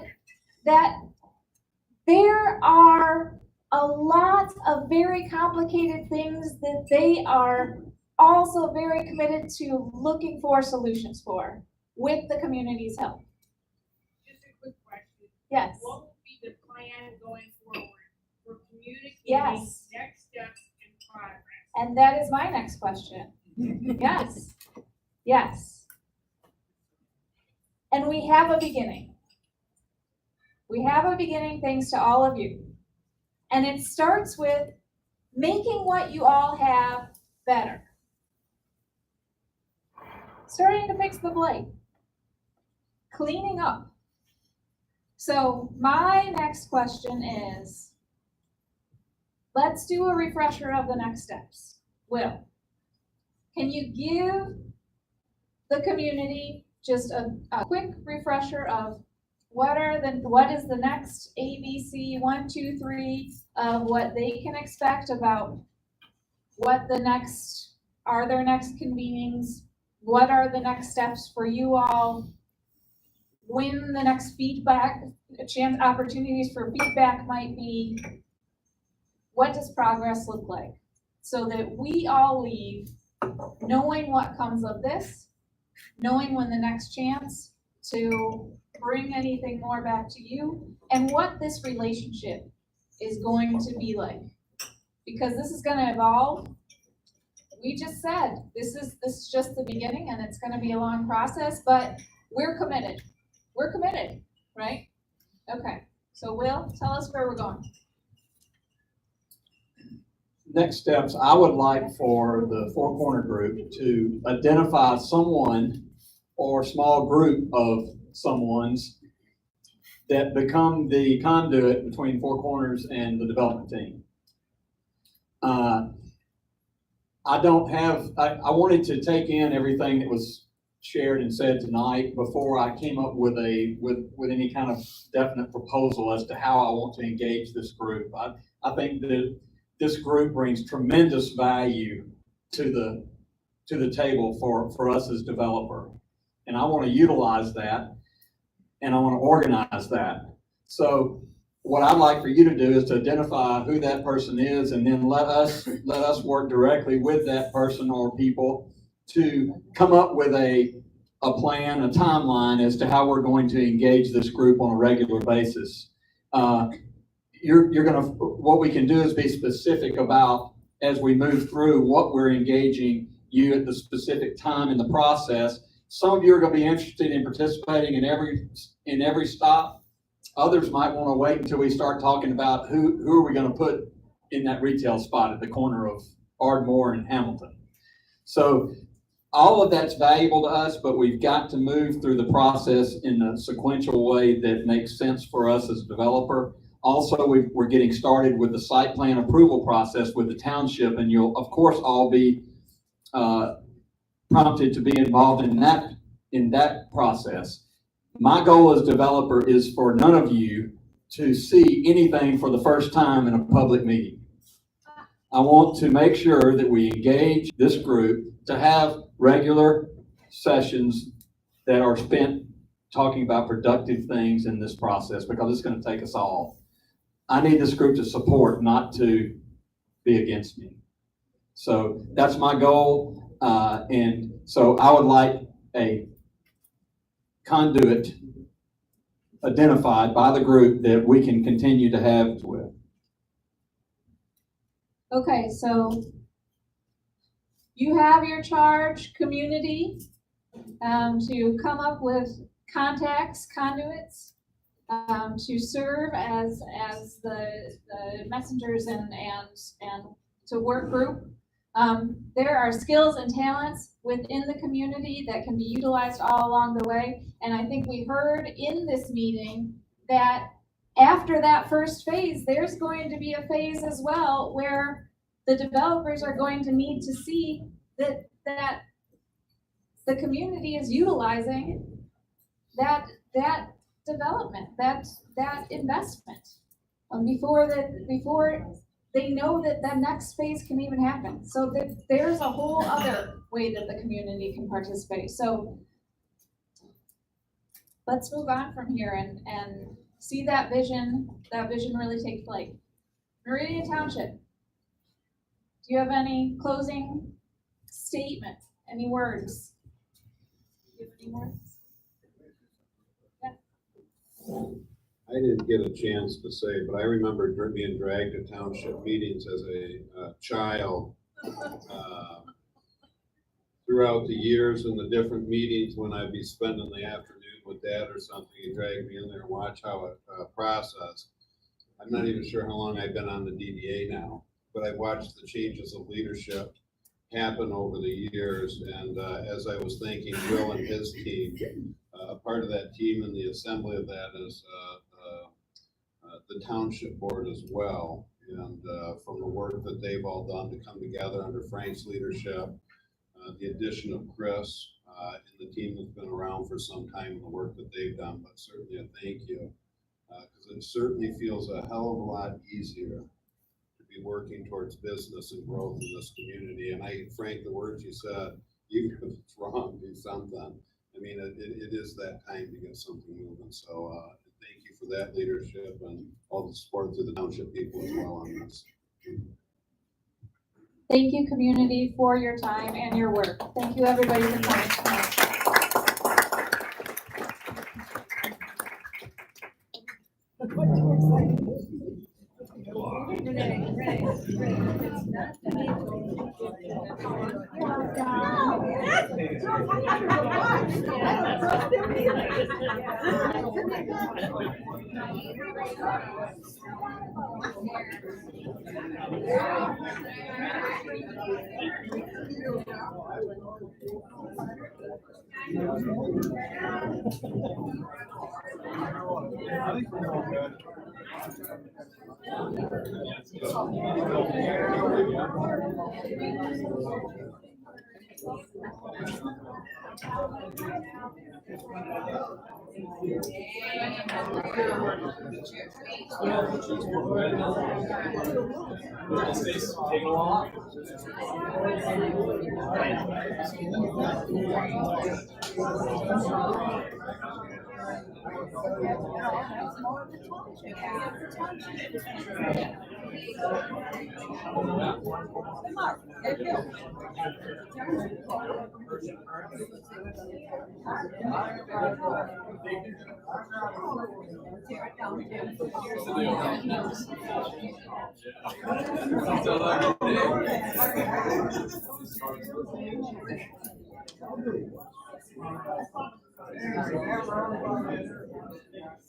that there are a lot of very complicated things that they are also very committed to looking for solutions for with the community's help. Just a quick question. Yes. What will be the plan going forward for communicating Yes. next steps and progress? And that is my next question. Yes. Yes. And we have a beginning. We have a beginning thanks to all of you. And it starts with making what you all have better. Starting to fix the blight. Cleaning up. So my next question is, let's do a refresher of the next steps. Will, can you give the community just a quick refresher of what is the next ABC 1, 2, 3 of what they can expect about what are their next convenings, what are the next steps for you all, when the next feedback, opportunities for feedback might be, what does progress look like? So that we all leave knowing what comes of this, knowing when the next chance to bring anything more back to you, and what this relationship is going to be like. Because this is gonna evolve. We just said, this is just the beginning, and it's gonna be a long process, but we're committed. We're committed, right? Okay, so Will, tell us where we're going. Next steps, I would like for the Four Corner Group to identify someone or small group of someones that become the conduit between Four Corners and the development team. I wanted to take in everything that was shared and said tonight before I came up with any kind of definite proposal as to how I want to engage this group. I think that this group brings tremendous value to the table for us as developer. And I want to utilize that, and I want to organize that. So what I'd like for you to do is to identify who that person is, and then let us work directly with that person or people to come up with a plan, a timeline as to how we're going to engage this group on a regular basis. What we can do is be specific about, as we move through, what we're engaging you at the specific time in the process. Some of you are going to be interested in participating in every stop. Others might want to wait until we start talking about who are we going to put in that retail spot at the corner of Ardmore and Hamilton. So all of that's valuable to us, but we've got to move through the process in a sequential way that makes sense for us as a developer. Also, we're getting started with the site plan approval process with the township, and you'll, of course, all be prompted to be involved in that process. My goal as developer is for none of you to see anything for the first time in a public meeting. I want to make sure that we engage this group to have regular sessions that are spent talking about productive things in this process, because it's going to take us all. I need this group to support, not to be against me. So that's my goal. And so I would like a conduit identified by the group that we can continue to have with. Okay, so you have your charge, community, to come up with contacts, conduits, to serve as the messengers and to work group. There are skills and talents within the community that can be utilized all along the way. And I think we heard in this meeting that after that first phase, there's going to be a phase as well where the developers are going to need to see that the community is utilizing that development, that investment, before they know that the next phase can even happen. So that there's a whole other way that the community can participate. So let's move on from here and see that vision really take flight. Meridian Township, do you have any closing statement? Any words? Do you have any words? I didn't get a chance to say, but I remember being dragged to township meetings as a child. Throughout the years in the different meetings, when I'd be spending the afternoon with Dad or something, he'd drag me in there and watch how it processed. I'm not even sure how long I've been on the DDA now, but I've watched the changes of leadership happen over the years. And as I was thanking Will and his team, a part of that team and the assembly of that is the township board as well. And from the work that they've all done to come together under Frank's leadership, the addition of Chris and the team that's been around for some time and the work that they've done, but certainly a thank you, because it certainly feels a hell of a lot easier be working towards business and growth in this community. And Frank, the words you said, even if it's wrong, do something. I mean, it is that time to get something moving. So thank you for that leadership and all the support to the township people as well on this. Thank you, community, for your time and your work. Thank you, everybody, for coming tonight.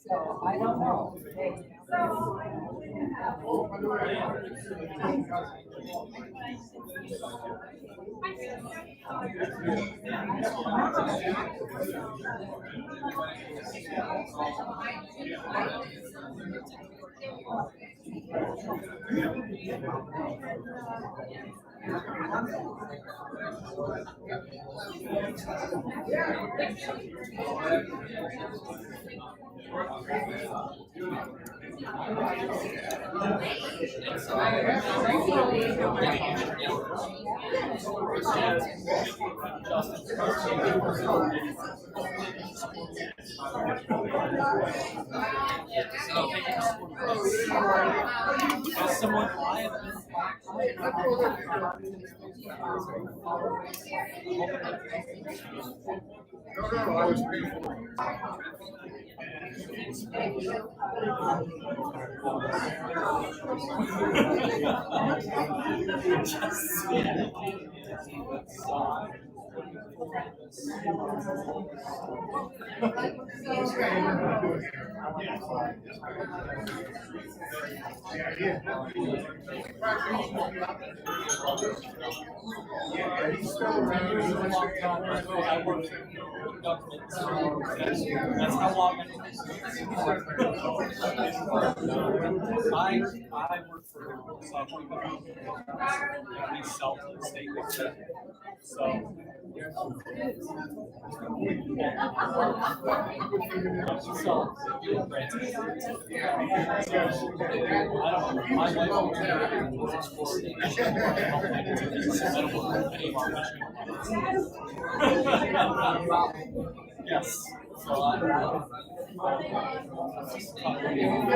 So I don't know. That's how long I work for a software company. We sell to the state. So. Yes. So really?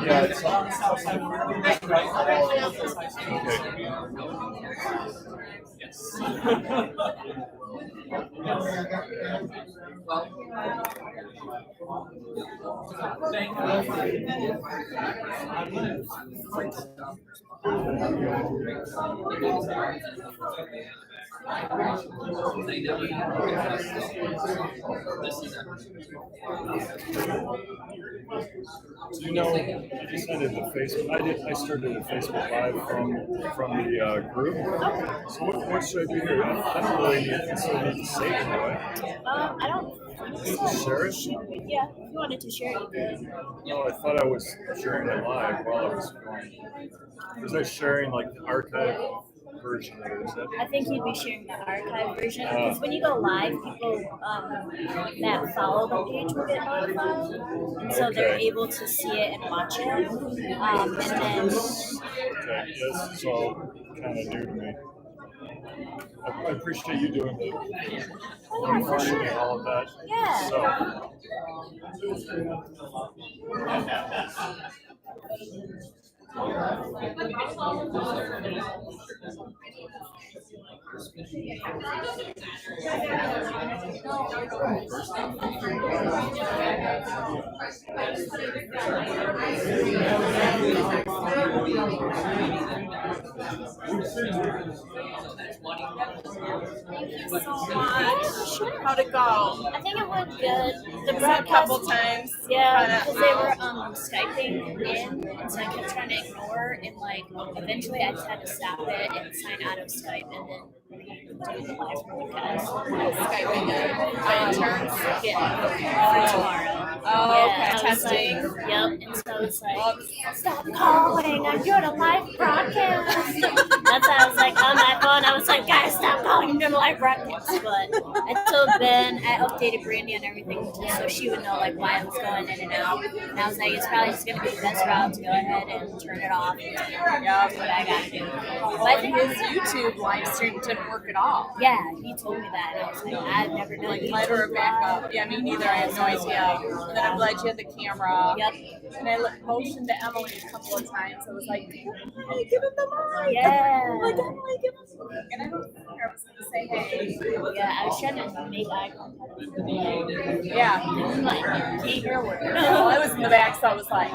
Yeah, it's Do you know, you decided to Facebook, I started a Facebook Live from the group. So what should I do here? I don't really need to say it, do I? I don't. Share it? Yeah, if you wanted to share it, you could. No, I thought I was sharing it live while I was going. Was I sharing like the archive version of it? Is that? I think you'd be sharing the archive version because when you go live, people that follow the page will get notified, and so they're able to see it and watch it. And then. Okay, this is all kind of new to me. I appreciate you doing the recording and all of that. Yeah. So. Thank you so much. How'd it go? I think it went good. The broadcast, a couple times. Yeah, because they were Skyping in, and so I kept trying to ignore, and like eventually I just had to stop it and sign out of Skype, and then do the live broadcast. Skyping in terms of for tomorrow. Oh, yeah, okay. Testing. Yep, and so it's like, stop calling, I'm doing a live broadcast. That's why I was like on my phone, I was like, guys, stop calling, I'm doing a live broadcast. But I told Ben, I updated Brandy on everything so she would know like why I was going in and out. And I was like, it's probably just gonna be the best route to go ahead and turn it off. That's what I gotta do. But I think his YouTube live stream didn't work at all. Yeah, he told me that, and I was like, I've never done like light or a backup. Yeah, me neither. I have no idea. And then I'm glad you had the camera. Yep. And I motioned to Emily a couple of times. I was like, hey, give him the mic. Yeah. I'm like, Emily, give him the mic. And I don't think I was going to say hey. Yeah, I was trying to make eye contact. Yeah. I'm like, can't hear a word. No, I was in the back, so I was like,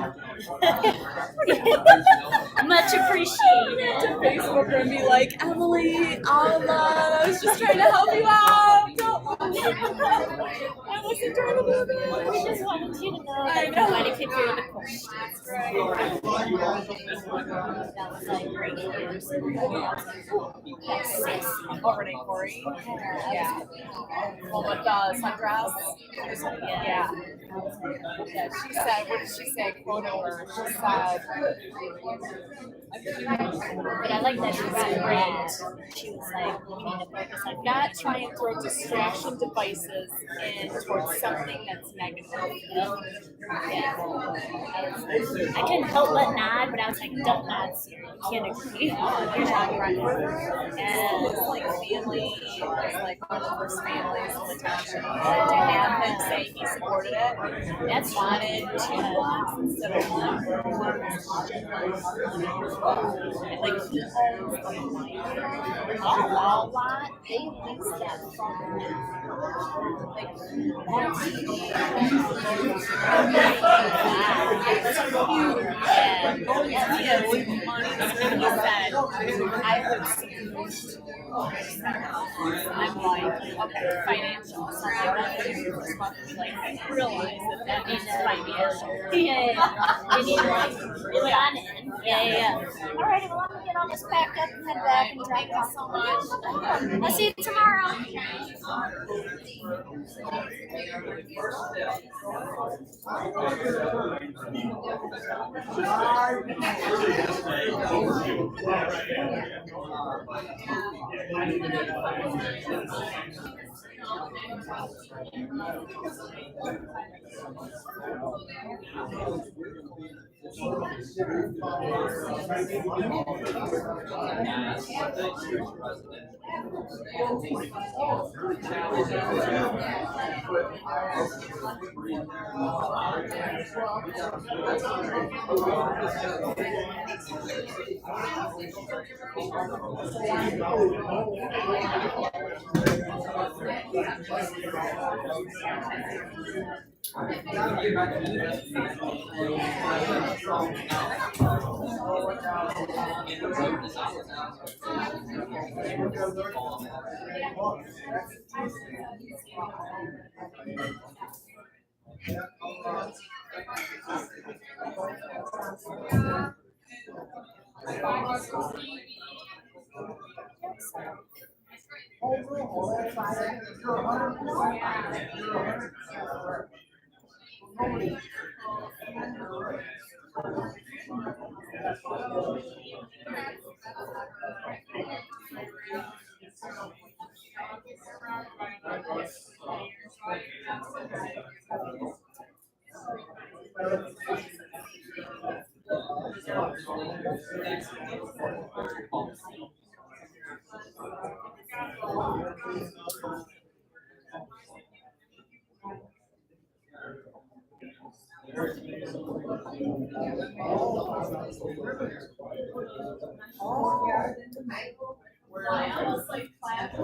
much appreciated. To Facebook and be like, Emily, I was just trying to help you out. Don't I wasn't trying to do that. I just wanted to you to know that nobody can hear the questions. That was like great news. Yes. Already, Corey. Yeah. Well, with the sundress. Yeah. Yeah, she said, what did she say? Quote over. She said, But I like that she was great. She was like, we need to focus on not try and throw distraction devices in towards something that's negative. Yeah. I couldn't help but nod, but I was like, don't nod, Siri. You can't agree. You're not right. And his like family was like one of the first families in the township to have him say he supported it. That's wanted 2 blocks instead of 1. And like he owns a lot. They lease that from Like that's huge. Yeah, with money. And he said, I heard secrets. I'm like, okay, financial. So I'm like, this month, like, I realize that means financial. Yeah. You need to like reel it on in. Yeah. Alrighty, well, I'm gonna get all this packed up and head back and drive off. So much. I'll see you tomorrow. I almost like clapped.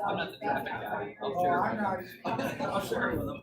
I'm not the traffic guy. I'll share it with them.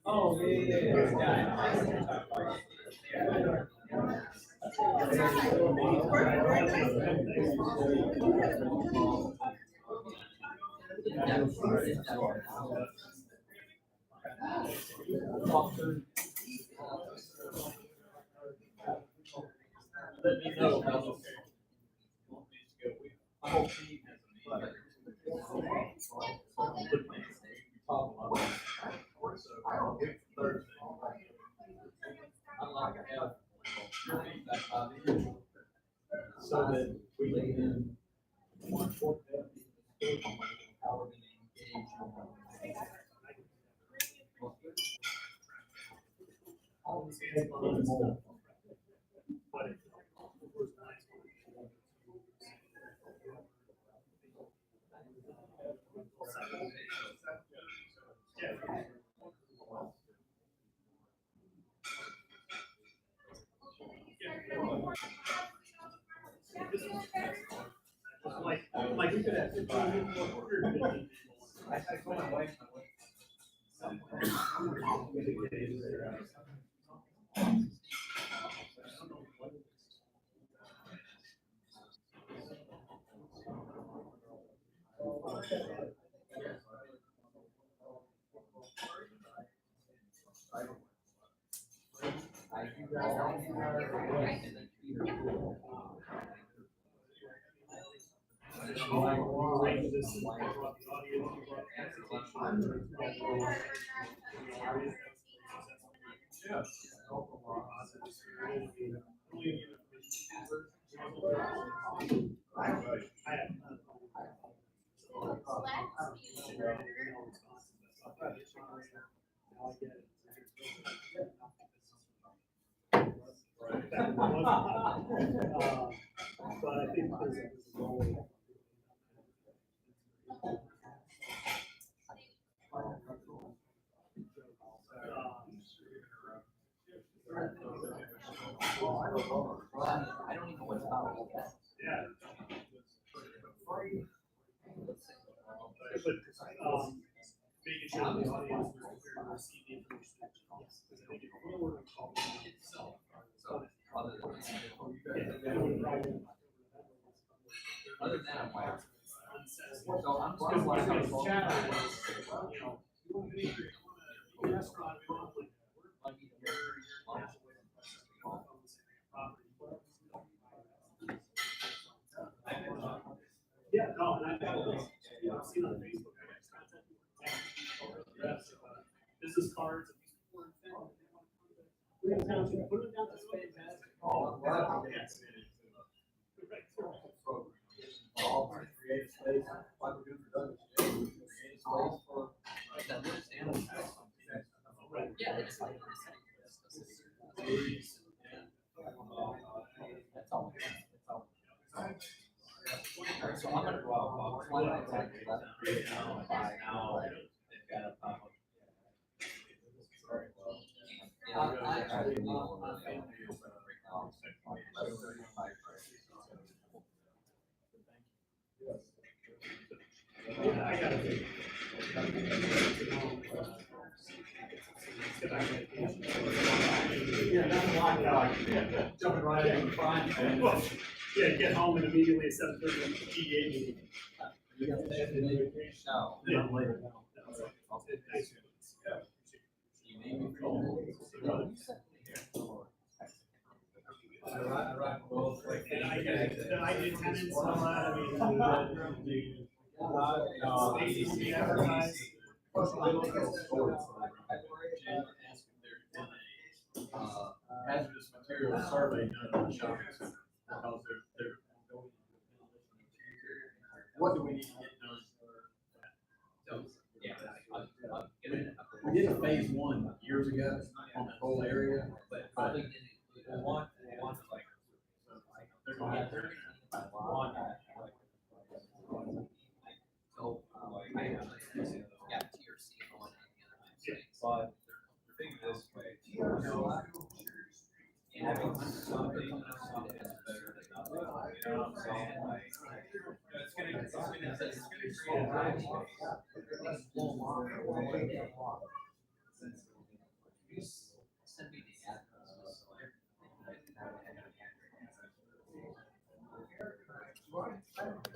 Oh, yeah. Let me know. So that we can like we could have. But I think there's a role. I don't even know what's about. Yeah. But, making sure the audience is prepared to receive the information. Because I think if we were to call it itself, other than that, I'm like, so I'm because chat is, you know, restaurant, yeah, no, and I've seen on Facebook, I got content, business cards. Put it down to fantastic. Oh, yes. All our creative space, like we're doing for Douglas, creative space for yeah, it's like that's all. So I'm gonna go out. Why not take it now? They've got a pop up. I actually I got it. Yeah, that's like jumping right in front. Yeah, get home and immediately at 7:30 on the PDA meeting. You got to have the no. Yeah, later. I the ID tenants and all that, I mean, the ADC advertised. Hazardous material survey done on the shopping center, because they're going. What do we need to get done? We did a phase one years ago on the whole area, but. They're going to. So, I actually got TRC on the other but think this way, having something that's better than nothing, you know what I'm saying? Like, it's gonna create a drive space. Send me the address. So